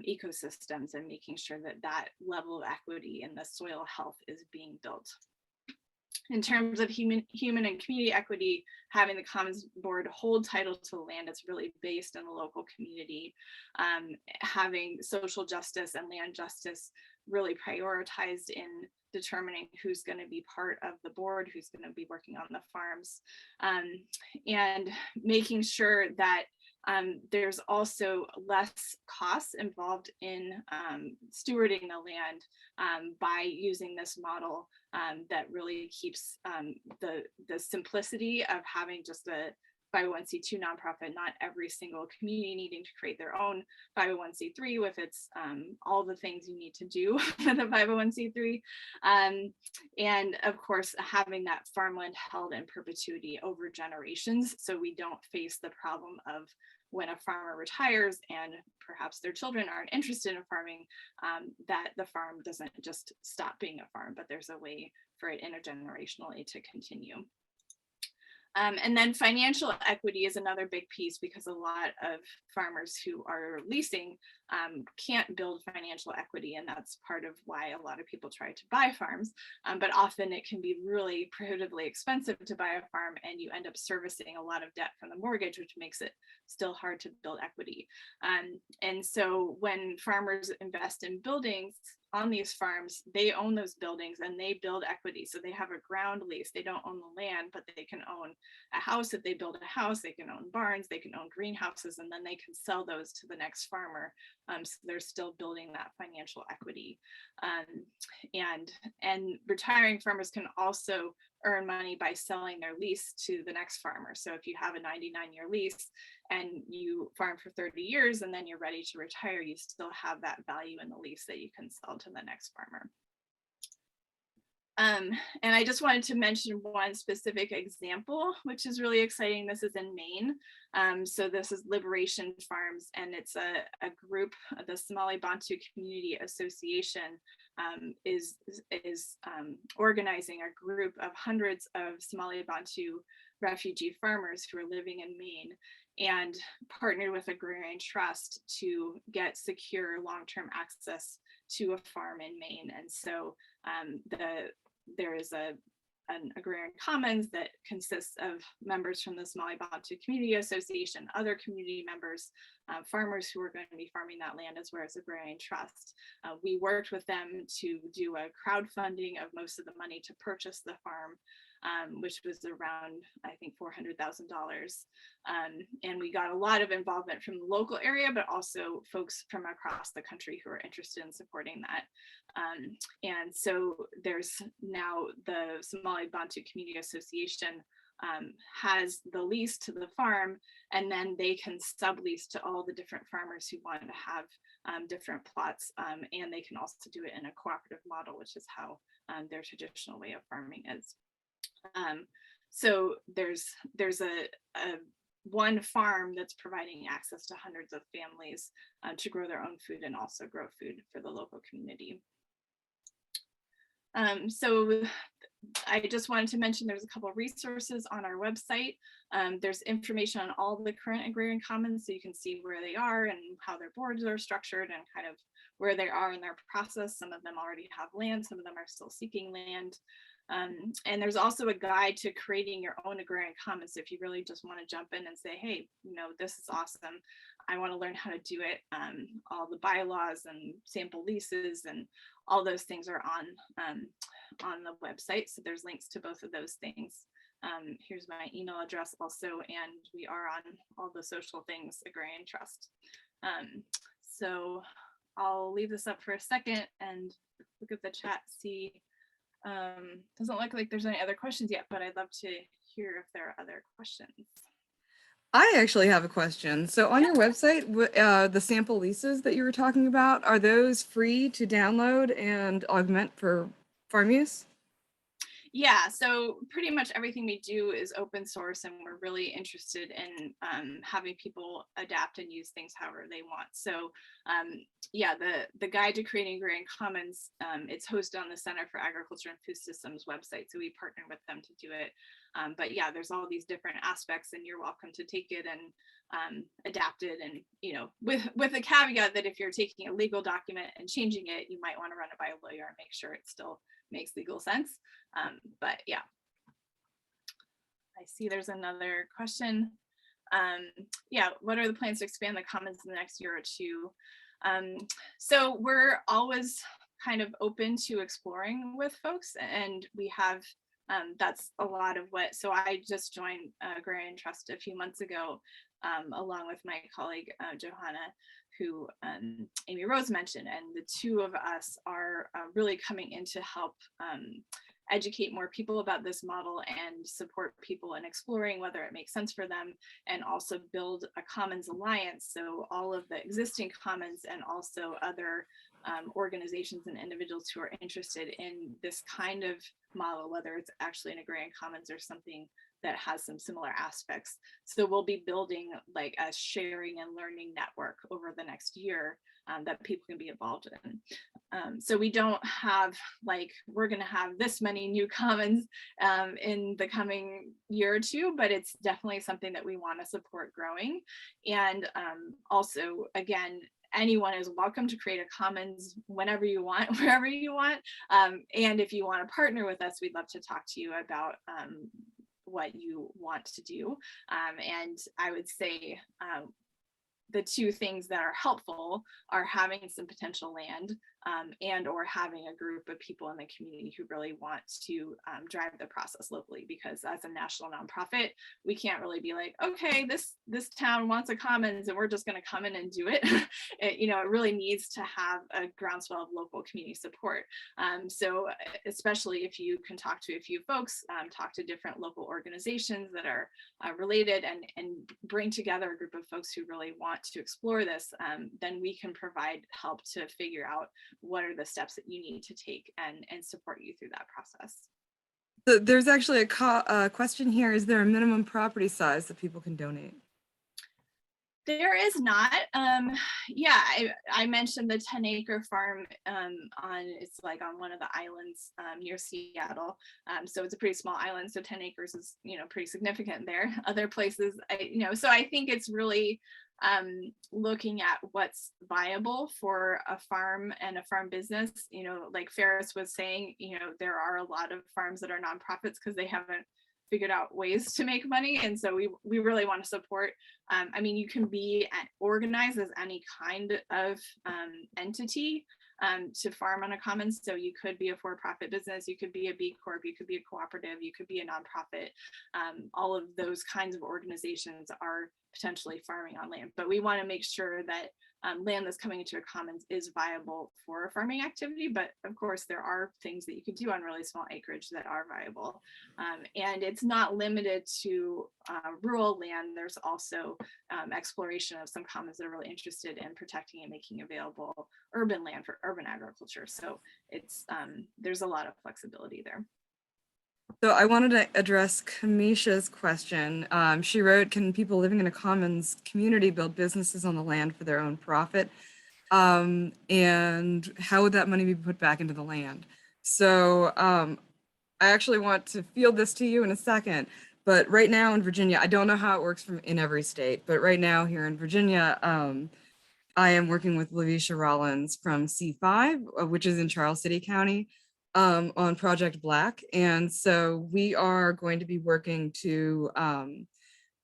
ecosystems and making sure that that level of equity in the soil health is being built. In terms of human and community equity, having the Commons Board hold title to the land that's really based in the local community, having social justice and land justice really prioritized in determining who's going to be part of the board, who's going to be working on the farms, and making sure that there's also less costs involved in stewarding the land by using this model that really keeps the simplicity of having just a 501c2 nonprofit, not every single community needing to create their own 501c3 with its all the things you need to do with a 501c3. And of course, having that farmland held in perpetuity over generations, so we don't face the problem of when a farmer retires and perhaps their children aren't interested in farming, that the farm doesn't just stop being a farm, but there's a way for it intergenerationally to continue. And then financial equity is another big piece, because a lot of farmers who are leasing can't build financial equity, and that's part of why a lot of people try to buy farms. But often it can be really prohibitively expensive to buy a farm, and you end up servicing a lot of debt from the mortgage, which makes it still hard to build equity. And so when farmers invest in buildings on these farms, they own those buildings and they build equity. So they have a ground lease. They don't own the land, but they can own a house. If they build a house, they can own barns, they can own greenhouses, and then they can sell those to the next farmer. So they're still building that financial equity. And retiring farmers can also earn money by selling their lease to the next farmer. So if you have a 99-year lease and you farm for 30 years and then you're ready to retire, you still have that value in the lease that you can sell to the next farmer. And I just wanted to mention one specific example, which is really exciting. This is in Maine. So this is Liberation Farms, and it's a group, the Somali Bantu Community Association is organizing a group of hundreds of Somali Bantu refugee farmers who are living in Maine, and partnered with Agrarian Trust to get secure long-term access to a farm in Maine. And so there is an Agrarian Commons that consists of members from the Somali Bantu Community Association, other community members, farmers who are going to be farming that land, as well as Agrarian Trust. We worked with them to do a crowdfunding of most of the money to purchase the farm, which was around, I think, $400,000. And we got a lot of involvement from the local area, but also folks from across the country who are interested in supporting that. And so there's now the Somali Bantu Community Association has the lease to the farm, and then they can sublease to all the different farmers who want to have different plots, and they can also do it in a cooperative model, which is how their traditional way of farming is. So there's a one farm that's providing access to hundreds of families to grow their own food and also grow food for the local community. So I just wanted to mention there's a couple of resources on our website. There's information on all the current Agrarian Commons, so you can see where they are and how their boards are structured and kind of where they are in their process. Some of them already have land, some of them are still seeking land. And there's also a guide to creating your own Agrarian Commons if you really just want to jump in and say, hey, you know, this is awesome, I want to learn how to do it. All the bylaws and sample leases and all those things are on the website. So there's links to both of those things. Here's my email address also, and we are on all the social things, Agrarian Trust. So I'll leave this up for a second and look at the chat, see. Doesn't look like there's any other questions yet, but I'd love to hear if there are other questions. I actually have a question. So on your website, the sample leases that you were talking about, are those free to download and augment for farm use? Yeah, so pretty much everything we do is open source, and we're really interested in having people adapt and use things however they want. So yeah, the guide to creating Agrarian Commons, it's hosted on the Center for Agriculture and Food Systems website. So we partnered with them to do it. But yeah, there's all these different aspects, and you're welcome to take it and adapt it. And, you know, with a caveat that if you're taking a legal document and changing it, you might want to run it by a lawyer and make sure it still makes legal sense. But yeah, I see there's another question. Yeah, what are the plans to expand the commons in the next year or two? So we're always kind of open to exploring with folks, and we have that's a lot of what, so I just joined Agrarian Trust a few months ago, along with my colleague Johanna, who Amy Rose mentioned, and the two of us are really coming in to help educate more people about this model and support people in exploring whether it makes sense for them, and also build a commons alliance. So all of the existing commons and also other organizations and individuals who are interested in this kind of model, whether it's actually an agrarian commons or something that has some similar aspects. So we'll be building like a sharing and learning network over the next year that people can be involved in. So we don't have like, we're gonna have this many new commons in the coming year or two, but it's definitely something that we wanna support growing. And also, again, anyone is welcome to create a commons whenever you want, wherever you want. And if you want to partner with us, we'd love to talk to you about what you want to do. And I would say the two things that are helpful are having some potential land and or having a group of people in the community who really want to drive the process locally, because as a national nonprofit, we can't really be like, okay, this town wants a commons and we're just going to come in and do it. You know, it really needs to have a groundswell of local community support. So especially if you can talk to a few folks, talk to different local organizations that are related, and bring together a group of folks who really want to explore this, then we can provide help to figure out what are the steps that you need to take and support you through that process. So there's actually a question here. Is there a minimum property size that people can donate? There is not. Yeah, I mentioned the 10-acre farm it's like on one of the islands near Seattle. So it's a pretty small island. So 10 acres is, you know, pretty significant there. Other places, so I think it's really looking at what's viable for a farm and a farm business. You know, like Farris was saying, you know, there are a lot of farms that are nonprofits because they haven't figured out ways to make money, and so we really want to support. I mean, you can be organized as any kind of entity to farm on a commons. So you could be a for-profit business, you could be a B Corp, you could be a cooperative, you could be a nonprofit. All of those kinds of organizations are potentially farming on land, but we want to make sure that land that's coming into a commons is viable for a farming activity. But of course, there are things that you could do on really small acreage that are viable. And it's not limited to rural land. There's also exploration of some commons that are really interested in protecting and making available urban land for urban agriculture. So it's there's a lot of flexibility there. So I wanted to address Kamisha's question. She wrote, can people living in a commons community build businesses on the land for their own profit? And how would that money be put back into the land? So I actually want to field this to you in a second, but right now in Virginia, I don't know how it works in every state, but right now here in Virginia, I am working with Lavisha Rollins from C5, which is in Charles City County, on Project Black. And so we are going to be working to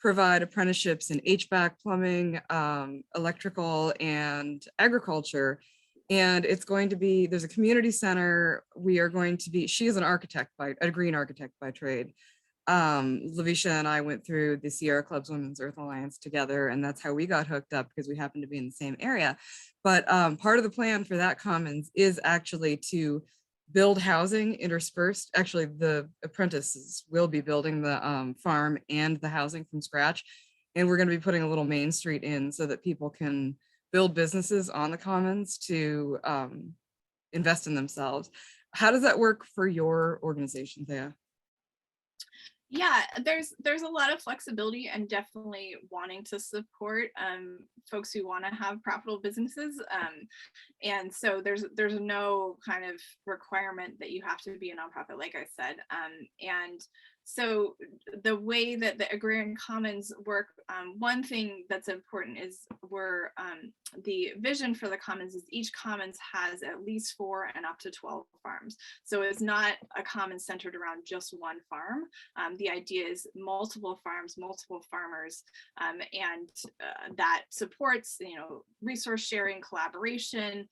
provide apprenticeships in HVAC, plumbing, electrical, and agriculture. And it's going to be, there's a community center. We are going to be, she is an architect, a green architect by trade. Lavisha and I went through the Sierra Club's Women's Earth Alliance together, and that's how we got hooked up, because we happen to be in the same area. But part of the plan for that commons is actually to build housing interspersed. Actually, the apprentices will be building the farm and the housing from scratch. And we're going to be putting a little main street in so that people can build businesses on the commons to invest in themselves. How does that work for your organization, Thea? Yeah, there's a lot of flexibility, and definitely wanting to support folks who want to have profitable businesses. And so there's no kind of requirement that you have to be a nonprofit, like I said. And So the way that the Agrarian Commons work, one thing that's important is the vision for the commons is each commons has at least 4 and up to 12 farms. So it's not a commons centered around just one farm. The idea is multiple farms, multiple farmers, and that supports, resource sharing, collaboration,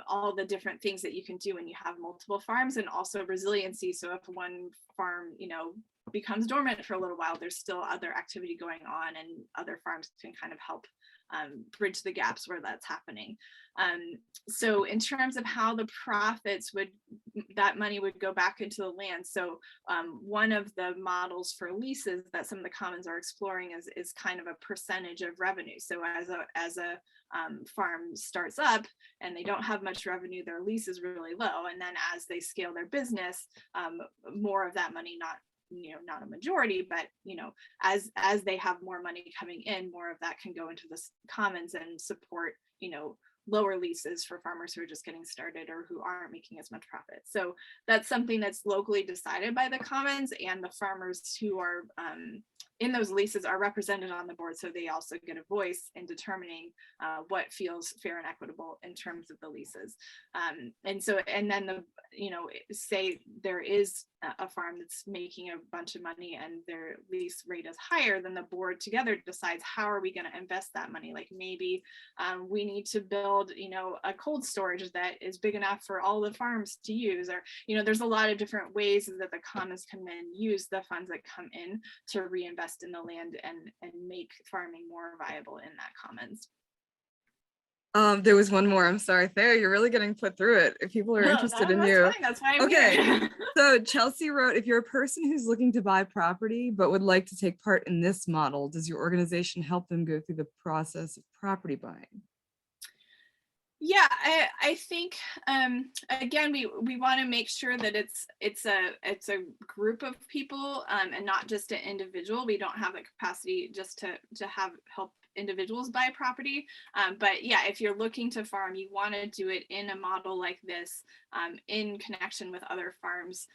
all the different things that you can do when you have multiple farms, and also resiliency. So if one farm, becomes dormant for a little while, there's still other activity going on, and other farms can kind of help bridge the gaps where that's happening. So in terms of how the profits that money would go back into the land. So one of the models for leases that some of the commons are exploring is kind of a percentage of revenue. So as a farm starts up and they don't have much revenue, their lease is really low. And then as they scale their business, more of that money, not a majority, but as they have more money coming in, more of that can go into the commons and support lower leases for farmers who are just getting started or who aren't making as much profit. So that's something that's locally decided by the commons, and the farmers who are in those leases are represented on the board, so they also get a voice in determining what feels fair and equitable in terms of the leases. And then say there is a farm that's making a bunch of money and their lease rate is higher, then the board together decides, how are we going to invest that money? Like maybe we need to build a cold storage that is big enough for all the farms to use, or there's a lot of different ways that the commons can then use the funds that come in to reinvest in the land and make farming more viable in that commons. There was one more. I'm sorry, Thea, you're really getting put through it. If people are interested in you. Fine, that's why I'm okay. here. So Chelsea wrote, if you're a person who's looking to buy property but would like to take part in this model, does your organization help them go through the process of property buying? Yeah, I think again we want to make sure that it's a group of people and not just an individual. We don't have the capacity just to have help individuals buy property, but yeah, if you're looking to farm, you want to do it in a model like this, in connection with other farms,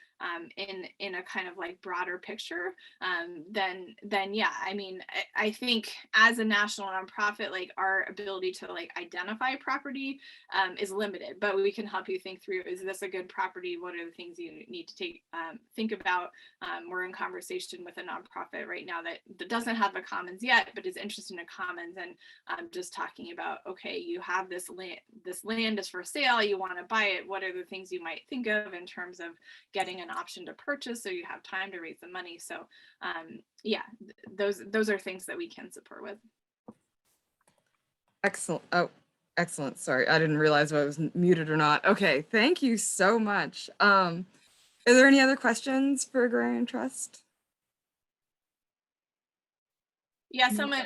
in a kind of like broader picture, then yeah, I mean, I think as a national nonprofit, like our ability to like identify property is limited, but we can help you think through, is this a good property? What are the things you need to think about? We're in conversation with a nonprofit right now that doesn't have a commons yet, but is interested in a commons, and just talking about, okay, you have this land is for sale, you want to buy it. What are the things you might think of in terms of getting an option to purchase so you have time to raise the money? So yeah, those are things that we can support with. Excellent. Oh, excellent. Sorry, I didn't realize if I was muted or not. Okay, thank you so much. Are there any other questions for Agrarian Trust? Yeah, someone,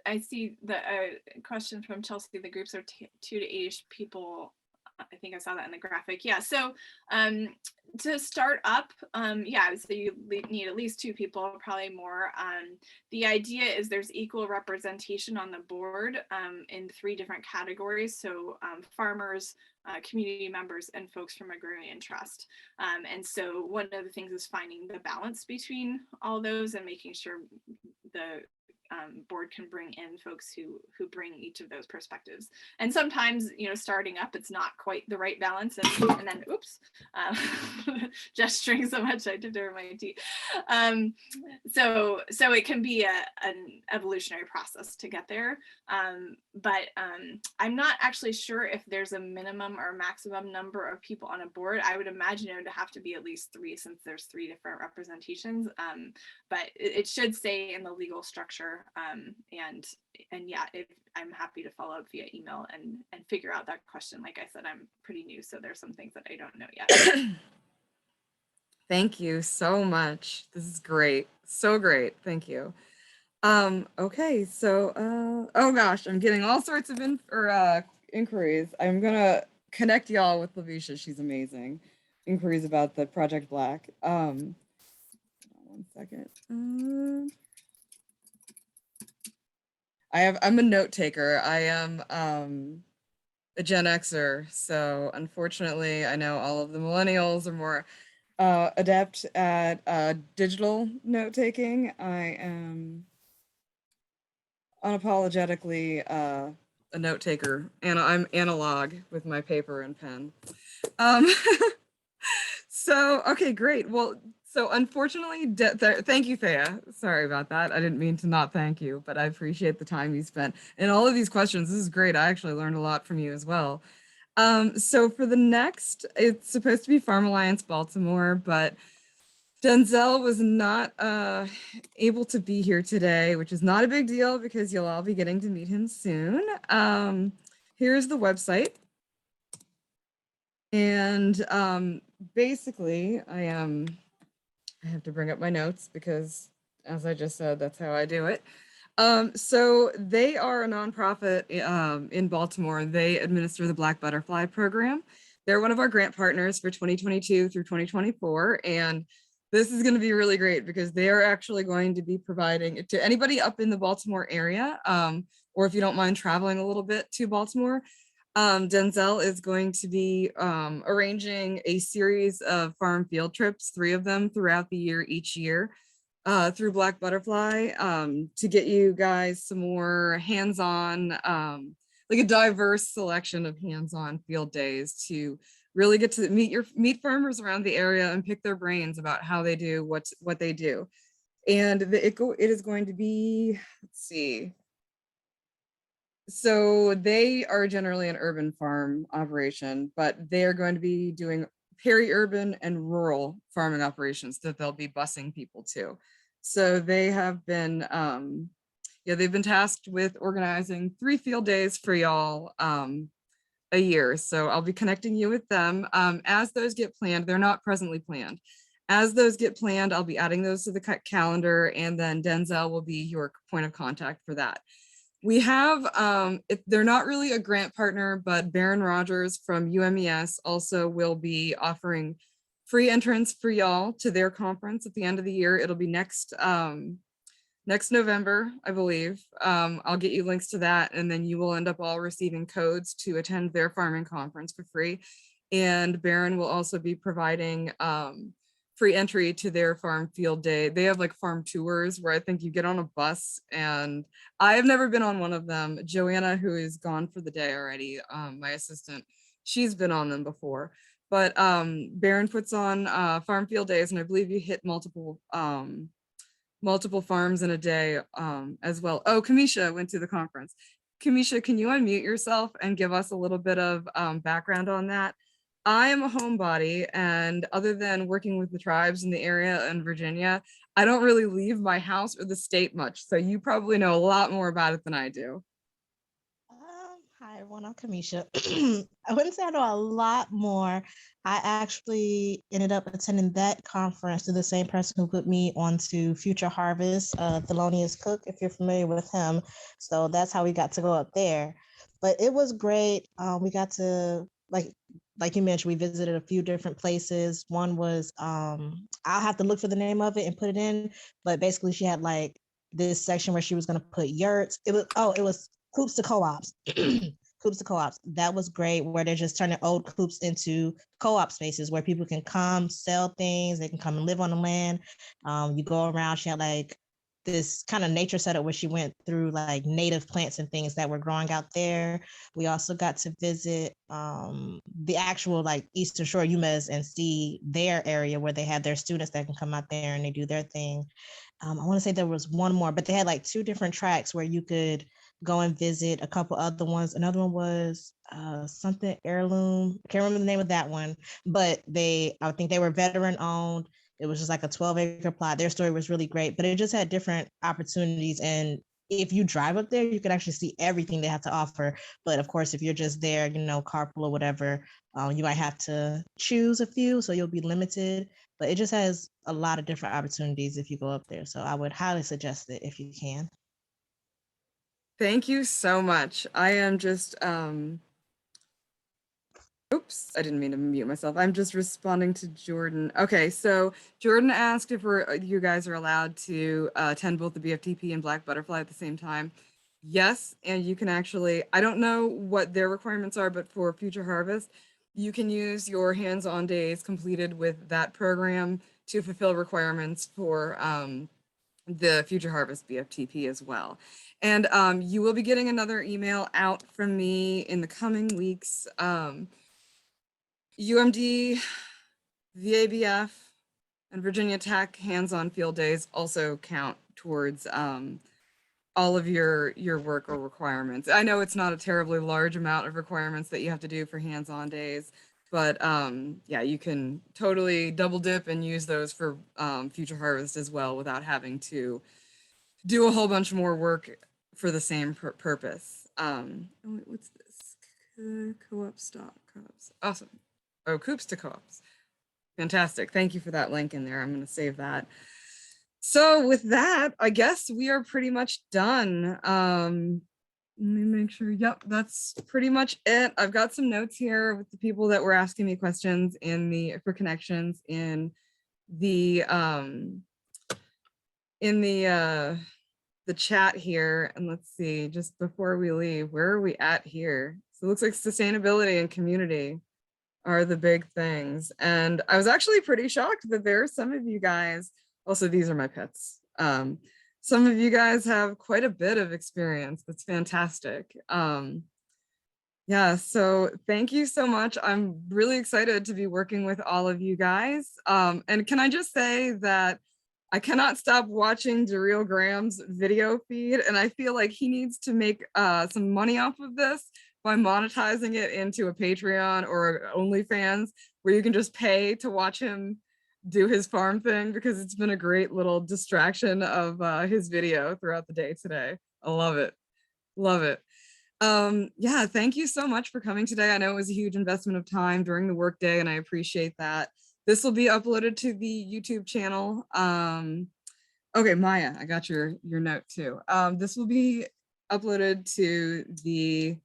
I see the question from Chelsea, the groups are 2 to 8-ish people. I think I saw that in the graphic. Yeah, so to start up, yeah, so you need at least 2 people, probably more. The idea is there's equal representation on the board in 3 different categories. So farmers, community members, and folks from Agrarian Trust. And so one of the things is finding the balance between all those and making sure the board can bring in folks who bring each of those perspectives. And sometimes, starting up, it's not quite the right balance, and then oops, gesturing so much I did over my tea. So it can be an evolutionary process to get there. But I'm not actually sure if there's a minimum or maximum number of people on a board. I would imagine it would have to be at least 3, since there's 3 different representations. But it should say in the legal structure. And yeah, I'm happy to follow up via email and figure out that question. Like I said, I'm pretty new, so there's some things that I don't know yet. Thank you so much. This is great. So great. Thank you. Okay, so oh gosh, I'm getting all sorts of inquiries. I'm gonna connect y'all with Lavisha. She's amazing. Inquiries about the Project Black. One second. I'm a note taker. I am a Gen Xer, so unfortunately I know all of the millennials are more adept at digital note taking. I am unapologetically a note taker, and I'm analog with my paper and pen. Um, so, okay, great. Well, so unfortunately, thank you, Thea. Sorry about that. I didn't mean to not thank you, but I appreciate the time you spent. And all of these questions, this is great. I actually learned a lot from you as well. So for the next, it's supposed to be Farm Alliance Baltimore, but Denzel was not able to be here today, which is not a big deal because you'll all be getting to meet him soon. Here's the website. And basically, I have to bring up my notes because, as I just said, that's how I do it. So they are a nonprofit in Baltimore. They administer the Black Butterfly Program. They're one of our grant partners for 2022 through 2024. And this is going to be really great because they are actually going to be providing to anybody up in the Baltimore area, or if you don't mind traveling a little bit to Baltimore, Denzel is going to be arranging a series of farm field trips, 3 of them throughout the year, each year, through Black Butterfly, to get you guys some more hands-on, like a diverse selection of hands-on field days to really get to meet farmers around the area and pick their brains about how they do what they do. And it is going to be, let's see. So they are generally an urban farm operation, but they're going to be doing peri-urban and rural farming operations that they'll be busing people to. So they have been, they've been tasked with organizing 3 field days for y'all a year. So I'll be connecting you with them. As those get planned, they're not presently planned. As those get planned, I'll be adding those to the calendar, and then Denzel will be your point of contact for that. We have, they're not really a grant partner, but Baron Rogers from UMES also will be offering free entrance for y'all to their conference at the end of the year. It'll be next November, I believe. I'll get you links to that, and then you will end up all receiving codes to attend their farming conference for free. And Baron will also be providing free entry to their farm field day. They have like farm tours where I think you get on a bus, and I have never been on one of them. Joanna, who is gone for the day already, my assistant, she's been on them before. But Baron puts on farm field days, and I believe you hit multiple farms in a day as well. Oh, Kamisha went to the conference. Kamisha, can you unmute yourself and give us a little bit of background on that? I am a homebody, and other than working with the tribes in the area in Virginia, I don't really leave my house or the state much. So you probably know a lot more about it than I do. Hi, everyone. I'm Kamisha. I wouldn't say I know a lot more. I actually ended up attending that conference to the same person who put me onto Future Harvest, Thelonious Cook, if you're familiar with him. So that's how we got to go up there. But it was great. We got to, like you mentioned, we visited a few different places. One was, I'll have to look for the name of it and put it in. But basically, she had like this section where she was going to put yurts. It was coops to co-ops. Coops to co-ops. That was great, where they're just turning old coops into co-op spaces where people can come sell things. They can come and live on the land. You go around. She had like this kind of nature setup where she went through like native plants and things that were growing out there. We also got to visit the actual like Eastern Shore UMES and see their area where they have their students that can come out there and they do their thing. I want to say there was one more, but they had like 2 different tracks where you could go and visit a couple other ones. Another one was something heirloom. I can't remember the name of that one, but I think they were veteran owned. It was just like a 12-acre plot. Their story was really great, but it just had different opportunities. And if you drive up there, you could actually see everything they have to offer. But of course, if you're just there, carpool or whatever, you might have to choose a few, so you'll be limited. But it just has a lot of different opportunities if you go up there. So I would highly suggest it if you can. Thank you so much. I am just, oops, I didn't mean to mute myself. I'm just responding to Jordan. Okay, so Jordan asked if you guys are allowed to attend both the BFTP and Black Butterfly at the same time. Yes, and you can actually, I don't know what their requirements are, but for Future Harvest, you can use your hands-on days completed with that program to fulfill requirements for the Future Harvest BFTP as well. And you will be getting another email out from me in the coming weeks. UMD, VABF, and Virginia Tech hands-on field days also count towards all of your work or requirements. I know it's not a terribly large amount of requirements that you have to do for hands-on days, but yeah, you can totally double dip and use those for Future Harvest as well without having to do a whole bunch more work for the same purpose. What's this? Co-op stock, co-ops. Awesome. Oh, Coops to co-ops. Fantastic. Thank you for that link in there. I'm going to save that. So with that, I guess we are pretty much done. Let me make sure. Yep, that's pretty much it. I've got some notes here with the people that were asking me questions for connections in the chat here. And let's see, just before we leave, where are we at here? So it looks like sustainability and community are the big things. And I was actually pretty shocked that there are some of you guys, also these are my pets. Some of you guys have quite a bit of experience. That's fantastic. Yeah, so thank you so much. I'm really excited to be working with all of you guys. And can I just say that I cannot stop watching Daryl Graham's video feed, and I feel like he needs to make some money off of this by monetizing it into a Patreon or OnlyFans, where you can just pay to watch him do his farm thing, because it's been a great little distraction of his video throughout the day today. I love it. Love it. Yeah, thank you so much for coming today. I know it was a huge investment of time during the workday, and I appreciate that. This will be uploaded to the YouTube channel. Okay, Maya, I got your note too. This will be uploaded to the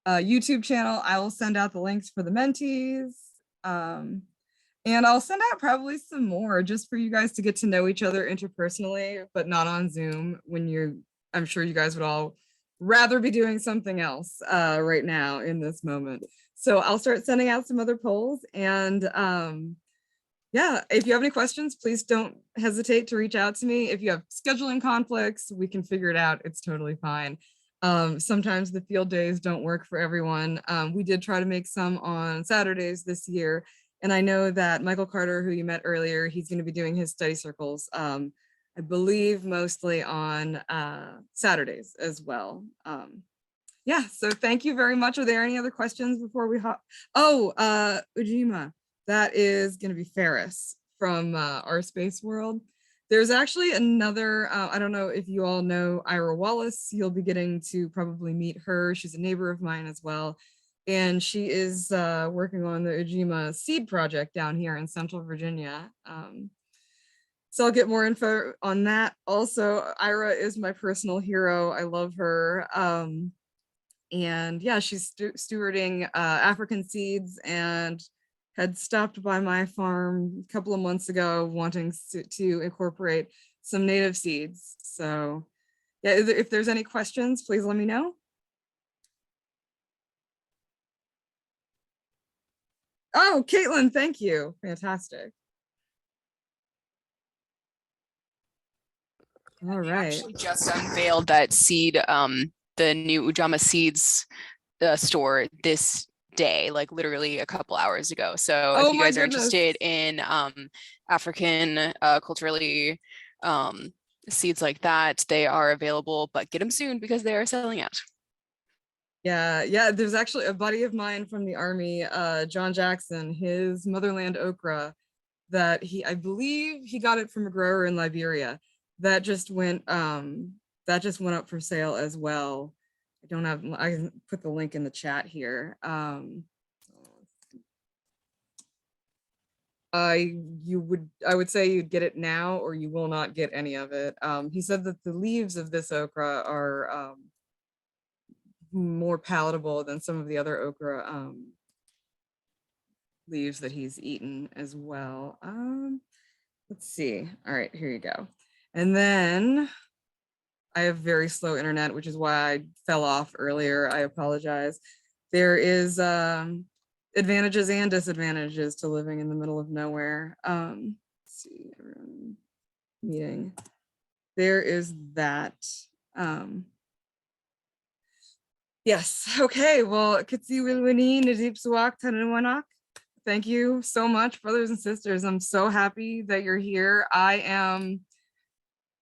YouTube channel. I will send out the links for the mentees. And I'll send out probably some more just for you guys to get to know each other interpersonally, but not on Zoom when I'm sure you guys would all rather be doing something else right now in this moment. So I'll start sending out some other polls, and yeah, if you have any questions, please don't hesitate to reach out to me. If you have scheduling conflicts, we can figure it out. It's totally fine. Sometimes the field days don't work for everyone. We did try to make some on Saturdays this year. And I know that Michael Carter, who you met earlier, he's going to be doing his study circles, I believe mostly on Saturdays as well. Yeah, so thank you very much. Are there any other questions before we hop? Oh, Ujima, that is going to be Farris from Our Space World. There's actually another, I don't know if you all know Ira Wallace. You'll be getting to probably meet her. She's a neighbor of mine as well. And she is working on the Ujima Seed Project down here in Central Virginia. So I'll get more info on that. Also, Ira is my personal hero. I love her. And yeah, she's stewarding African seeds and had stopped by my farm a couple of months ago wanting to incorporate some native seeds. So yeah, if there's any questions, please let me know. Oh, Caitlin, thank you. Fantastic. All right. Actually just unveiled that seed, the new Ujama Seeds store this day, like literally a couple hours ago. So if you guys are interested in African culturally seeds like that, they are available, but get them soon because they are selling out. Yeah, there's actually a buddy of mine from the Army, John Jackson, his motherland okra that I believe he got it from a grower in Liberia. That just went up for sale as well. I can put the link in the chat here. I would say you'd get it now or you will not get any of it. He said that the leaves of this okra are more palatable than some of the other okra leaves that he's eaten as well. Let's see. All right, here you go. And then I have very slow internet, which is why I fell off earlier. I apologize. There is advantages and disadvantages to living in the middle of nowhere. Let's see, everyone meeting. There is that. Yes. Okay. Well, thank you so much, brothers and sisters. I'm so happy that you're here. I am,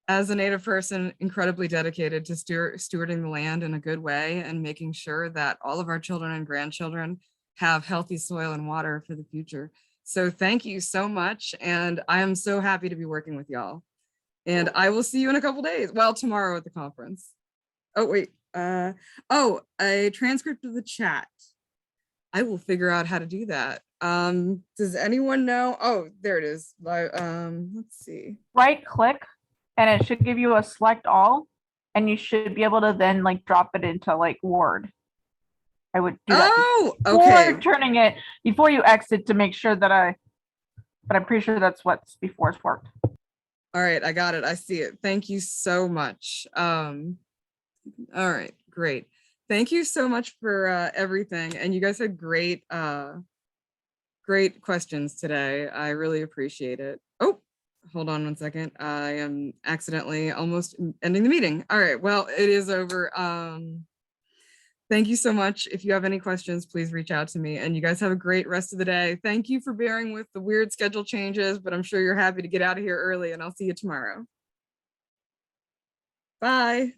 as a Native person, incredibly dedicated to stewarding the land in a good way and making sure that all of our children and grandchildren have healthy soil and water for the future. So thank you so much. And I am so happy to be working with y'all. And I will see you in a couple days. Well, tomorrow at the conference. Oh, wait. A transcript of the chat. I will figure out how to do that. Does anyone know? Oh, there it is. Let's see. Right click and it should give you a select all, and you should be able to then like drop it into like Word. I would do that. Oh, okay. Turning it before you exit to make sure that but I'm pretty sure that's what's before it's worked. All right, I got it. I see it. Thank you so much. All right, great. Thank you so much for everything. And you guys had great, great questions today. I really appreciate it. Oh, hold on one second. I am accidentally almost ending the meeting. All right, well, it is over. Thank you so much. If you have any questions, please reach out to me. And you guys have a great rest of the day. Thank you for bearing with the weird schedule changes, but I'm sure you're happy to get out of here early, and I'll see you tomorrow. Bye.